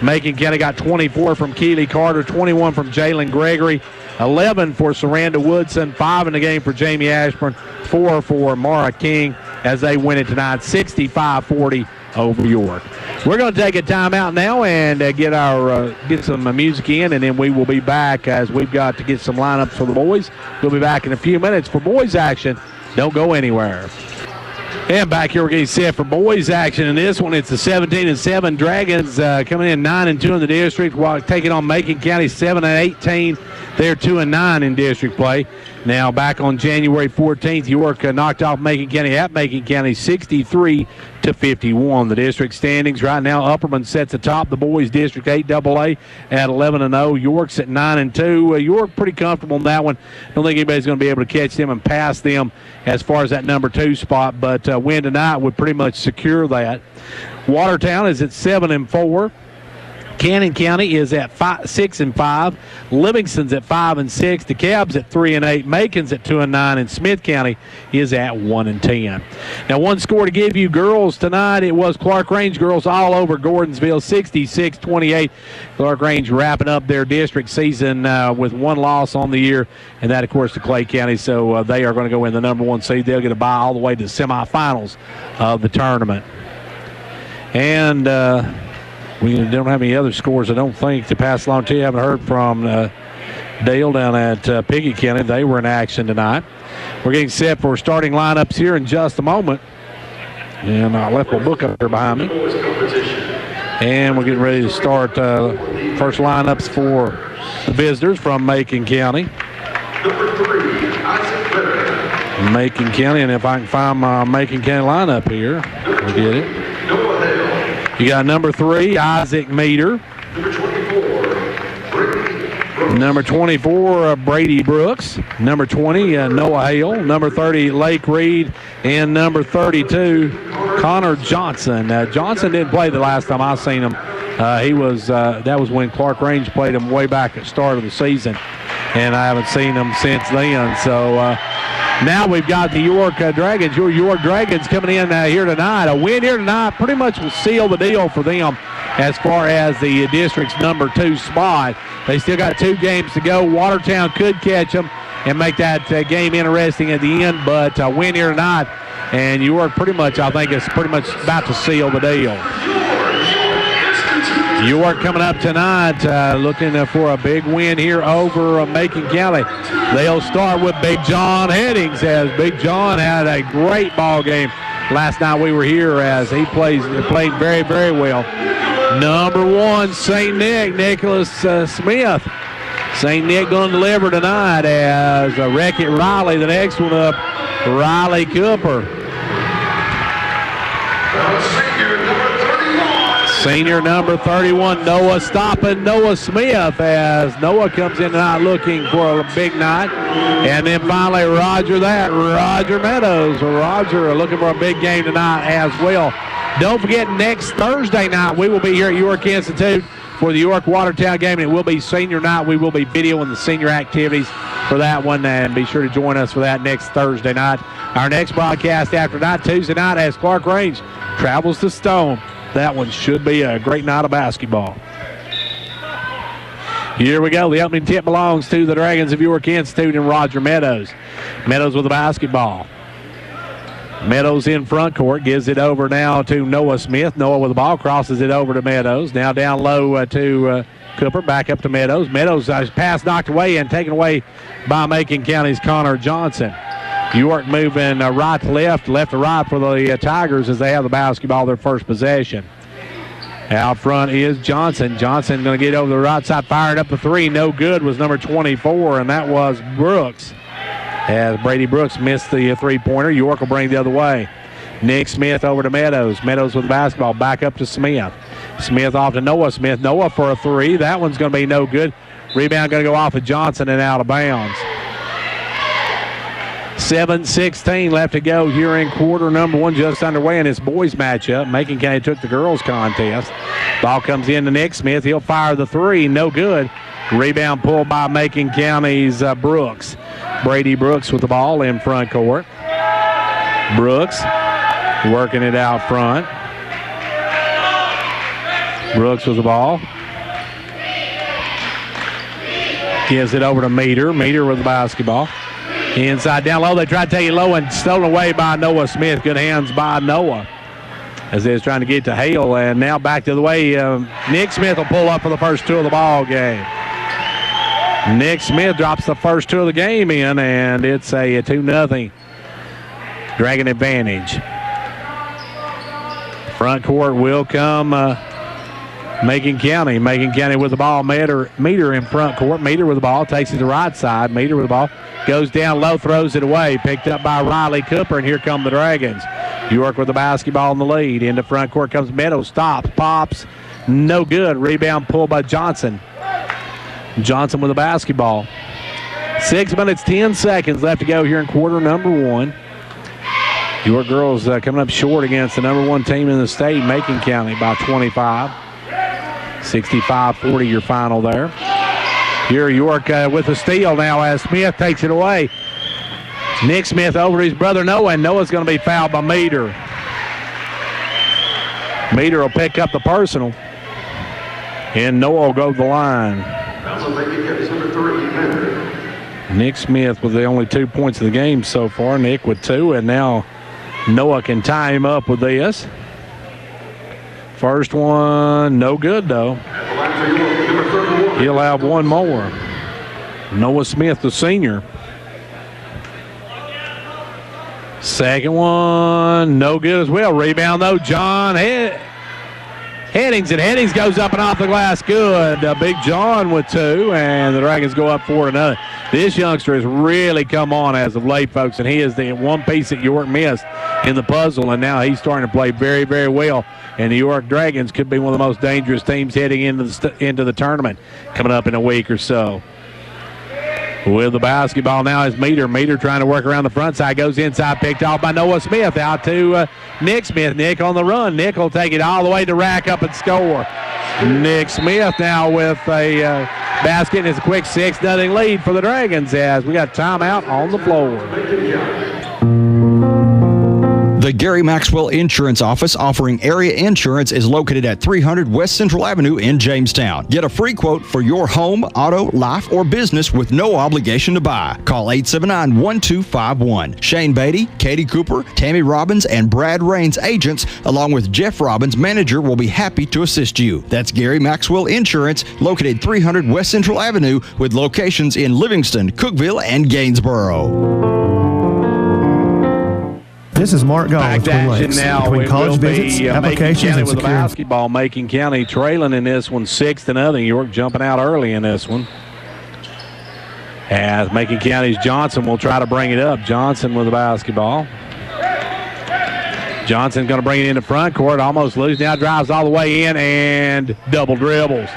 Macon County got 24 from Keely Carter, 21 from Jalen Gregory, 11 for Saranda Woodson, 5 in the game for Jamie Ashburn, 4 for Mara King, as they win it tonight, 65-40 over York. We're going to take a timeout now and get some music in, and then we will be back as we've got to get some lineups for the boys. We'll be back in a few minutes for boys action. Don't go anywhere. And back here, we're getting set for boys action. In this one, it's the 17-7 Dragons coming in 9-2 in the district, while taking on Macon County 7-18. They're 2-9 in district play. Now, back on January 14th, York knocked off Macon County at Macon County 63-51. The district standings right now, Upperman sets atop the boys district 8AA at 11-0. York's at 9-2. York pretty comfortable in that one. Don't think anybody's going to be able to catch them and pass them as far as that number 2 spot, but win tonight would pretty much secure that. Watertown is at 7-4. Cannon County is at 6-5. Livingston's at 5-6. DeKalb's at 3-8. Macon's at 2-9, and Smith County is at 1-10. Now, one score to give you girls tonight. It was Clark Range girls all over Gordonsville, 66-28. Clark Range wrapping up their district season with 1 loss on the year, and that, of course, to Clay County. So they are going to go in the number 1 seed. They'll get a bye all the way to the semifinals of the tournament. And we don't have any other scores, I don't think, to pass along to you. I haven't heard from Dale down at Pickett County. They were in action tonight. We're getting set for starting lineups here in just a moment. And I left my book up there behind me. And we're getting ready to start first lineups for the visitors from Macon County. Macon County, and if I can find my Macon County lineup here, we'll get it. You got number 3, Isaac Meter. Number 24, Brady Brooks. Number 20, Noah Hale. Number 30, Lake Reed. And number 32, Connor Johnson. Johnson didn't play the last time I seen him. That was when Clark Range played him way back at the start of the season. And I haven't seen him since then. So now we've got the York Dragons. Your York Dragons coming in here tonight. A win here tonight pretty much will seal the deal for them as far as the district's number 2 spot. They still got 2 games to go. Watertown could catch them and make that game interesting at the end, but a win here tonight, and York pretty much, I think, is pretty much about to seal the deal. York coming up tonight looking for a big win here over Macon County. They'll start with Big John Headings, as Big John had a great ball game last night we were here, as he played very, very well. Number 1, St. Nick, Nicholas Smith. St. Nick going to deliver tonight as Wreck-It Riley, the next one up, Riley Cooper. Senior number 31, Noah stopping Noah Smith as Noah comes in tonight looking for a big night. And then finally Roger Meadows. Roger looking for a big game tonight as well. Don't forget, next Thursday night we will be here at York Institute for the York Watertown game, and it will be senior night. We will be videoing the senior activities for that one, and be sure to join us for that next Thursday night. Our next broadcast after night, Tuesday night, as Clark Range travels to Stone. That one should be a great night of basketball. Here we go. The opening tip belongs to the Dragons of York Institute and Roger Meadows. Meadows with the basketball. Meadows in front court, gives it over now to Noah Smith. Noah with the ball, crosses it over to Meadows. Now down low to Cooper, back up to Meadows. Meadows pass knocked away and taken away by Macon County's Connor Johnson. York moving right to left, left to right for the Tigers as they have the basketball, their first possession. Out front is Johnson. Johnson going to get over the right side, firing up the three. No good was number 24, and that was Brooks. As Brady Brooks missed the three-pointer, York will bring the other way. Nick Smith over to Meadows. Meadows with the basketball, back up to Smith. Smith off to Noah Smith. Noah for a three. That one's going to be no good. Rebound going to go off of Johnson and out of bounds. 7:16 left to go here in quarter number one, just underway in this boys matchup. Macon County took the girls contest. Ball comes in to Nick Smith. He'll fire the three. No good. Rebound pulled by Macon County's Brooks. Brady Brooks with the ball in front court. Brooks working it out front. Brooks with the ball. Gives it over to Meter. Meter with the basketball. Inside down low. They try to take it low and stolen away by Noah Smith. Good hands by Noah as they're trying to get to Hale. And now back to the way. Nick Smith will pull up for the first two of the ball game. Nick Smith drops the first two of the game in, and it's a 2-0 Dragon advantage. Front court will come Macon County. Macon County with the ball. Meter in front court. Meter with the ball. Takes it to the right side. Meter with the ball. Goes down low, throws it away. Picked up by Riley Cooper, and here come the Dragons. York with the basketball in the lead. Into front court comes Meadows. Stops, pops. No good. Rebound pulled by Johnson. Johnson with the basketball. 6 minutes, 10 seconds left to go here in quarter number one. York girls coming up short against the number one team in the state, Macon County, by 25. 65-40 your final there. Here York with the steal now as Smith takes it away. Nick Smith over his brother Noah, and Noah's going to be fouled by Meter. Meter will pick up the personal, and Noah will go to the line. Nick Smith with the only 2 points of the game so far. Nick with 2, and now Noah can tie him up with this. First one, no good though. He'll have one more. Noah Smith, the senior. Second one, no good as well. Rebound though, John Headings, and Headings goes up and off the glass. Good. Big John with 2, and the Dragons go up 4-0. This youngster has really come on as of late, folks, and he is the one piece that York missed in the puzzle, and now he's starting to play very, very well. And the York Dragons could be one of the most dangerous teams heading into the tournament coming up in a week or so. With the basketball now is Meter. Meter trying to work around the front side. Goes inside, picked off by Noah Smith. Out to Nick Smith. Nick on the run. Nick will take it all the way to rack up and score. Nick Smith now with a basket, and it's a quick 6-0 lead for the Dragons as we got timeout on the floor. The Gary Maxwell Insurance Office offering area insurance is located at 300 West Central Avenue in Jamestown. Get a free quote for your home, auto, life, or business with no obligation to buy. Call 879-1251. Shane Beatty, Katie Cooper, Tammy Robbins, and Brad Rains agents, along with Jeff Robbins, manager, will be happy to assist you. That's Gary Maxwell Insurance, located 300 West Central Avenue with locations in Livingston, Cookeville, and Gainesboro. This is Mark Gall with Twin Lakes. Between college visits, applications, and security. Basketball, Macon County trailing in this one 6-0. York jumping out early in this one. As Macon County's Johnson will try to bring it up. Johnson with the basketball. Johnson's going to bring it into front court, almost loose. Now drives all the way in and double dribbles.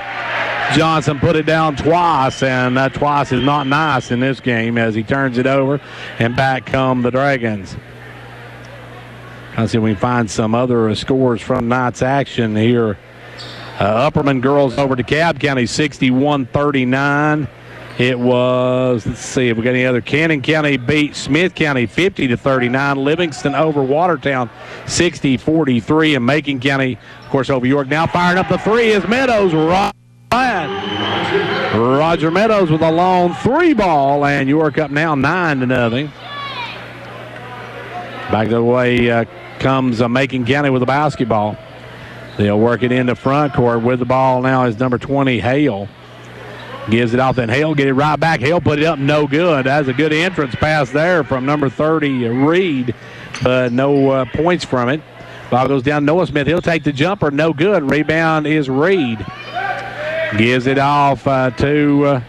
Johnson put it down twice, and that twice is not nice in this game as he turns it over, and back come the Dragons. Let's see if we can find some other scores from tonight's action here. Upperman girls over to Cobb County, 61-39. It was, let's see if we got any other. Cannon County beat Smith County 50-39. Livingston over Watertown 60-43. And Macon County, of course, over York. Now firing up the three is Meadows. Roger Meadows with a long three ball, and York up now 9-0. Back the way comes Macon County with the basketball. They'll work it into front court with the ball now is number 20, Hale. Gives it off, then Hale get it right back. Hale put it up, no good. That's a good entrance pass there from number 30, Reed, but no points from it. Ball goes down Noah Smith. He'll take the jumper, no good. Rebound is Reed. Gives it off to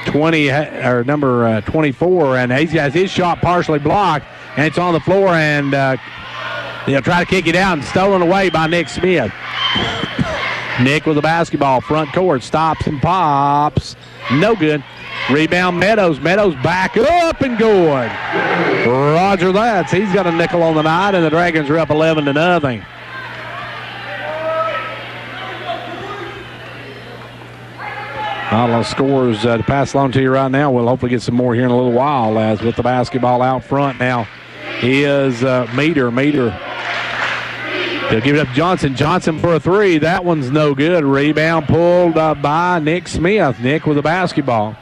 20 or number 24, and he has his shot partially blocked, and it's on the floor, and they'll try to kick it out and stolen away by Nick Smith. Nick with the basketball, front court, stops and pops. No good. Rebound Meadows. Meadows back up and good. Roger that. He's got a nickel on the night, and the Dragons are up 11-0. Not a lot of scores to pass along to you right now. We'll hopefully get some more here in a little while, as with the basketball out front now is Meter. They'll give it up to Johnson. Johnson for a three. That one's no good. Rebound pulled by Nick Smith. Nick with the basketball.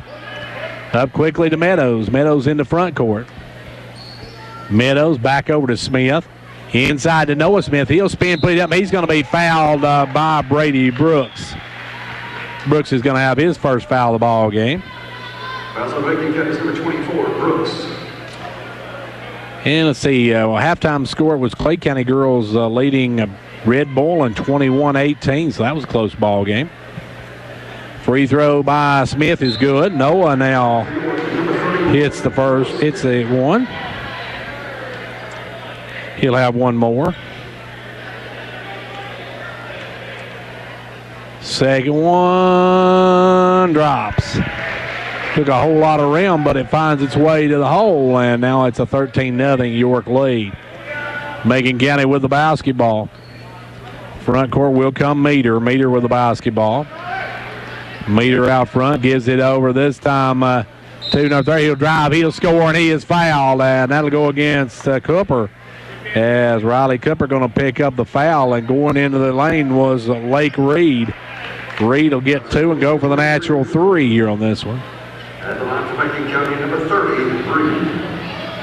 Up quickly to Meadows. Meadows in the front court. Meadows back over to Smith. Inside to Noah Smith. He'll spin, put it up. He's going to be fouled by Brady Brooks. Brooks is going to have his first foul of the ball game. Fouls on Macon County's number 24, Brooks. And let's see, halftime score was Clay County girls leading Red Bull in 21-18, so that was a close ball game. Free throw by Smith is good. Noah now hits the first. It's a one. He'll have one more. Second one drops. Took a whole lot of rim, but it finds its way to the hole, and now it's a 13-0 York lead. Macon County with the basketball. Front court will come Meter. Meter with the basketball. Meter out front, gives it over this time to number 3. He'll drive, he'll score, and he is fouled, and that'll go against Cooper. As Riley Cooper going to pick up the foul, and going into the lane was Lake Reed. Reed will get 2 and go for the natural 3 here on this one. At the line for Macon County, number 30,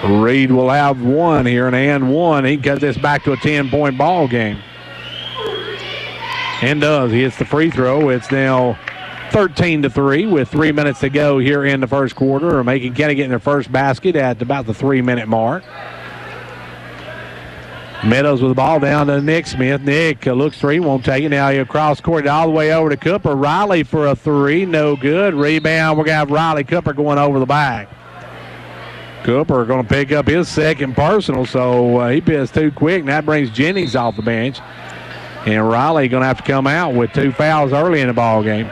Reed. Reed will have 1 here, and 1. He cut this back to a 10-point ball game. And does. He hits the free throw. It's now 13-3 with 3 minutes to go here in the first quarter. Macon County getting their first basket at about the 3-minute mark. Meadows with the ball down to Nick Smith. Nick looks 3, won't take it. Now he'll cross court all the way over to Cooper. Riley for a 3, no good. Rebound, we're going to have Riley Cooper going over the back. Cooper going to pick up his second personal, so he pissed too quick, and that brings Jennings off the bench. And Riley going to have to come out with 2 fouls early in the ball game.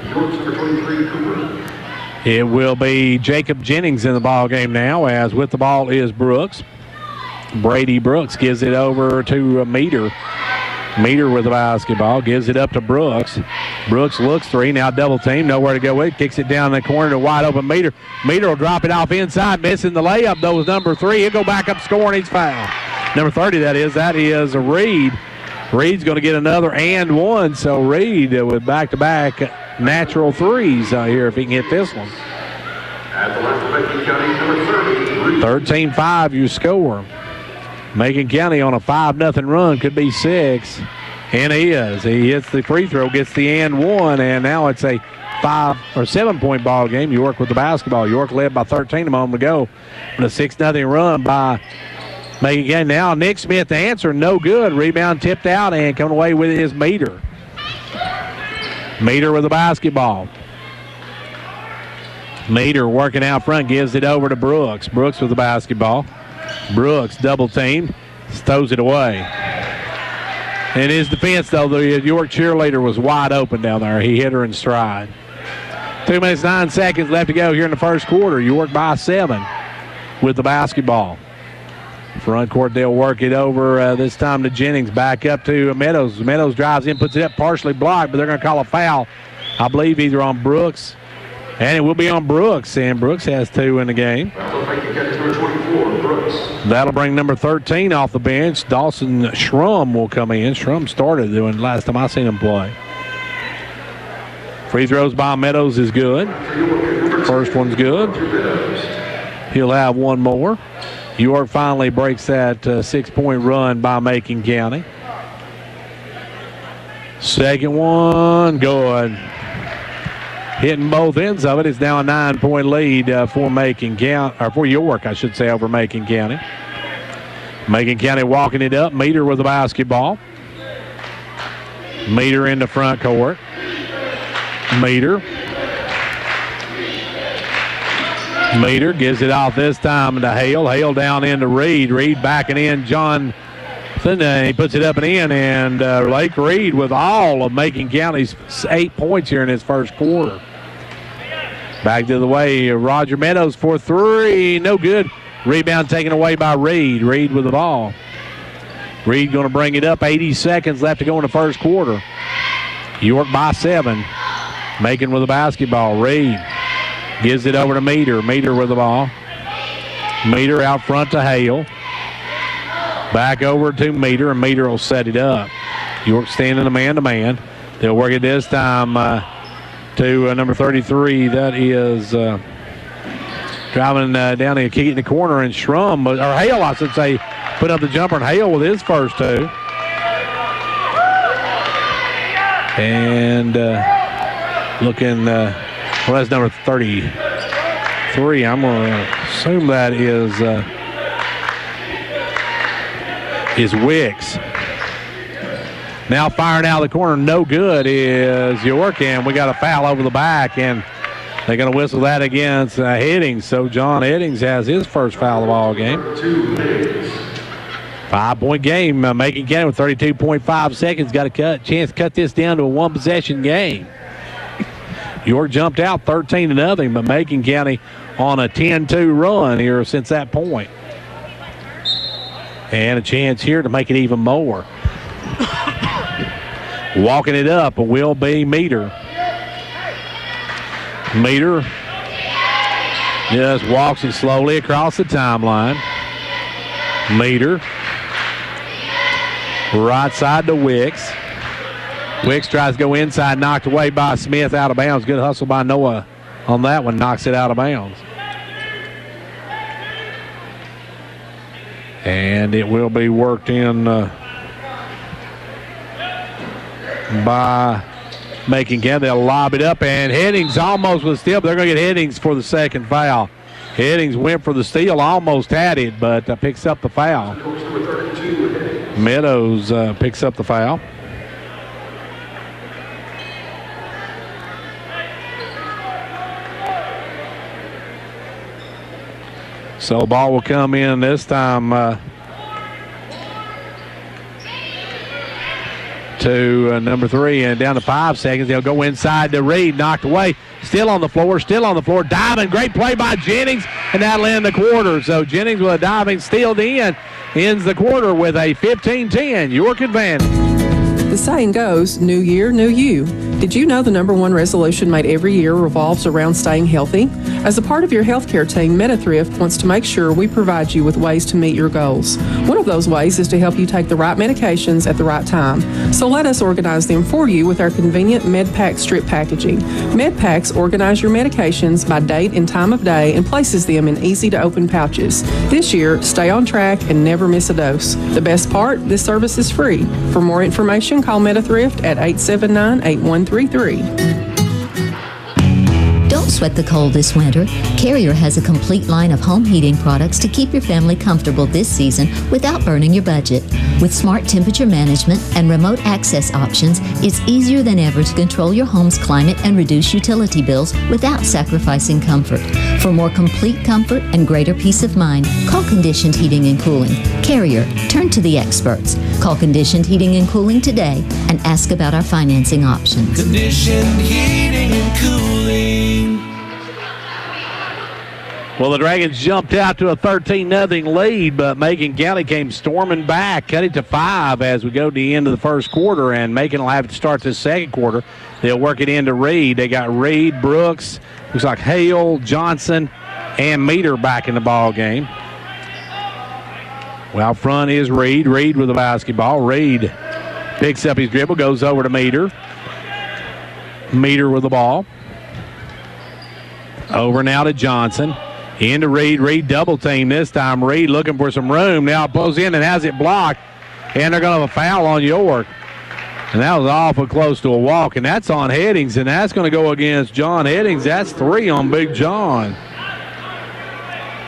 York's number 23, Cooper. It will be Jacob Jennings in the ball game now, as with the ball is Brooks. Brady Brooks gives it over to Meter. Meter with the basketball, gives it up to Brooks. Brooks looks 3, now double team, nowhere to go with. Kicks it down in the corner to wide open Meter. Meter will drop it off inside, missing the layup. Though was number 3. He'll go back up scoring. He's fouled. Number 30, that is Reed. Reed's going to get another and 1. So Reed with back-to-back natural 3s here if he can hit this one. At the line for Macon County, number 30, Reed. 13-5 your score. Macon County on a 5-0 run, could be 6, and he is. He hits the free throw, gets the and 1, and now it's a 5 or 7-point ball game. York with the basketball. York led by 13 a moment ago, with a 6-0 run by Macon County. Now Nick Smith, the answer, no good. Rebound tipped out, and coming away with it is Meter. Meter with the basketball. Meter working out front, gives it over to Brooks. Brooks with the basketball. Brooks double teamed, throws it away. In his defense, though, the York cheerleader was wide open down there. He hit her in stride. 2 minutes, 9 seconds left to go here in the first quarter. York by 7 with the basketball. Front court, they'll work it over this time to Jennings. Back up to Meadows. Meadows drives in, puts it up, partially blocked, but they're going to call a foul, I believe, either on Brooks, and it will be on Brooks, and Brooks has 2 in the game. That'll bring number 13 off the bench. Dawson Schrum will come in. Schrum started doing last time I seen him play. Free throws by Meadows is good. First one's good. He'll have one more. York finally breaks that 6-point run by Macon County. Second one, good. Hitting both ends of it. It's now a 9-point lead for Macon County, or for York, I should say, over Macon County. Macon County walking it up. Meter with the basketball. Meter in the front court. Meter gives it off this time to Hale. Hale down into Reed. Reed backing in John. He puts it up and in, and Lake Reed with all of Macon County's 8 points here in his first quarter. Back to the way, Roger Meadows for 3. No good. Rebound taken away by Reed. Reed with the ball. Reed going to bring it up. 80 seconds left to go in the first quarter. York by 7. Macon with the basketball. Reed gives it over to Meter. Meter with the ball. Meter out front to Hale. Back over to Meter, and Meter will set it up. York standing a man-to-man. They'll work it this time to number 33. That is driving down the key in the corner, and Schrum, or Hale, I should say, put up the jumper, and Hale with his first 2. And looking, well, that's number 33. I'm going to assume that is Wicks. Now firing out of the corner, no good is York, and we got a foul over the back, and they're going to whistle that against Headings. So John Headings has his first foul of the ball game. 5-point game. Macon County with 32.5 seconds. Got a chance to cut this down to a 1-possession game. York jumped out 13-0, but Macon County on a 10-2 run here since that point. And a chance here to make it even more. Walking it up will be Meter. Meter just walks it slowly across the timeline. Meter. Right side to Wicks. Wicks tries to go inside, knocked away by Smith, out of bounds. Good hustle by Noah on that one, knocks it out of bounds. And it will be worked in by Macon County. They'll lob it up, and Headings almost with a steal, but they're going to get Headings for the second foul. Headings went for the steal, almost had it, but picks up the foul. Meadows picks up the foul. So ball will come in this time to number 3, and down to 5 seconds. They'll go inside to Reed, knocked away. Still on the floor. Diving, great play by Jennings, and that'll end the quarter. So Jennings with a diving, stealed in, ends the quarter with a 15-10 York advantage. The saying goes, new year, new you. Did you know the number one resolution made every year revolves around staying healthy? As a part of your healthcare team, MetaThrift wants to make sure we provide you with ways to meet your goals. One of those ways is to help you take the right medications at the right time. So let us organize them for you with our convenient MedPack strip packaging. MedPacks organize your medications by date and time of day and places them in easy-to-open pouches. This year, stay on track and never miss a dose. The best part, this service is free. For more information, call MetaThrift at 879-8133. Don't sweat the cold this winter. Carrier has a complete line of home heating products to keep your family comfortable this season without burning your budget. With smart temperature management and remote access options, it's easier than ever to control your home's climate and reduce utility bills without sacrificing comfort. For more complete comfort and greater peace of mind, call Conditioned Heating and Cooling. Carrier, turn to the experts. Call Conditioned Heating and Cooling today and ask about our financing options. Conditioned heating and cooling. Well, the Dragons jumped out to a 13-0 lead, but Macon County came storming back, cut it to 5 as we go to the end of the first quarter, and Macon will have to start this second quarter. They'll work it into Reed. They got Reed, Brooks, looks like Hale, Johnson, and Meter back in the ball game. Well, out front is Reed. Reed with the basketball. Reed picks up his dribble, goes over to Meter. Meter with the ball. Over now to Johnson. Into Reed. Reed double team this time. Reed looking for some room. Now pulls in and has it blocked. And they're going to have a foul on York. And that was awful close to a walk. And that's on Headings. And that's going to go against John Headings. That's 3 on Big John.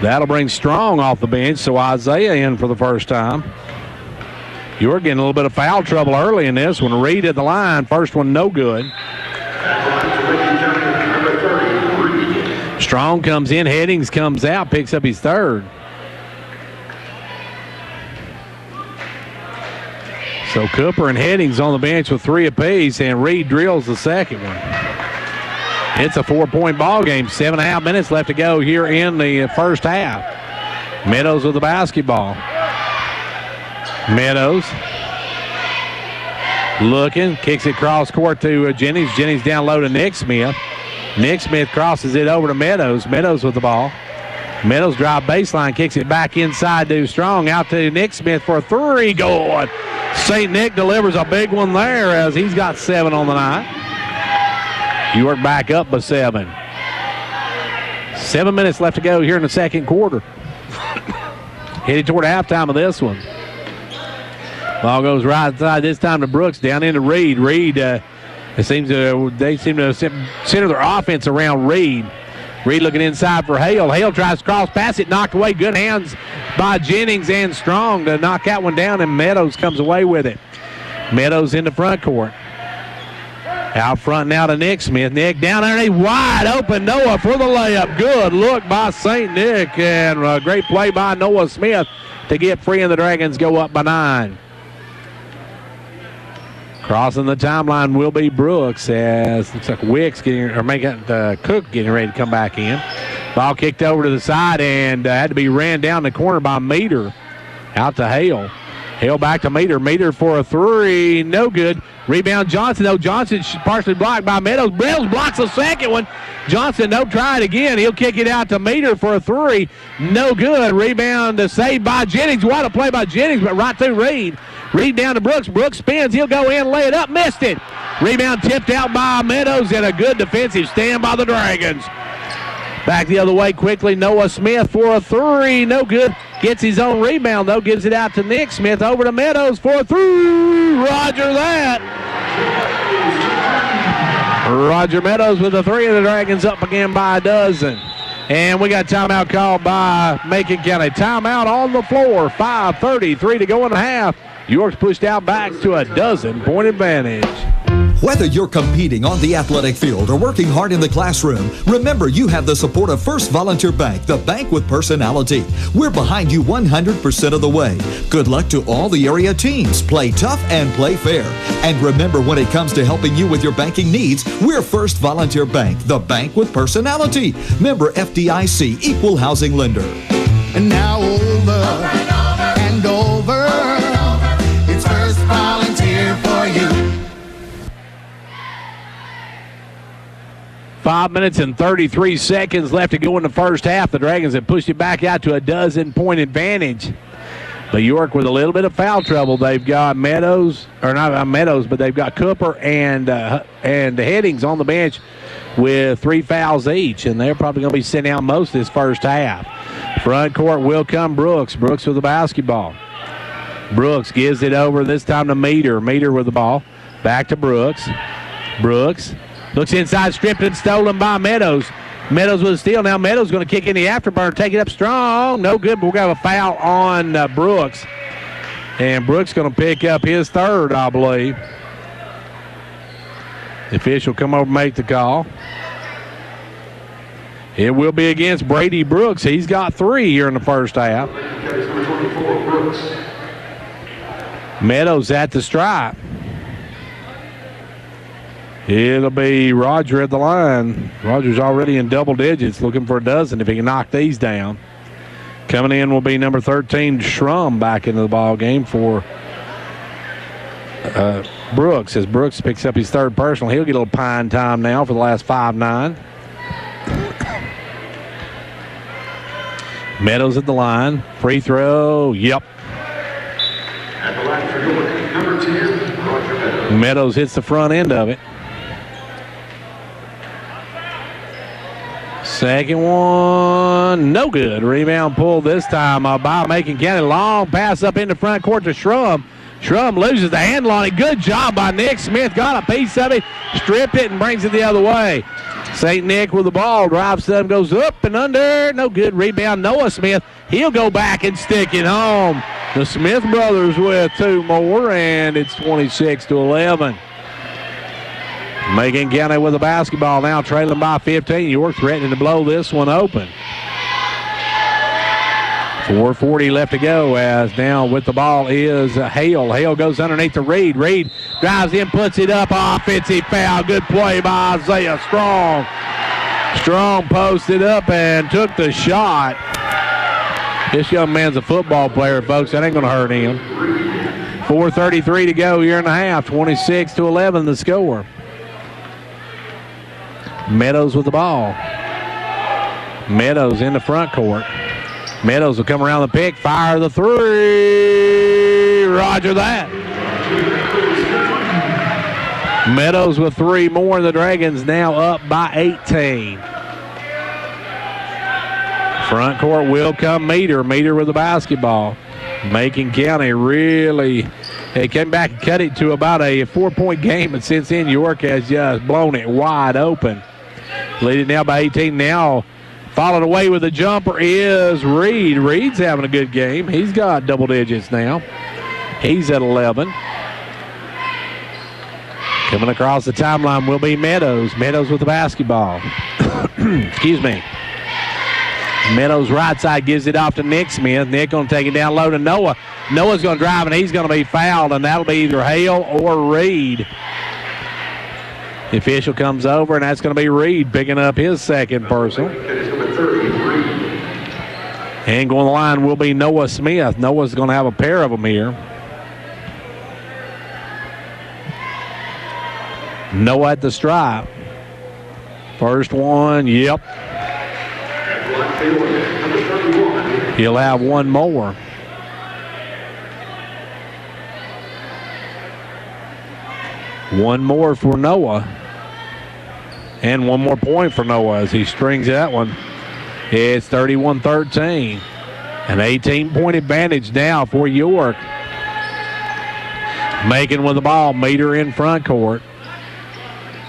That'll bring Strong off the bench. So Isaiah in for the first time. York getting a little bit of foul trouble early in this one. Reed at the line. First one no good. Strong comes in, Headings comes out, picks up his third. So Cooper and Headings on the bench with 3 apiece, and Reed drills the second one. It's a 4-point ball game. 7.5 minutes left to go here in the first half. Meadows with the basketball. Meadows looking, kicks it cross court to Jennings. Jennings down low to Nick Smith. Nick Smith crosses it over to Meadows. Meadows with the ball. Meadows drive baseline, kicks it back inside to Strong. Out to Nick Smith for a 3. Good. St. Nick delivers a big one there as he's got 7 on the night. York back up by 7. 7 minutes left to go here in the second quarter. Headed toward halftime of this one. Ball goes right side this time to Brooks, down into Reed. Reed, they seem to center their offense around Reed. Reed looking inside for Hale. Hale tries to cross, pass it, knocked away. Good hands by Jennings and Strong to knock that one down, and Meadows comes away with it. Meadows in the front court. Out front now to Nick Smith. Nick down underneath, wide open. Noah for the layup. Good look by St. Nick, and a great play by Noah Smith to get free, and the Dragons go up by 9. Crossing the timeline will be Brooks, as looks like Wicks Cook getting ready to come back in. Ball kicked over to the side and had to be ran down the corner by Meter. Out to Hale. Hale back to Meter. Meter for a 3. No good. Rebound Johnson, though. Johnson partially blocked by Meadows. Meadows blocks the second one. Johnson, no, try it again. He'll kick it out to Meter for a 3. No good. Rebound saved by Jennings. What a play by Jennings, but right through Reed. Reed down to Brooks. Brooks spins. He'll go in, lay it up, missed it. Rebound tipped out by Meadows, and a good defensive stand by the Dragons. Back the other way quickly. Noah Smith for a 3. No good. Gets his own rebound, though. Gives it out to Nick Smith. Over to Meadows for a 3. Roger that. Roger Meadows with a 3, and the Dragons up again by a dozen. And we got timeout called by Macon County. Timeout on the floor. 5:33 to go in the half. York's pushed out back to a 12-point advantage. Whether you're competing on the athletic field or working hard in the classroom, remember you have the support of First Volunteer Bank, the bank with personality. We're behind you 100% of the way. Good luck to all the area teams. Play tough and play fair. And remember, when it comes to helping you with your banking needs, we're First Volunteer Bank, the bank with personality. Member FDIC, Equal Housing Lender. And now over and over, it's First Volunteer for you. 5 minutes and 33 seconds left to go in the first half. The Dragons have pushed it back out to a 12-point advantage. But York with a little bit of foul trouble. They've got Meadows, or not Meadows, but they've got Cooper and Headings on the bench with 3 fouls each, and they're probably going to be sitting out most of this first half. Front court will come Brooks. Brooks with the basketball. Brooks gives it over this time to Meter. Meter with the ball. Back to Brooks. Brooks looks inside, stripped and stolen by Meadows. Meadows with a steal. Now Meadows going to kick in the afterburner, take it up strong. No good, but we're going to have a foul on Brooks. And Brooks going to pick up his third, I believe. The official come over and make the call. It will be against Brady Brooks. He's got 3 here in the first half. Meadows at the stripe. It'll be Roger at the line. Roger's already in double digits, looking for a dozen if he can knock these down. Coming in will be number 13, Schrum, back into the ball game for Brooks. As Brooks picks up his third personal, he'll get a little pine time now for the last 5-9. Meadows at the line. Free throw. Yep. At the line for York, number 10, Roger Meadows. Meadows hits the front end of it. Second one, no good. Rebound pulled this time by Macon County. Long pass up in the front court to Schrum. Schrum loses the handle on it. Good job by Nick Smith. Got a piece of it, stripped it, and brings it the other way. St. Nick with the ball. Drives to him, goes up and under. No good. Rebound, Noah Smith. He'll go back and stick it home. The Smith brothers with 2 more, and it's 26-11. Macon County with the basketball now, trailing by 15. York threatening to blow this one open. 4:40 left to go, as now with the ball is Hale. Hale goes underneath to Reed. Reed drives in, puts it up. Offensive foul. Good play by Isaiah Strong. Strong posted up and took the shot. This young man's a football player, folks. That ain't going to hurt him. 4:33 to go here in the half. 26-11 the score. Meadows with the ball. Meadows in the front court. Meadows will come around the pick, fire the 3. Roger that. Meadows with 3 more. The Dragons now up by 18. Front court will come Meter. Meter with the basketball. Macon County really, they came back and cut it to about a 4-point game, but since then York has just blown it wide open. Leading now by 18. Now followed away with a jumper is Reed. Reed's having a good game. He's got double digits now. He's at 11. Coming across the timeline will be Meadows. Meadows with the basketball. Excuse me. Meadows right side gives it off to Nick Smith. Nick going to take it down low to Noah. Noah's going to drive, and he's going to be fouled, and that'll be either Hale or Reed. The official comes over, and that's going to be Reed picking up his second personal. And going to the line will be Noah Smith. Noah's going to have a pair of them here. Noah at the stripe. First one, yep. He'll have one more. One more for Noah. And one more point for Noah as he strings that one. It's 31-13. An 18-point advantage now for York. Macon with the ball. Meter in front court.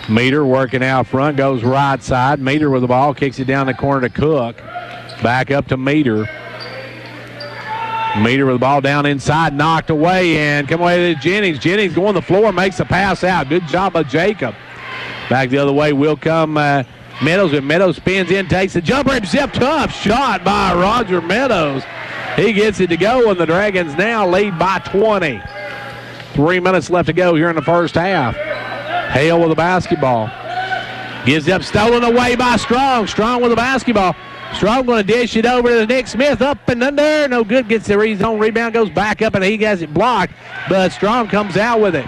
Meter working out front, goes right side. Meter with the ball, kicks it down the corner to Cook. Back up to Meter. Meter with the ball down inside, knocked away, and come away to Jennings. Jennings going the floor, makes a pass out. Good job by Jacob. Back the other way will come Meadows, and Meadows spins in, takes the jumper, and zip tough shot by Roger Meadows. He gets it to go, and the Dragons now lead by 20. 3 minutes left to go here in the first half. Hale with the basketball. Gives up, stolen away by Strong. Strong with the basketball. Strong going to dish it over to Nick Smith, up and under. No good, gets the own rebound, goes back up, and he has it blocked. But Strong comes out with it.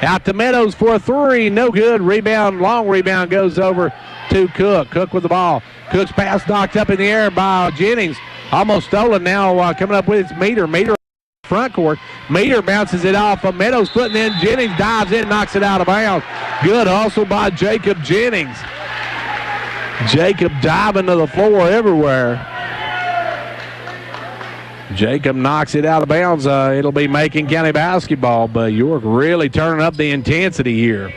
Out to Meadows for a 3, no good. Rebound, long rebound goes over to Cook. Cook with the ball. Cook's pass knocked up in the air by Jennings. Almost stolen now, coming up with its Meter. Meter front court. Meter bounces it off of Meadows' foot, and then Jennings dives in, knocks it out of bounds. Good hustle by Jacob Jennings. Jacob diving to the floor everywhere. Jacob knocks it out of bounds. It'll be Macon County basketball, but York really turning up the intensity here.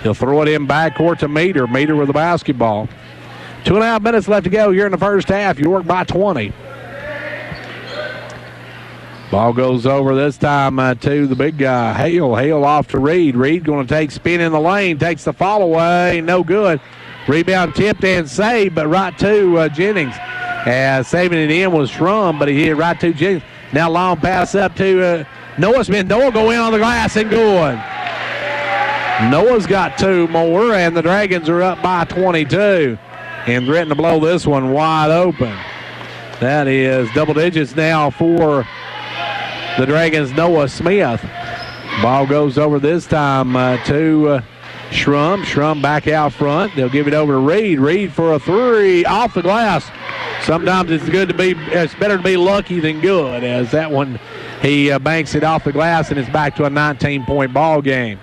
He'll throw it in backcourt to Meter. Meter with the basketball. 2.5 minutes left to go here in the first half. York by 20. Ball goes over this time to the big guy, Hale. Hale off to Reed. Reed going to take spin in the lane, takes the fall away, no good. Rebound tipped and saved, but right to Jennings. Saving it in was Shrum, but he hit right to Jennings. Now long pass up to Noah Smith. Noah go in on the glass and good. Noah's got 2 more, and the Dragons are up by 22. And threatening to blow this one wide open. That is double digits now for the Dragons' Noah Smith. Ball goes over this time to Shrum. Shrum back out front. They'll give it over to Reed. Reed for a 3 off the glass. Sometimes it's better to be lucky than good, as that one he banks it off the glass, and it's back to a 19-point ball game.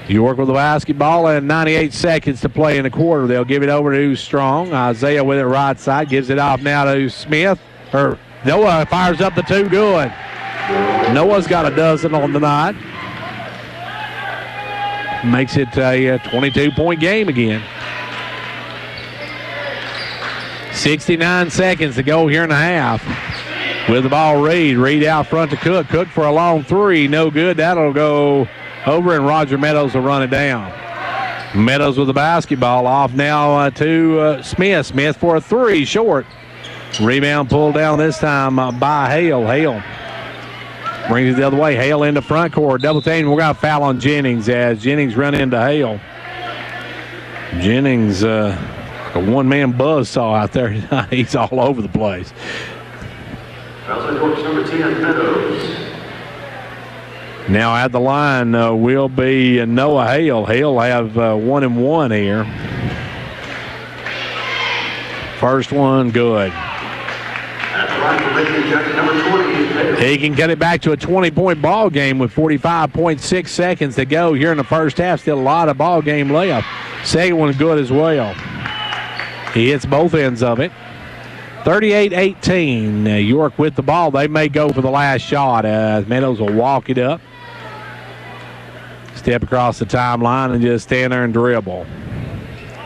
York with the basketball and 98 seconds to play in the quarter. They'll give it over to Strong. Isaiah with it right side. Gives it off now to Smith. Noah fires up the 2 good. Noah's got a dozen on the night. Makes it a 22-point game again. 69 seconds to go here in the half. With the ball, Reed. Reed out front to Cook. Cook for a long 3. No good. That'll go over, and Roger Meadows will run it down. Meadows with the basketball off now to Smith. Smith for a 3, short. Rebound pulled down this time by Hale. Hale brings it the other way. Hale into front court. Double team. We're going to foul on Jennings as Jennings run into Hale. Jennings, a one-man buzzsaw out there. He's all over the place. Fouls on number 10, Meadows. Now at the line will be Noah Hale. Hale have 1 and 1 here. First one, good. He can get it back to a 20-point ball game with 45.6 seconds to go here in the first half. Still a lot of ball game left. Second one good as well. He hits both ends of it. 38-18. York with the ball. They may go for the last shot as Meadows will walk it up. Step across the timeline and just stand there and dribble.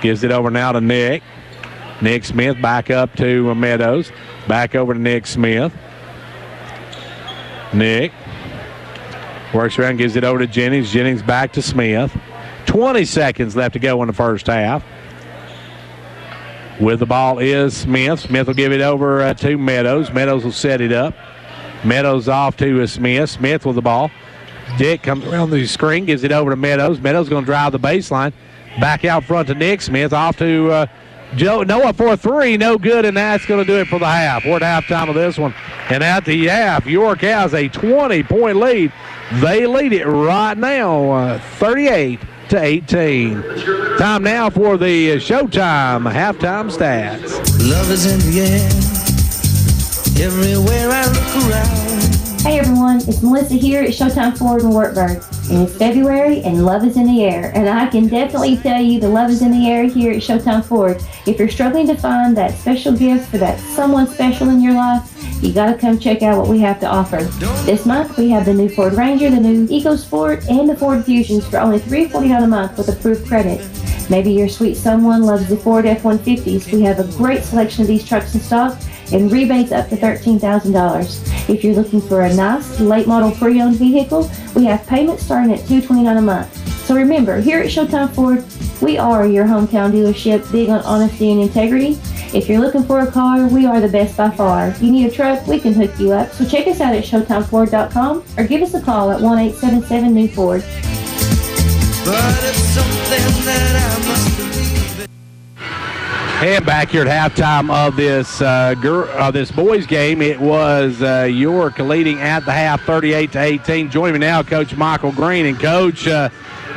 Gives it over now to Nick. Nick Smith back up to Meadows. Back over to Nick Smith. Nick works around, gives it over to Jennings. Jennings back to Smith. 20 seconds left to go in the first half. With the ball is Smith. Smith will give it over to Meadows. Meadows will set it up. Meadows off to Smith. Smith with the ball. Dick comes around the screen, gives it over to Meadows. Meadows going to drive the baseline. Back out front to Nick Smith. Off to Noah for a 3. No good, and that's going to do it for the half. We're at halftime of this one. And at the half, York has a 20-point lead. They lead it right now, 38-18. Time now for the Showtime halftime stats. Love is in the air, everywhere I look around. Hey everyone, it's Melissa here at Showtime Ford in Wartburg. And it's February and love is in the air. And I can definitely tell you the love is in the air here at Showtime Ford. If you're struggling to find that special gift for that someone special in your life, you gotta come check out what we have to offer. This month we have the new Ford Ranger, the new EcoSport, and the Ford Fusions for only $349 a month with approved credit. Maybe your sweet someone loves the Ford F-150s. We have a great selection of these trucks in stock and rebates up to $13,000. If you're looking for a nice late model pre-owned vehicle, we have payments starting at $229 a month. So remember, here at Showtime Ford, we are your hometown dealership, big on honesty and integrity. If you're looking for a car, we are the best by far. If you need a truck, we can hook you up. So check us out at ShowtimeFord.com or give us a call at 1-877-NEW-FORD. But it's something that I must believe in. And back here at halftime of this boys game, it was York leading at the half, 38-18. Joining me now, Coach Michael Green. And Coach,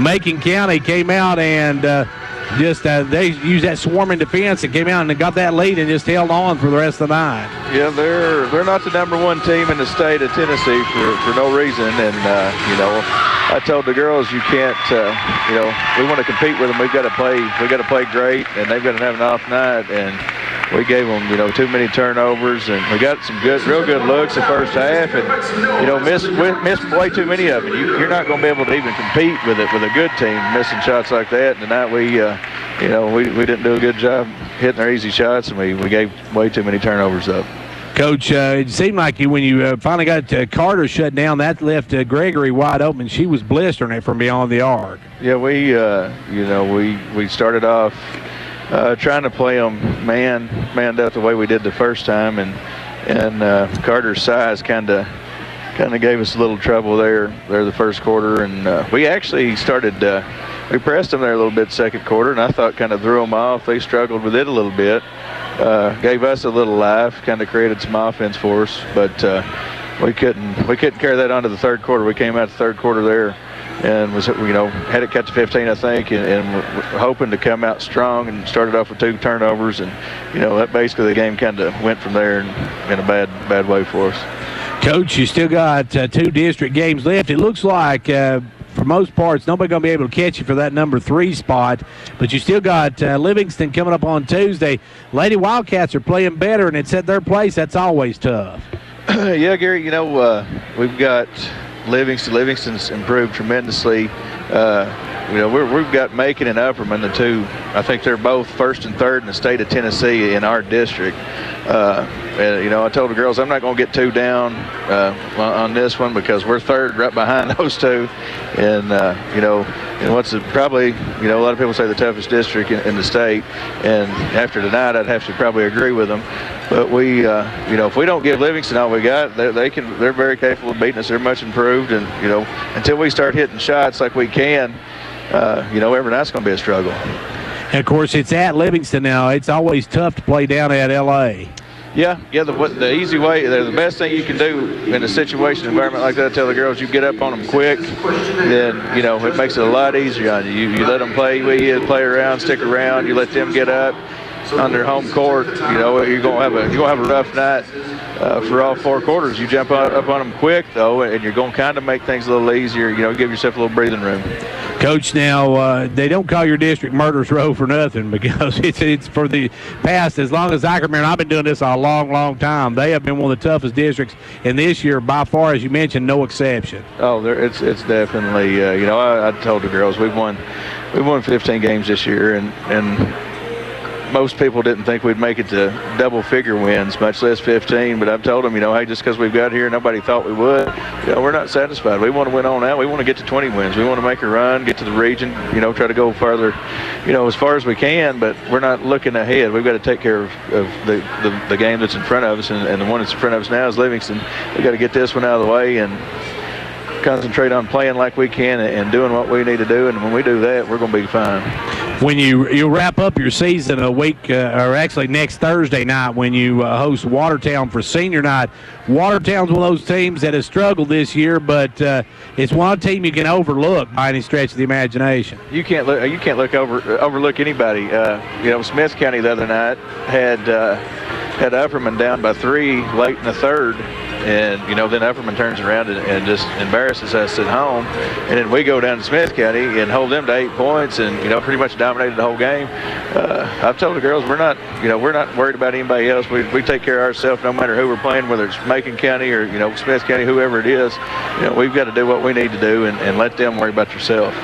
Macon County came out and they used that swarming defense and came out and got that lead and just held on for the rest of the night. Yeah, they're not the number one team in the state of Tennessee for no reason. And I told the girls, you can't, we want to compete with them. We got to play great, and they've got to have an off night. And we gave them, too many turnovers, and we got some real good looks the first half, and missed way too many of them. You're not going to be able to even compete with a good team missing shots like that. And tonight we you know, we didn't do a good job hitting our easy shots, and we gave way too many turnovers up. Coach, it seemed like when you finally got Carter shut down, that left Gregory wide open. She was blistering it from beyond the arc. Yeah, we started off trying to play them manned up the way we did the first time, and Carter's size kind of gave us a little trouble there the first quarter, and we actually started we pressed them there a little bit second quarter, and I thought kind of threw them off. They struggled with it a little bit, gave us a little life, kind of created some offense for us, but we couldn't carry that on to the third quarter. We came out the third quarter there and had it cut to 15, I think, and we're hoping to come out strong, and started off with 2 turnovers, and that basically the game kind of went from there in a bad way for us. Coach, you still got 2 district games left. It looks like for most parts nobody's going to be able to catch you for that number 3 spot, but you still got Livingston coming up on Tuesday. Lady Wildcats are playing better, and it's at their place. That's always tough. Yeah, Gary, we've got Livingston. Livingston's improved tremendously. We've got Macon and Upperman, the 2. I think they're both first and third in the state of Tennessee in our district. I told the girls I'm not going to get too down on this one, because we're third right behind those 2. And what's probably, a lot of people say the toughest district in the state. And after tonight, I'd have to probably agree with them. But we, if we don't give Livingston all we got, they're very capable of beating us. They're much improved, and until we start hitting shots like we can, every night's going to be a struggle. And of course, it's at Livingston now. It's always tough to play down at LA. Yeah. The easy way, the best thing you can do in a situation environment like that, I tell the girls, you get up on them quick, then it makes it a lot easier on you. You let them play with you, play around, stick around. You let them get up on their home court. You're gonna have a rough night for all 4 quarters. You jump up on them quick though, and you're gonna kind of make things a little easier. Give yourself a little breathing room. Coach, now they don't call your district Murder's Row for nothing, because it's for the past, as long as I can remember. I've been doing this a long time. They have been one of the toughest districts, and this year, by far, as you mentioned, no exception. Oh, it's definitely. I told the girls we've won 15 games this year, and most people didn't think we'd make it to double-figure wins, much less 15. But I've told them, hey, just because we've got here, nobody thought we would. We're not satisfied. We want to win on out. We want to get to 20 wins. We want to make a run, get to the region, try to go further, as far as we can. But we're not looking ahead. We've got to take care of the game that's in front of us, and the one that's in front of us now is Livingston. We've got to get this one out of the way and concentrate on playing like we can and doing what we need to do. And when we do that, we're going to be fine. When you wrap up your season a week, or actually next Thursday night, when you host Watertown for senior night, Watertown's one of those teams that has struggled this year, but it's one team you can overlook by any stretch of the imagination. You can't overlook anybody. Smith County the other night had Upperman down by 3 late in the third. And, then Upperman turns around and just embarrasses us at home. And then we go down to Smith County and hold them to 8 points and, pretty much dominated the whole game. I've told the girls we're not worried about anybody else. We take care of ourselves no matter who we're playing, whether it's Macon County or, Smith County, whoever it is. We've got to do what we need to do and let them worry about themselves.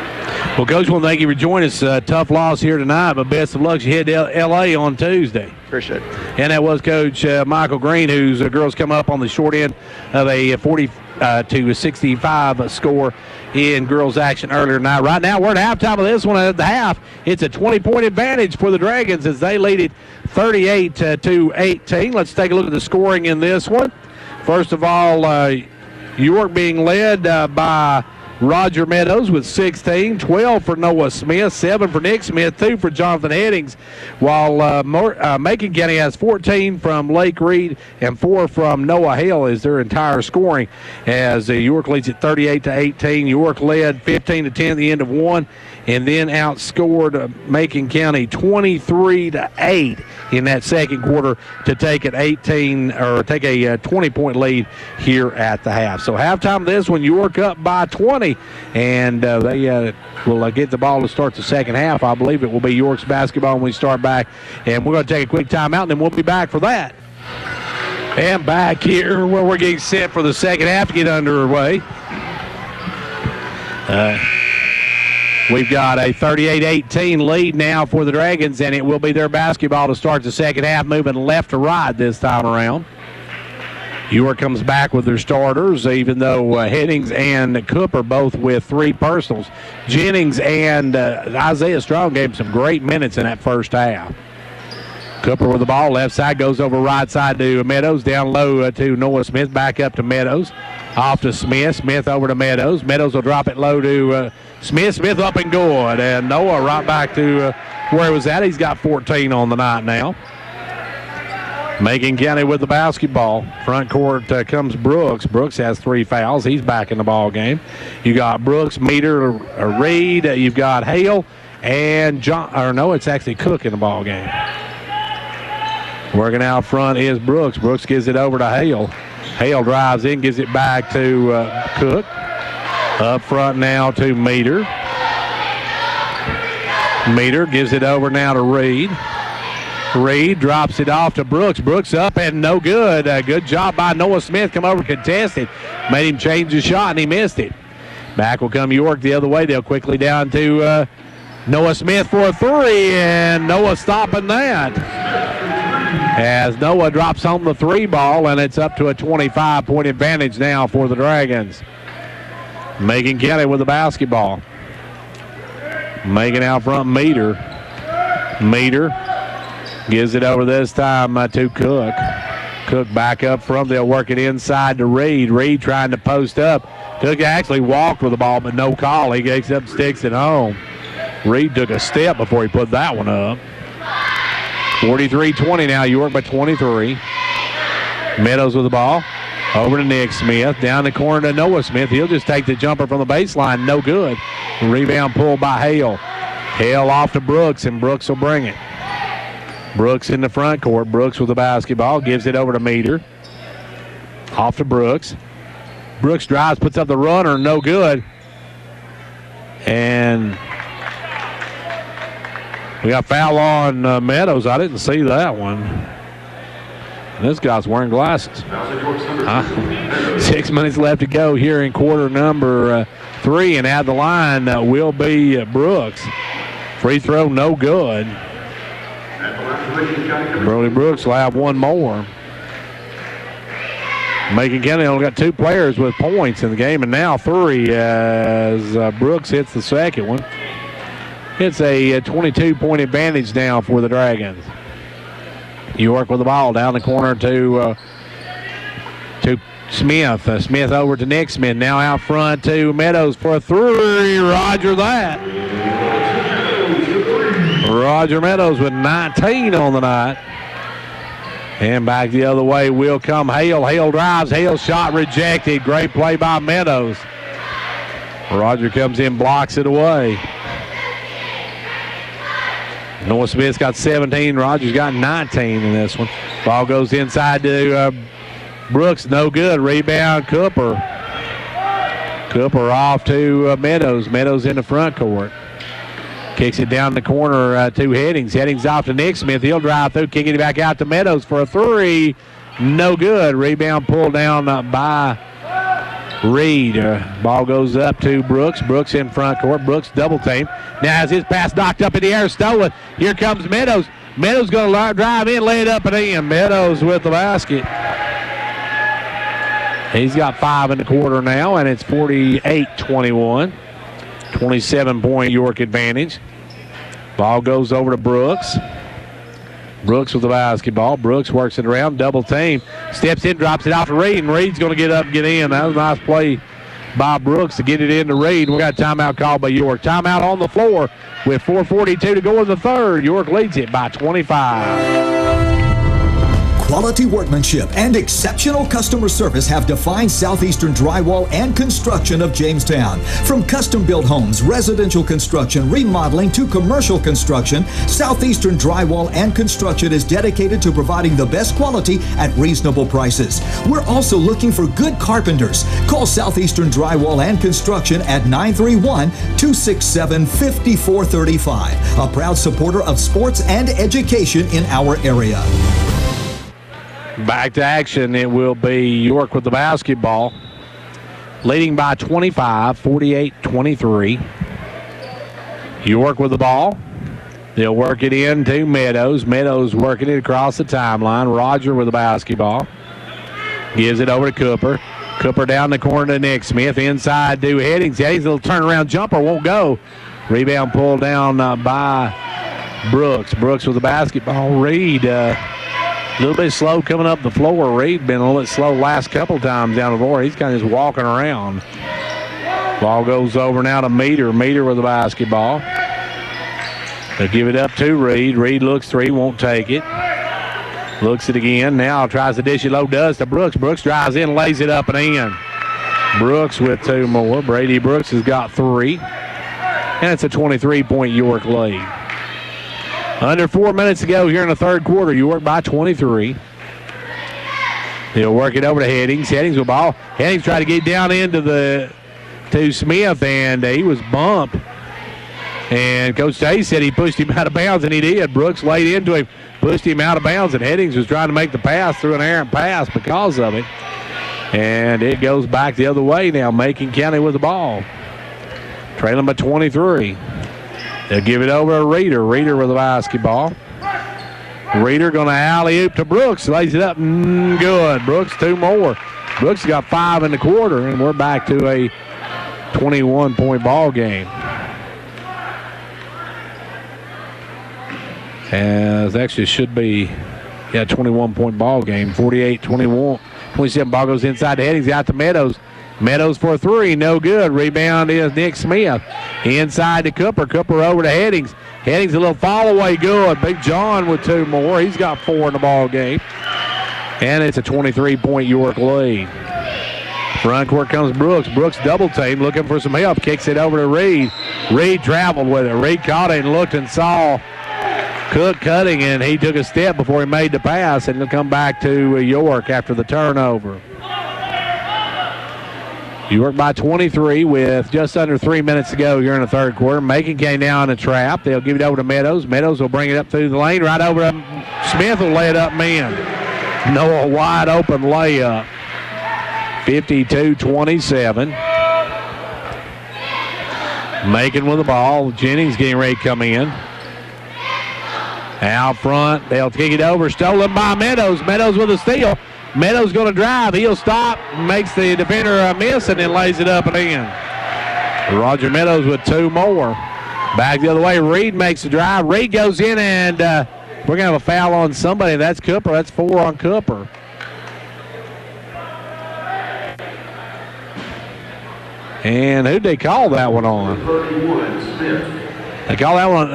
Well, Coach, well, thank you for joining us. Tough loss here tonight, but best of luck. You head to L.A. on Tuesday. Appreciate it. And that was Coach Michael Green, whose girls come up on the short end of a 40-65 score in girls action earlier tonight. Right now, we're at halftime of this one. At the half, it's a 20-point advantage for the Dragons as they lead it 38-18. Let's take a look at the scoring in this one. First of all, York being led by Roger Meadows with 16, 12 for Noah Smith, 7 for Nick Smith, 2 for Jonathan Headings, while Macon County has 14 from Lake Reed and 4 from Noah Hale is their entire scoring, as York leads at 38-18. York led 15-10 at the end of one, and then outscored Macon County 23-8 in that second quarter to take an 20-point lead here at the half. So halftime of this one, York up by 20, and they will get the ball to start the second half. I believe it will be York's basketball when we start back, and we're going to take a quick timeout, and then we'll be back for that. And back here where we're getting set for the second half to get underway. We've got a 38-18 lead now for the Dragons, and it will be their basketball to start the second half, moving left to right this time around. York comes back with their starters, even though Headings and Cooper both with 3 personals. Jennings and Isaiah Strong gave some great minutes in that first half. Cooper with the ball, left side, goes over right side to Meadows, down low to Noah Smith, back up to Meadows. Off to Smith, Smith over to Meadows. Meadows will drop it low to Smith, Smith up and good. And Noah right back to where he was at. He's got 14 on the night now. Macon County with the basketball. Front court comes Brooks. Brooks has 3 fouls. He's back in the ball game. You got Brooks, Meter, Reed. You've got Hale and John. Or no, it's actually Cook in the ball game. Working out front is Brooks. Brooks gives it over to Hale. Hale drives in, gives it back to Cook. Up front now to Meter. Meter gives it over now to Reed. Reed drops it off to Brooks. Brooks up and no good. Good job by Noah Smith. Come over contested. Made him change the shot and he missed it. Back will come York the other way. They'll quickly down to Noah Smith for a 3, and Noah stopping that. As Noah drops home the 3 ball, and it's up to a 25-point advantage now for the Dragons. Macon County with the basketball. Macon out front, Meter. Meter gives it over this time to Cook. Cook back up front. They'll work it inside to Reed. Reed trying to post up. Cook actually walked with the ball, but no call. He gets up, sticks it home. Reed took a step before he put that one up. 43-20 now, York by 23. Meadows with the ball. Over to Nick Smith. Down the corner to Noah Smith. He'll just take the jumper from the baseline. No good. Rebound pulled by Hale. Hale off to Brooks, and Brooks will bring it. Brooks in the front court. Brooks with the basketball. Gives it over to Meter. Off to Brooks. Brooks drives, puts up the runner. No good. And we got foul on Meadows. I didn't see that one. This guy's wearing glasses. 6 minutes left to go here in quarter number 3, and at the line will be Brooks. Free throw, no good. Brody Brooks will have one more. Macon County only got 2 players with points in the game, and now 3 as Brooks hits the second one. It's a 22-point advantage now for the Dragons. York with the ball down the corner to Smith. Smith over to Nick Smith. Now out front to Meadows for a 3. Roger that. Roger Meadows with 19 on the night. And back the other way will come Hale. Hale drives. Hale shot rejected. Great play by Meadows. Roger comes in, blocks it away. Noah Smith's got 17. Rogers got 19 in this one. Ball goes inside to Brooks. No good. Rebound, Cooper. Cooper off to Meadows. Meadows in the front court. Kicks it down the corner to Headings. Headings off to Nick Smith. He'll drive through, kicking it back out to Meadows for a 3. No good. Rebound pulled down by Reed. Ball goes up to Brooks. Brooks in front court. Brooks double team. Now has his pass knocked up in the air, stolen. Here comes Meadows. Meadows going to drive in, lay it up and in. Meadows with the basket. He's got 5 in the quarter now, and it's 48-21. 27-point York advantage. Ball goes over to Brooks. Brooks with the basketball. Brooks works it around, double team. Steps in, drops it off to Reed, and Reed's going to get up and get in. That was a nice play by Brooks to get it into Reed. We got a timeout called by York. Timeout on the floor with 4:42 to go in the third. York leads it by 25. Quality workmanship and exceptional customer service have defined Southeastern Drywall and Construction of Jamestown. From custom-built homes, residential construction, remodeling to commercial construction, Southeastern Drywall and Construction is dedicated to providing the best quality at reasonable prices. We're also looking for good carpenters. Call Southeastern Drywall and Construction at 931-267-5435, a proud supporter of sports and education in our area. Back to action. It will be York with the basketball, leading by 25, 48-23. York with the ball. They'll work it into Meadows. Meadows working it across the timeline. Roger with the basketball. Gives it over to Cooper. Cooper down the corner to Nick Smith. Inside to Headings. Headings' little turnaround jumper won't go. Rebound pulled down by Brooks. Brooks with the basketball. Reed a little bit slow coming up the floor. Reed been a little bit slow last couple times down the floor. He's kind of just walking around. Ball goes over now to Meter. Meter with the basketball. They'll give it up to Reed. Reed looks three, won't take it. Looks it again. Now tries to dish it low, does to Brooks. Brooks drives in, lays it up and in. Brooks with two more. Brady Brooks has got three. And it's a 23-point York lead. Under 4 minutes to go here in the third quarter. York by 23. They'll work it over to Headings. Headings with ball. Headings tried to get down into to Smith, and he was bumped. And Coach Day said he pushed him out of bounds, and he did. Brooks laid into him, pushed him out of bounds, and Headings was trying to make the pass, through an errant pass because of it. And it goes back the other way now. Macon County with the ball. Trailing by 23. They'll give it over to Reeder. Reeder with the basketball. Reeder going to alley-oop to Brooks. Lays it up. Good. Brooks, two more. Brooks got 5 in the quarter, and we're back to a 21-point ball game. As actually should be, 21-point ball game. 48-21. 27 ball goes inside the Headings, out to Meadows. Meadows for three, no good. Rebound is Nick Smith. Inside to Cooper. Cooper over to Headings. Headings a little fall away, good. Big John with two more. He's got 4 in the ball game. And it's a 23-point York lead. Front court comes Brooks. Brooks double team, looking for some help. Kicks it over to Reed. Reed traveled with it. Reed caught it and looked and saw Cook cutting, and he took a step before he made the pass, and he'll come back to York after the turnover. York by 23 with just under 3 minutes to go here in the third quarter. Macon came now in a trap. They'll give it over to Meadows. Meadows will bring it up through the lane, right over to Smith will lay it up, man. Noah wide open layup. 52-27. Macon with the ball. Jennings getting ready to come in. Out front, they'll kick it over. Stolen by Meadows. Meadows with a steal. Meadows going to drive. He'll stop, makes the defender miss, and then lays it up and in. Roger Meadows with two more. Back the other way. Reed makes the drive. Reed goes in, and we're going to have a foul on somebody. That's Cooper. That's 4 on Cooper. And who'd they call that one on? They call that one.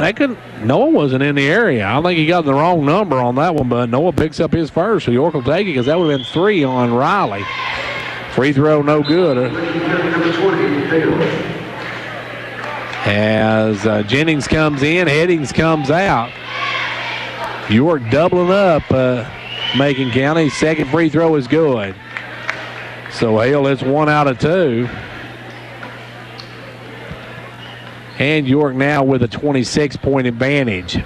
Noah wasn't in the area. I think he got the wrong number on that one, but Noah picks up his first, so York will take it because that would have been 3 on Riley. Free throw, no good. As Jennings comes in, Headings comes out. York doubling up Macon County. Second free throw is good. So Hale, it's 1 out of 2. And York now with a 26-point advantage.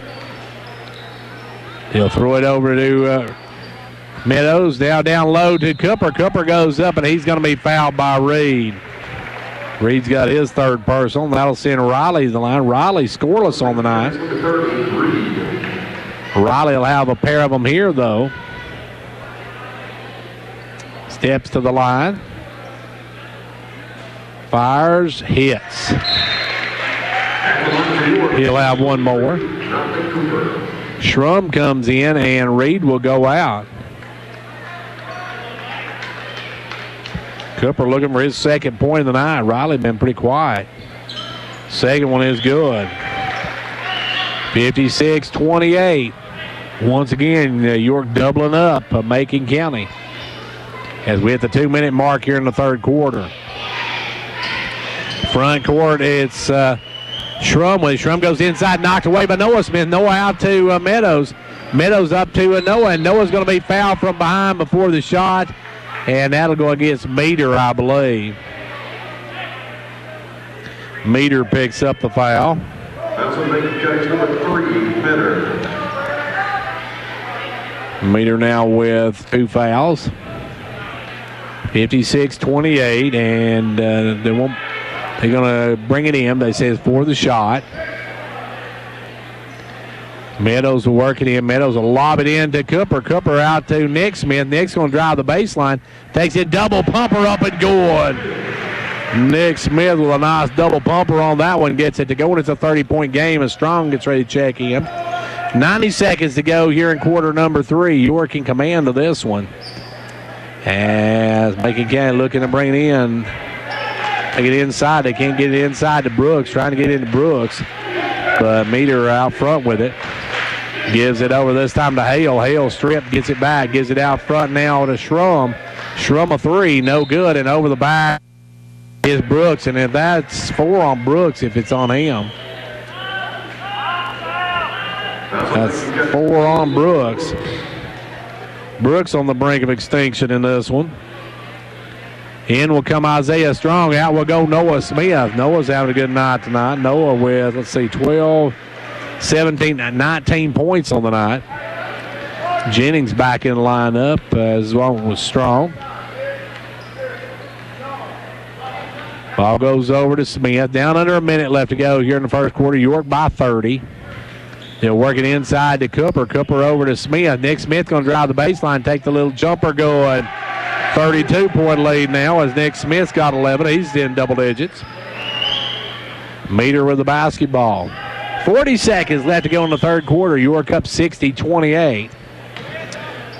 He'll throw it over to Meadows. Now down low to Cooper. Cooper goes up, and he's going to be fouled by Reed. Reed's got his third personal. That'll send Riley to the line. Riley scoreless on the night. Riley will have a pair of them here, though. Steps to the line. Fires, hits. He'll have one more. Schrum comes in, and Reed will go out. Cooper looking for his second point of the night. Riley been pretty quiet. Second one is good. 56-28. Once again, York doubling up Macon County as we hit the 2-minute mark here in the third quarter. Front court, it's Schrum. Schrum goes inside, knocked away by Noah Smith. Noah out to Meadows. Meadows up to Noah, and Noah's going to be fouled from behind before the shot, and that'll go against Meter, I believe. Meter picks up the foul. That's what makes judge number 3, Meter. Meter now with 2 fouls. 56-28, and they're going to bring it in. They say it's for the shot. Meadows will work it in. Meadows will lob it in to Cooper. Cooper out to Nick Smith. Nick's going to drive the baseline. Takes it double pumper up and good. Nick Smith with a nice double pumper on that one. Gets it to go. And it's a 30-point game. And Strong gets ready to check in. 90 seconds to go here in quarter number 3. York in command of this one. As Macon County looking to bring it in. They get inside. They can't get it inside to Brooks. Trying to get into Brooks. But Meter out front with it. Gives it over this time to Hale. Hale stripped, gets it back. Gives it out front now to Schrum. Schrum a 3, no good. And over the back is Brooks. And if that's 4 on Brooks, if it's on him. That's 4 on Brooks. Brooks on the brink of extinction in this one. In will come Isaiah Strong. Out will go Noah Smith. Noah's having a good night tonight. Noah with, 12, 17, 19 points on the night. Jennings back in the lineup as well with Strong. Ball goes over to Smith. Down under a minute left to go here in the first quarter. York by 30. They'll work it inside to Cooper. Cooper over to Smith. Nick Smith going to drive the baseline, take the little jumper going. 32-point lead now as Nick Smith's got 11. He's in double digits. Meter with the basketball. 40 seconds left to go in the third quarter. York up 60-28.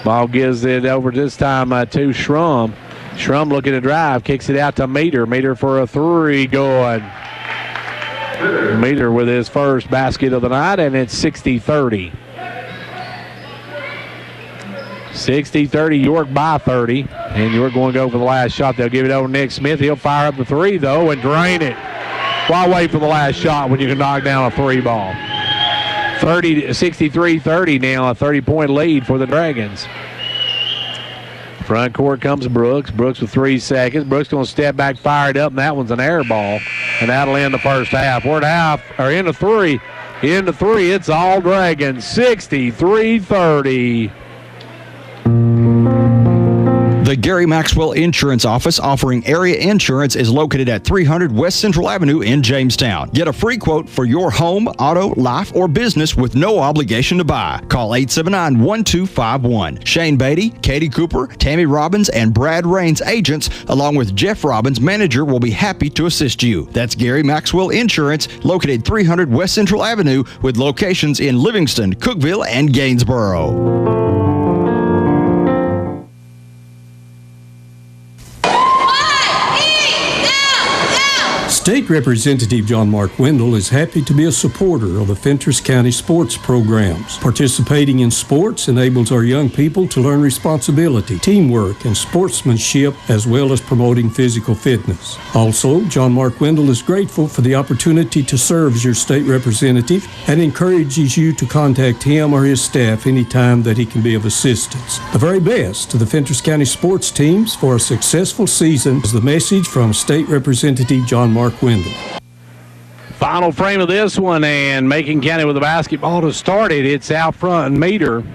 Ball gives it over this time to Schrum. Schrum looking to drive. Kicks it out to Meter. Meter for a 3 going. Meter with his first basket of the night, and it's 60-30. 60-30, York by 30. And York going to go for the last shot. They'll give it over to Nick Smith. He'll fire up the 3, though, and drain it. Why wait for the last shot when you can knock down a 3 ball? 63-30 now, a 30-point lead for the Dragons. Front court comes Brooks. Brooks with 3 seconds. Brooks going to step back, fire it up, and that one's an air ball. And that'll end the first half. We're at half, or into 3. Into 3, it's all Dragons. 63-30. The Gary Maxwell Insurance Office offering area insurance is located at 300 West Central Avenue in Jamestown. Get a free quote for your home, auto, life, or business with no obligation to buy. Call 879-1251. Shane Beatty, Katie Cooper, Tammy Robbins, and Brad Raines agents, along with Jeff Robbins, manager, will be happy to assist you. That's Gary Maxwell Insurance, located 300 West Central Avenue with locations in Livingston, Cookeville, and Gainsboro. State Representative John Mark Wendell is happy to be a supporter of the Fentress County sports programs. Participating in sports enables our young people to learn responsibility, teamwork, and sportsmanship, as well as promoting physical fitness. Also, John Mark Wendell is grateful for the opportunity to serve as your state representative and encourages you to contact him or his staff anytime that he can be of assistance. The very best to the Fentress County sports teams for a successful season is the message from State Representative John Mark Wendell. Final frame of this one, and Macon County with the basketball to start it. It's out front and Meter.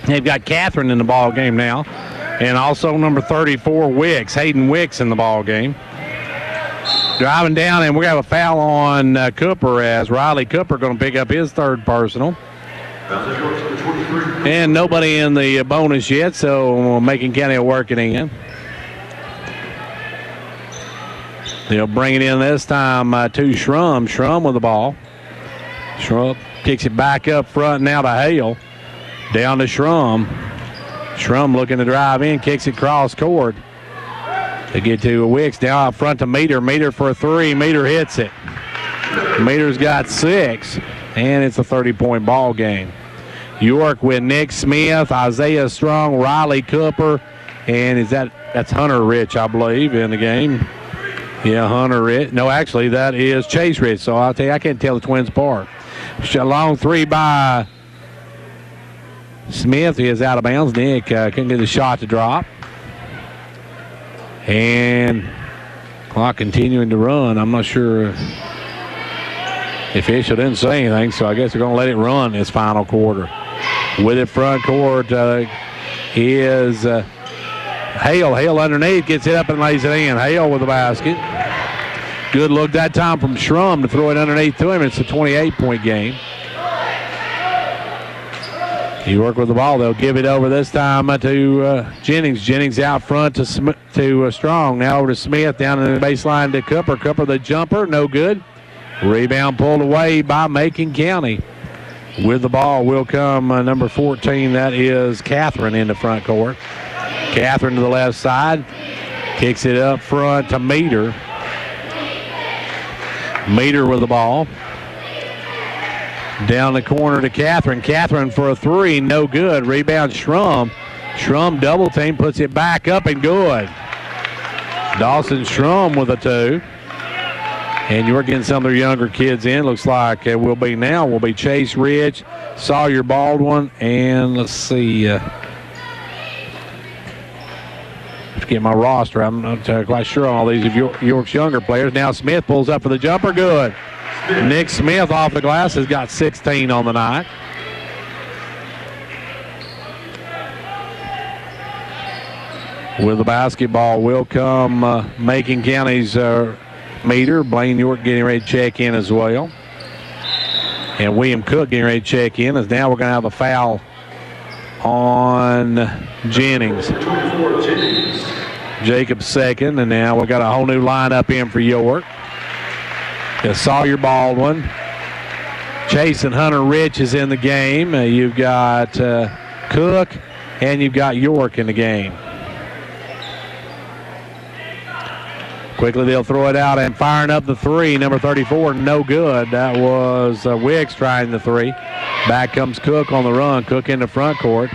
They've got Catherine in the ball game now, and also number 34 Wicks, Hayden Wicks in the ball game. Driving down, and we have a foul on Cooper as Riley Cooper going to pick up his third personal. And nobody in the bonus yet, so Macon County will work it in. They'll bring it in this time to Schrum. Schrum with the ball. Schrum kicks it back up front now to Hale. Down to Schrum. Schrum looking to drive in, kicks it cross court. They get to Wicks, down out front to Meter. Meter for a 3. Meter hits it. Meter's got 6, and it's a 30-point ball game. York with Nick Smith, Isaiah Strong, Riley Cooper, and that's Hunter Rich, I believe, in the game. Yeah, Hunter Rich. No, actually, that is Chase Rich. So I'll tell you, I can't tell the twins apart. A long 3 by Smith. He is out of bounds. Nick couldn't get the shot to drop. And clock continuing to run. I'm not sure. The official didn't say anything, so I guess they're going to let it run this final quarter. With it front court is Hale. Hale underneath, gets it up and lays it in. Hale with the basket. Good look that time from Schrum to throw it underneath to him. It's a 28-point game. York with the ball. They'll give it over this time to Jennings. Jennings out front to Strong. Now over to Smith. Down in the baseline to Cooper. Cooper the jumper. No good. Rebound pulled away by Macon County. With the ball will come number 14. That is Catherine in the front court. Catherine to the left side. Kicks it up front to Meter. Meter with the ball. Down the corner to Catherine. Catherine for a three. No good. Rebound Schrum. Schrum double team. Puts it back up and good. Dawson Schrum with a two. And you're getting some of their younger kids in. Looks like it will be Chase Ridge, Sawyer Baldwin, and let's see. Get my roster. I'm not quite sure on all these of York's younger players. Now Smith pulls up for the jumper. Good. Nick Smith off the glass has got 16 on the night. With the basketball will come Macon County's Meter. Blaine York getting ready to check in as well. And William Cook getting ready to check in, as now we're going to have a foul on Jennings. Jacobs second, and now we've got a whole new lineup in for York. Sawyer Baldwin. Chase and Hunter Rich is in the game. You've got Cook, and you've got York in the game. Quickly they'll throw it out and firing up the three. Number 34, no good. That was Wicks trying the three. Back comes Cook on the run. Cook in the front court.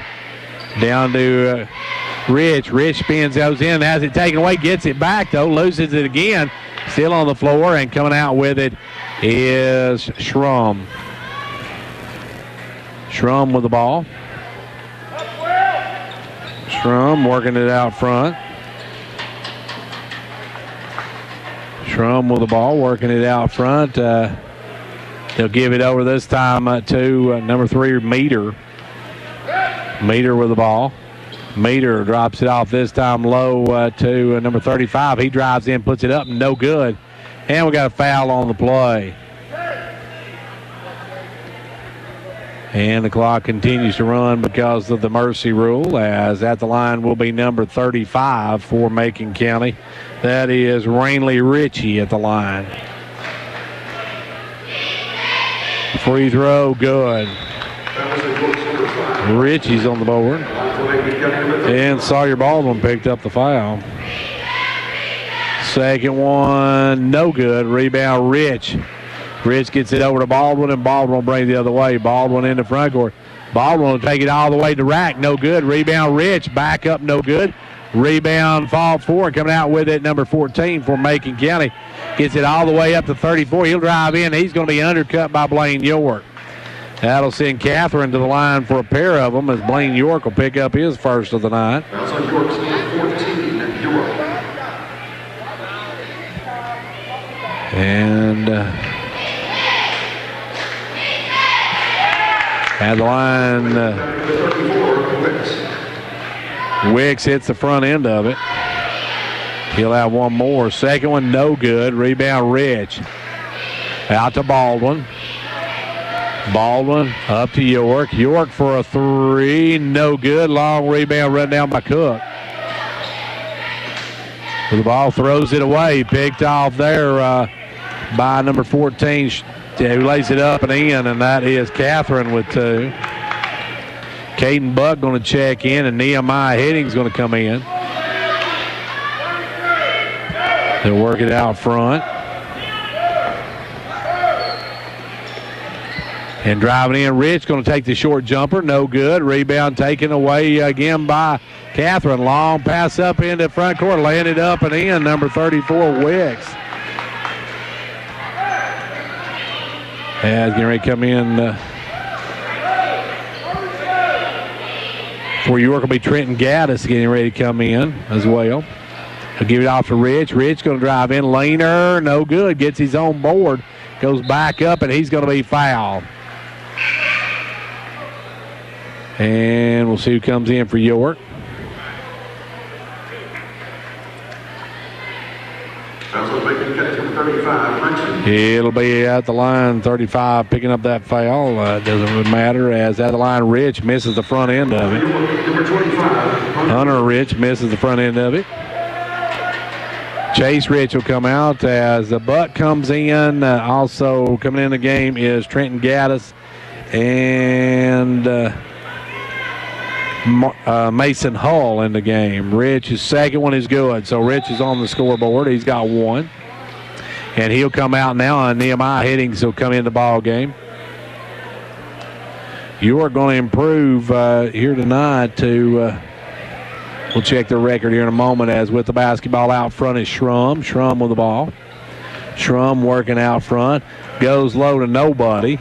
Down to Rich. Rich spins, goes in, has it taken away, gets it back though, loses it again. Still on the floor, and coming out with it is Schrum. Schrum with the ball. Schrum working it out front. Schrum with the ball, working it out front. They'll give it over this time to number 3, Meter. Meter with the ball. Meter drops it off this time low to number 35. He drives in, puts it up, no good. And we got a foul on the play. And the clock continues to run because of the mercy rule, as at the line will be number 35 for Macon County. That is Rainley Ritchie at the line. Free throw, good. Ritchie's on the board. And Sawyer Baldwin picked up the foul. Second one, no good. Rebound, Rich. Rich gets it over to Baldwin, and Baldwin will bring it the other way. Baldwin in the front court. Baldwin will take it all the way to rack, no good. Rebound, Rich. Back up, no good. Rebound, fall forward. Coming out with it, number 14 for Macon County. Gets it all the way up to 34. He'll drive in. He's going to be undercut by Blaine York. That'll send Catherine to the line for a pair of them, as Blaine York will pick up his first of the night. That's on York's number 14, York. And at the line, Wicks hits the front end of it. He'll have one more. Second one, no good. Rebound, Rich. Out to Baldwin. Baldwin up to York. York for a three, no good. Long rebound run down by Cook. The ball throws it away. Picked off there by number 14, who lays it up and in, and that is Catherine with two. Caden Buck going to check in, and Nehemiah Heading's going to come in. They'll work it out front. And driving in, Rich going to take the short jumper. No good. Rebound taken away again by Catherine. Long pass up into front court. Landed up and in. Number 34, Wicks. As getting ready to come in for York will be Trenton Gaddis getting ready to come in as well. He'll give it off to Rich. Rich going to drive in. Laner, no good. Gets his own board. Goes back up, and he's going to be fouled. And we'll see who comes in for York. That's on Macon County number 35, Richard. It'll be at the line, 35 picking up that foul. Doesn't really matter, as at the line, Rich misses the front end of it. Number 25, Hunter Rich misses the front end of it. Chase Rich will come out as the Buck comes in. Also coming in the game is Trenton Gaddis and Mason Hull in the game. Rich's second one is good, so Rich is on the scoreboard. He's got one. And he'll come out now, and Nehemiah Hiddings will come in the ball game. You are going to improve here tonight to we'll check the record here in a moment, as with the basketball out front is Schrum. Schrum with the ball. Schrum working out front. Goes low to nobody.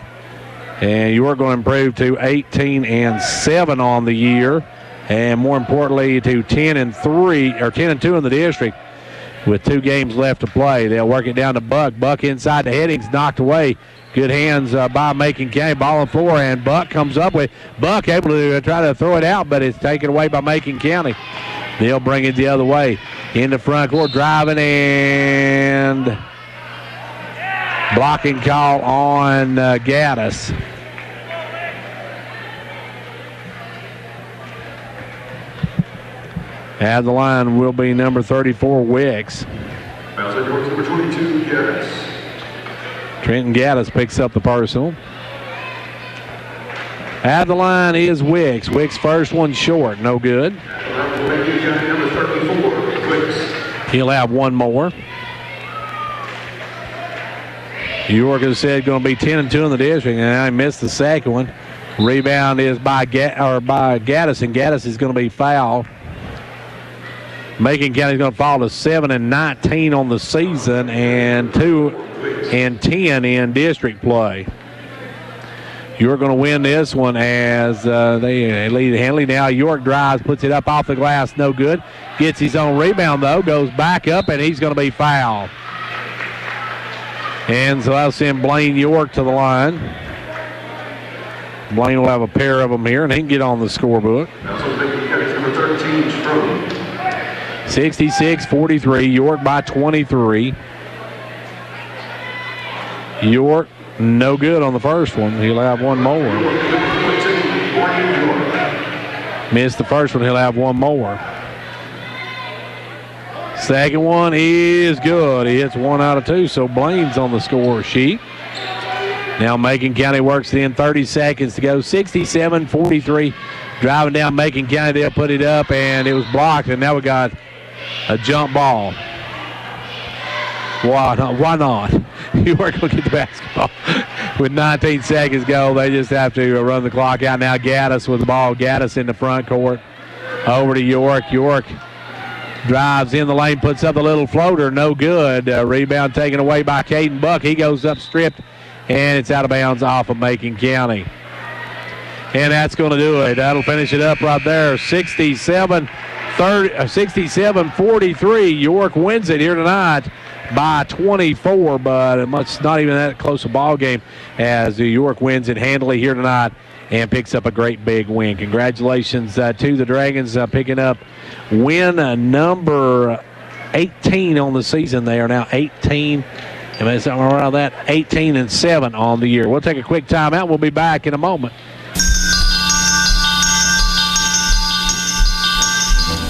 And you are going to improve to 18-7 on the year. And more importantly, to 10-3 or 10-2 in the district with 2 games left to play. They'll work it down to Buck. Buck inside the headings, knocked away. Good hands by Macon County. Ball on the floor, and Buck comes up with Buck able to try to throw it out, but it's taken away by Macon County. They'll bring it the other way. In the front court, driving, and blocking call on Gaddis. At the line will be number 34, Wicks. Number 22, Gaddis. Trenton Gaddis picks up the personal. At the line is Wicks. Wicks' first one short, no good. Macon County number 34, Wicks. He'll have one more. York has said going to be 10-2 in the district, and I missed the second one. Rebound is by Gaddis, and Gaddis is going to be fouled. Macon County is going to fall to 7-19 on the season and 2-10 in district play. You're going to win this one as they lead handily. Now York drives, puts it up off the glass, no good. Gets his own rebound, though, goes back up, and he's going to be fouled. And so I'll send Blaine York to the line. Blaine will have a pair of them here, and he can get on the scorebook. Also Macon County number 13, Strong. 66-43, York by 23. York, no good on the first one. He'll have one more. Missed the first one, he'll have one more. Second one is good. He hits 1 out of 2, so Blaine's on the score sheet. Now Macon County works it in, 30 seconds to go. 67-43, driving down Macon County. They'll put it up, and it was blocked, and now we got a jump ball. Why not? York will get the basketball. With 19 seconds to go, they just have to run the clock out. Now Gaddis with the ball. Gaddis in the front court. Over to York. York drives in the lane, puts up a little floater. No good. Rebound taken away by Caden Buck. He goes up stripped, and it's out of bounds off of Macon County. And that's going to do it. That'll finish it up right there. 67-43. York wins it here tonight by 24, but it's not even that close a ball game as York wins it handily here tonight and picks up a great big win. Congratulations to the Dragons picking up win number 18 on the season. They are now 18-7 on the year. We'll take a quick timeout. We'll be back in a moment.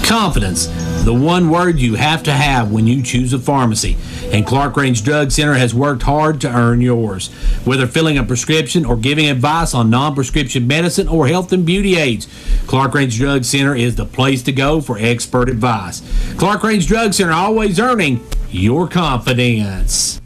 Confidence, the one word you have to have when you choose a pharmacy. And Clark Range Drug Center has worked hard to earn yours. Whether filling a prescription or giving advice on non-prescription medicine or health and beauty aids, Clark Range Drug Center is the place to go for expert advice. Clark Range Drug Center, always earning your confidence.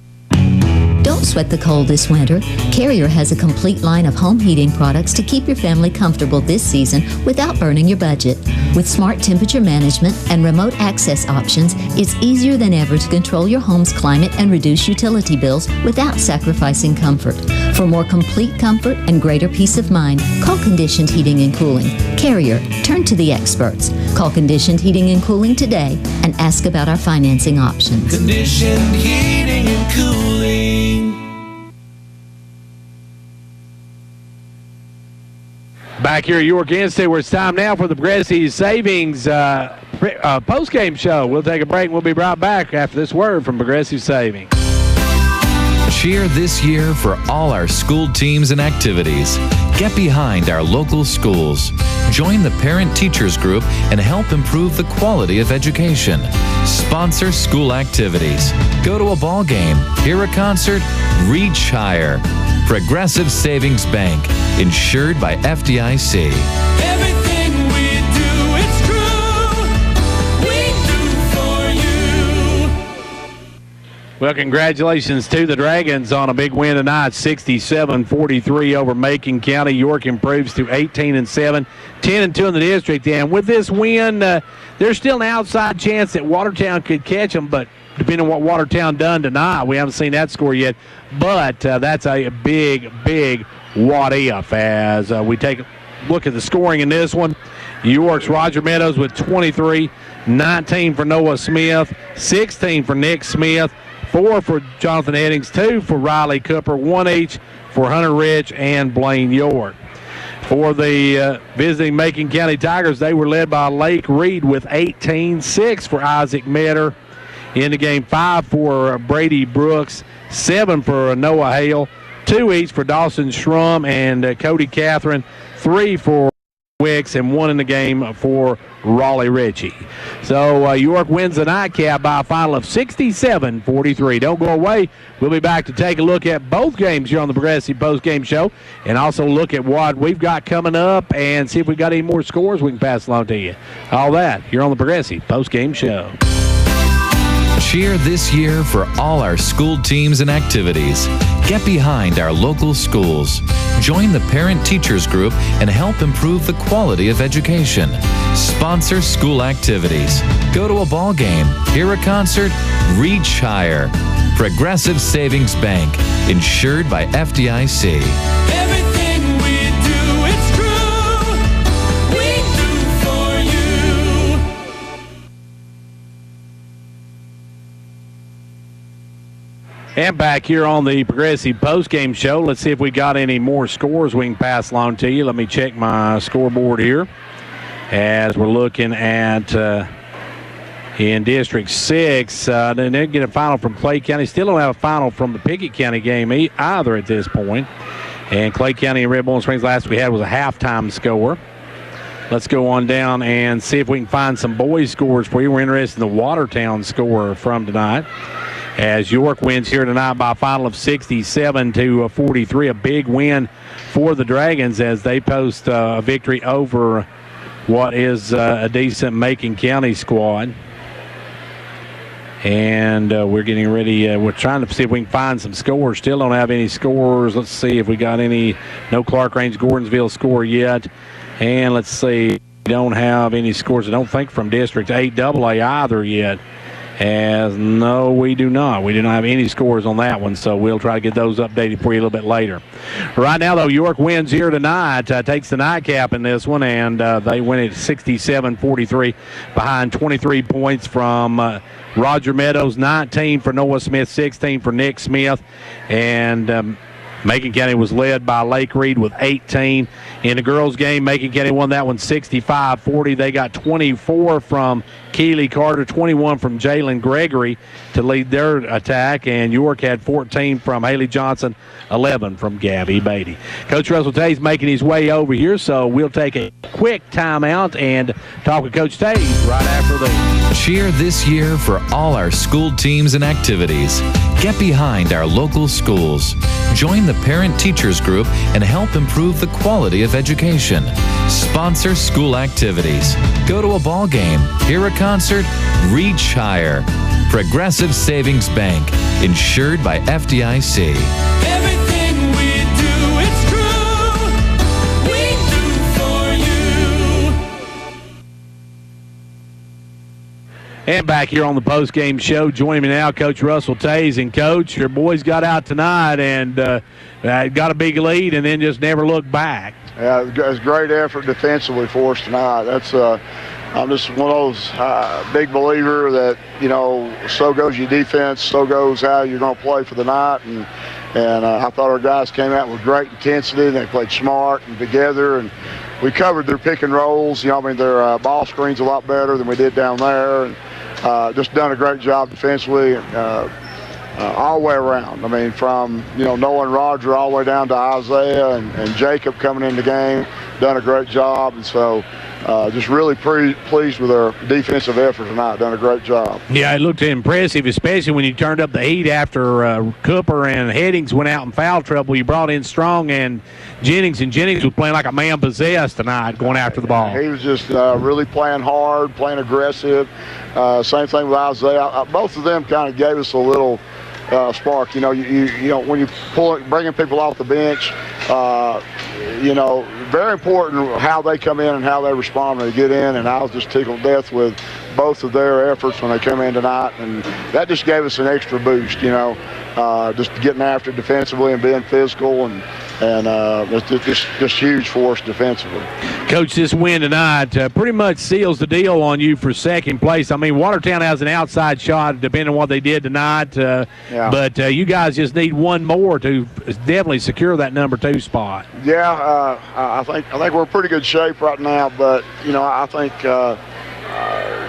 Don't sweat the cold this winter. Carrier has a complete line of home heating products to keep your family comfortable this season without burning your budget. With smart temperature management and remote access options, it's easier than ever to control your home's climate and reduce utility bills without sacrificing comfort. For more complete comfort and greater peace of mind, call Conditioned Heating and Cooling. Carrier, turn to the experts. Call Conditioned Heating and Cooling today and ask about our financing options. Conditioned heating and cooling. Back here at York Instead, where it's time now for the Progressive Savings post-game show. We'll take a break. We'll be right back after this word from Progressive Savings. Cheer this year for all our school teams and activities. Get behind our local schools. Join the parent-teachers group and help improve the quality of education. Sponsor school activities. Go to a ball game, hear a concert, reach higher. Progressive Savings Bank, insured by FDIC. Everything we do, it's true. We do for you. Well, congratulations to the Dragons on a big win tonight, 67-43 over Macon County. York improves to 18-7, 10-2 in the district. And with this win, there's still an outside chance that Watertown could catch them, but depending on what Watertown done tonight, we haven't seen that score yet. But that's a big, big what if as we take a look at the scoring in this one. York's Roger Meadows with 23, 19 for Noah Smith, 16 for Nick Smith, 4 for Jonathan Eddings, 2 for Riley Cooper, 1 each for Hunter Rich and Blaine York. For the visiting Macon County Tigers, they were led by Lake Reed with 18, 6 for Isaac Metter. In the game, 5 for Brady Brooks, 7 for Noah Hale, 2 each for Dawson Schrum and Cody Catherine, 3 for Wicks, and 1 in the game for Raleigh Ritchie. So York wins the nightcap by a final of 67-43. Don't go away. We'll be back to take a look at both games here on the Progressive Post-Game Show and also look at what we've got coming up and see if we got any more scores we can pass along to you. All that here on the Progressive Post-Game Show. Cheer this year for all our school teams and activities. Get behind our local schools. Join the parent-teachers group and help improve the quality of education. Sponsor school activities. Go to a ball game, hear a concert, reach higher. Progressive Savings Bank, insured by FDIC. Everything we do, it's true. We do for you. And back here on the Progressive Postgame Show, let's see if we got any more scores we can pass along to you. Let me check my scoreboard here as we're looking at in District 6. They didn't get a final from Clay County. Still don't have a final from the Pickett County game either at this point. And Clay County and Red Bowling Springs last we had was a halftime score. Let's go on down and see if we can find some boys' scores for you. We're interested in the Watertown score from tonight, as York wins here tonight by a final of 67-43. A big win for the Dragons as they post a victory over what is a decent Macon County squad. And we're getting ready. We're trying to see if we can find some scores. Still don't have any scores. Let's see if we got any. No Clark Range Gordonsville score yet. And let's see. We don't have any scores, I don't think, from District 8 AA either yet. As no, we do not. We do not have any scores on that one, so we'll try to get those updated for you a little bit later. Right now, though, York wins here tonight, takes the nightcap in this one, and they win it 67-43 behind 23 points from Roger Meadows, 19 for Noah Smith, 16 for Nick Smith, and Macon County was led by Lake Reed with 18. In the girls' game, Macon County won that one 65-40. They got 24 from Keely Carter, 21 from Jalen Gregory to lead their attack, and York had 14 from Haley Johnson, 11 from Gabby Beatty. Coach Russell Tays making his way over here, so we'll take a quick timeout and talk with Coach Tays right after this. Cheer this year for all our school teams and activities. Get behind our local schools. Join the parent-teachers group and help improve the quality of education. Sponsor school activities. Go to a ball game, hear a concert, reach higher. Progressive Savings Bank, insured by FDIC. Everything we do, it's true. We do for you. And back here on the post-game show, joining me now, Coach Russell Tays. And, Coach, your boys got out tonight and got a big lead and then just never looked back. Yeah, it was a great effort defensively for us tonight. That's I'm just one of those big believer that, you know, so goes your defense, so goes how you're going to play for the night. And I thought our guys came out with great intensity. They played smart and together, and we covered their pick and rolls. You know, I mean, their ball screens a lot better than we did down there, and just done a great job defensively. All the way around. I mean, from, Noah and Roger all the way down to Isaiah and Jacob coming in the game, done a great job. And so just really pleased with our defensive effort tonight. Done a great job. Yeah, it looked impressive, especially when you turned up the heat after Cooper and Headings went out in foul trouble. You brought in Strong and Jennings was playing like a man possessed tonight, going after the ball. He was just really playing hard, playing aggressive. Same thing with Isaiah. Both of them kind of gave us a little spark. You know, when you bringing people off the bench, very important how they come in and how they respond when they get in. And I was just tickled to death with both of their efforts when they come in tonight, and that just gave us an extra boost. Just getting after it defensively and being physical, and it's just huge for us defensively. Coach, this win tonight pretty much seals the deal on you for second place. I mean, Watertown has an outside shot depending on what they did tonight, but you guys just need one more to definitely secure that number 2 spot. Yeah, I think we're in pretty good shape right now, but I think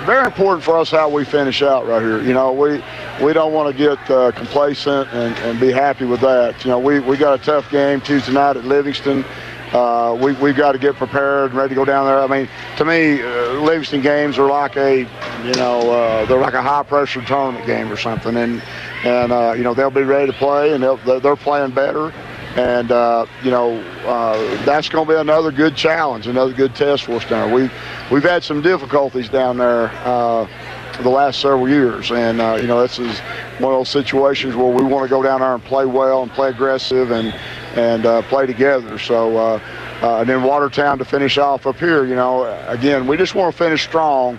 very important for us how we finish out right here. We don't want to get complacent and be happy with that. We got a tough game Tuesday night at Livingston. We've got to get prepared and ready to go down there. I mean, to me, Livingston games are like they're like a high-pressure tournament game or something, and they'll be ready to play, and they're playing better. And, that's going to be another good challenge, another good test for us down there. We've had some difficulties down there the last several years. And, this is one of those situations where we want to go down there and play well and play aggressive and play together. So, and then Watertown to finish off up here, again, we just want to finish strong.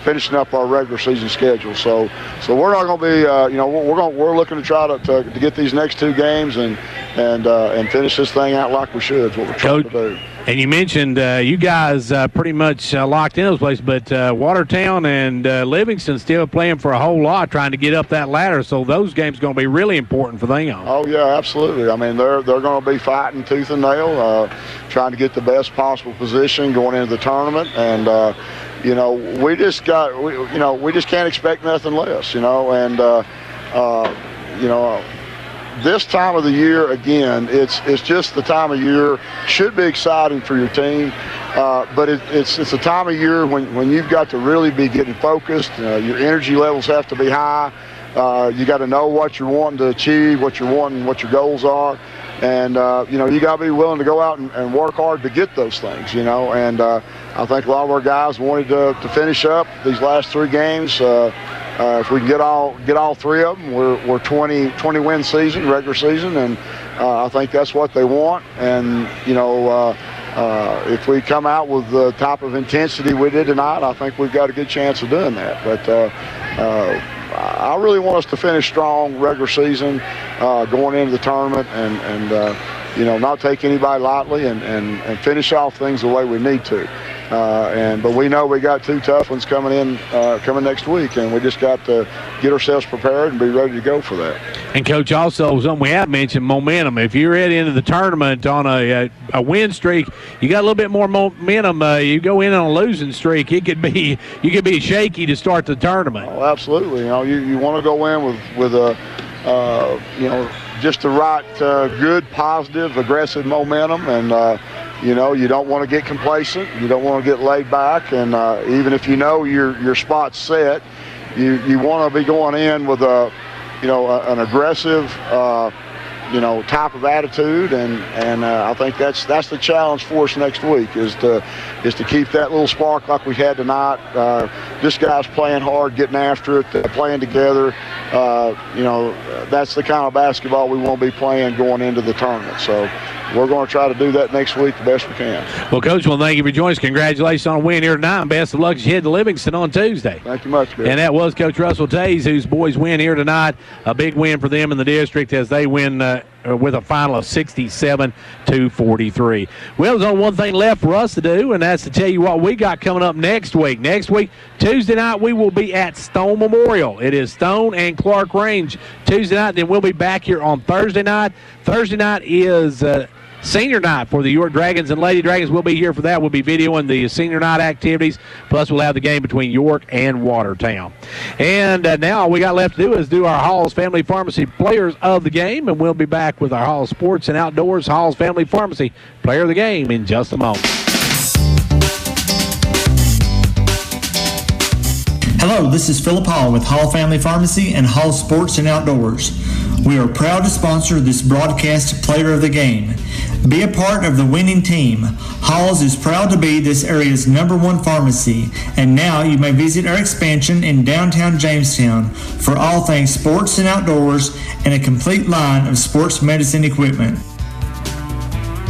Finishing up our regular season schedule. So we're not going to be, we're looking to try to get these next 2 games and finish this thing out like we should. Is what we're trying to do. And you mentioned you guys pretty much locked in those places, but Watertown and Livingston still playing for a whole lot, trying to get up that ladder. So those games are going to be really important for them. Oh yeah, absolutely. I mean, they're going to be fighting tooth and nail, trying to get the best possible position going into the tournament. And we just can't expect nothing less. This time of the year, again, it's just the time of year. Should be exciting for your team, but it's a time of year when you've got to really be getting focused. Your energy levels have to be high. You got to know what you're wanting to achieve, what you're wanting, what your goals are, and you got to be willing to go out and work hard to get those things. And I think a lot of our guys wanted to finish up these last 3 games. If we can get all 3 of them, we're 20-win season, regular season, and I think that's what they want. And if we come out with the type of intensity we did tonight, I think we've got a good chance of doing that. But I really want us to finish strong regular season, going into the tournament, and not take anybody lightly, and finish off things the way we need to. But we know we got 2 tough ones coming next week, and we just got to get ourselves prepared and be ready to go for that. And Coach, also something we have mentioned, momentum. If you're heading into the tournament on a win streak, you got a little bit more momentum. You go in on a losing streak, you could be shaky to start the tournament. Oh, absolutely. You want to go in with a just the right good, positive, aggressive momentum, and you don't want to get complacent. You don't want to get laid back. And even if your spot's set, you want to be going in with an aggressive, type of attitude. And I think that's the challenge for us next week is to keep that little spark like we had tonight. Just guys playing hard, getting after it, playing together. That's the kind of basketball we want to be playing going into the tournament. So we're going to try to do that next week the best we can. Well, Coach, thank you for joining us. Congratulations on a win here tonight, and best of luck as you head to Livingston on Tuesday. Thank you much, Chris. And that was Coach Russell Tays, whose boys win here tonight. A big win for them in the district as they win with a final of 67-43. Well, there's only one thing left for us to do, and that's to tell you what we got coming up next week. Next week, Tuesday night, we will be at Stone Memorial. It is Stone and Clark Range Tuesday night. Then we'll be back here on Thursday night. Thursday night is senior night for the York Dragons and Lady Dragons. We'll be here for that. We'll be videoing the senior night activities. Plus, we'll have the game between York and Watertown. And now all we got left to do is do our Hall's Family Pharmacy Players of the Game, and we'll be back with our Hall's Sports and Outdoors Hall's Family Pharmacy Player of the Game in just a moment. Hello, this is Philip Hall with Hall Family Pharmacy and Hall Sports and Outdoors. We are proud to sponsor this broadcast Player of the Game. Be a part of the winning team. Hall's is proud to be this area's #1 pharmacy, and now you may visit our expansion in downtown Jamestown for all things sports and outdoors and a complete line of sports medicine equipment.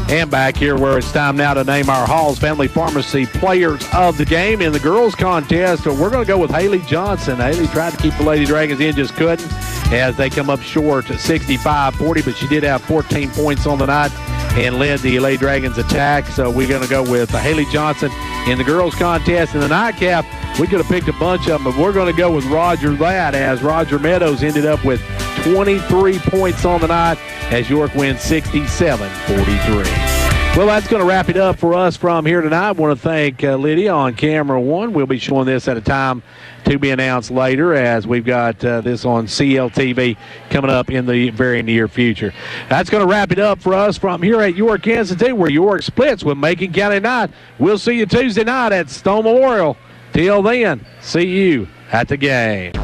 And back here where it's time now to name our Hall's Family Pharmacy Players of the Game. In the girls contest, we're going to go with Haley Johnson. Haley tried to keep the Lady Dragons in, just couldn't, as they come up short at 65-40, but she did have 14 points on the night and led the Lady Dragons attack. So we're going to go with Haley Johnson in the girls contest. In the nightcap, we could have picked a bunch of them, but we're going to go with Roger Ladd, as Roger Meadows ended up with 23 points on the night as York wins 67-43. Well, that's going to wrap it up for us from here tonight. I want to thank Lydia on camera one. We'll be showing this at a time to be announced later, as we've got this on CLTV coming up in the very near future. That's going to wrap it up for us from here at York, Kansas City, where York splits with Macon County tonight. We'll see you Tuesday night at Stone Memorial. Till then, see you at the game.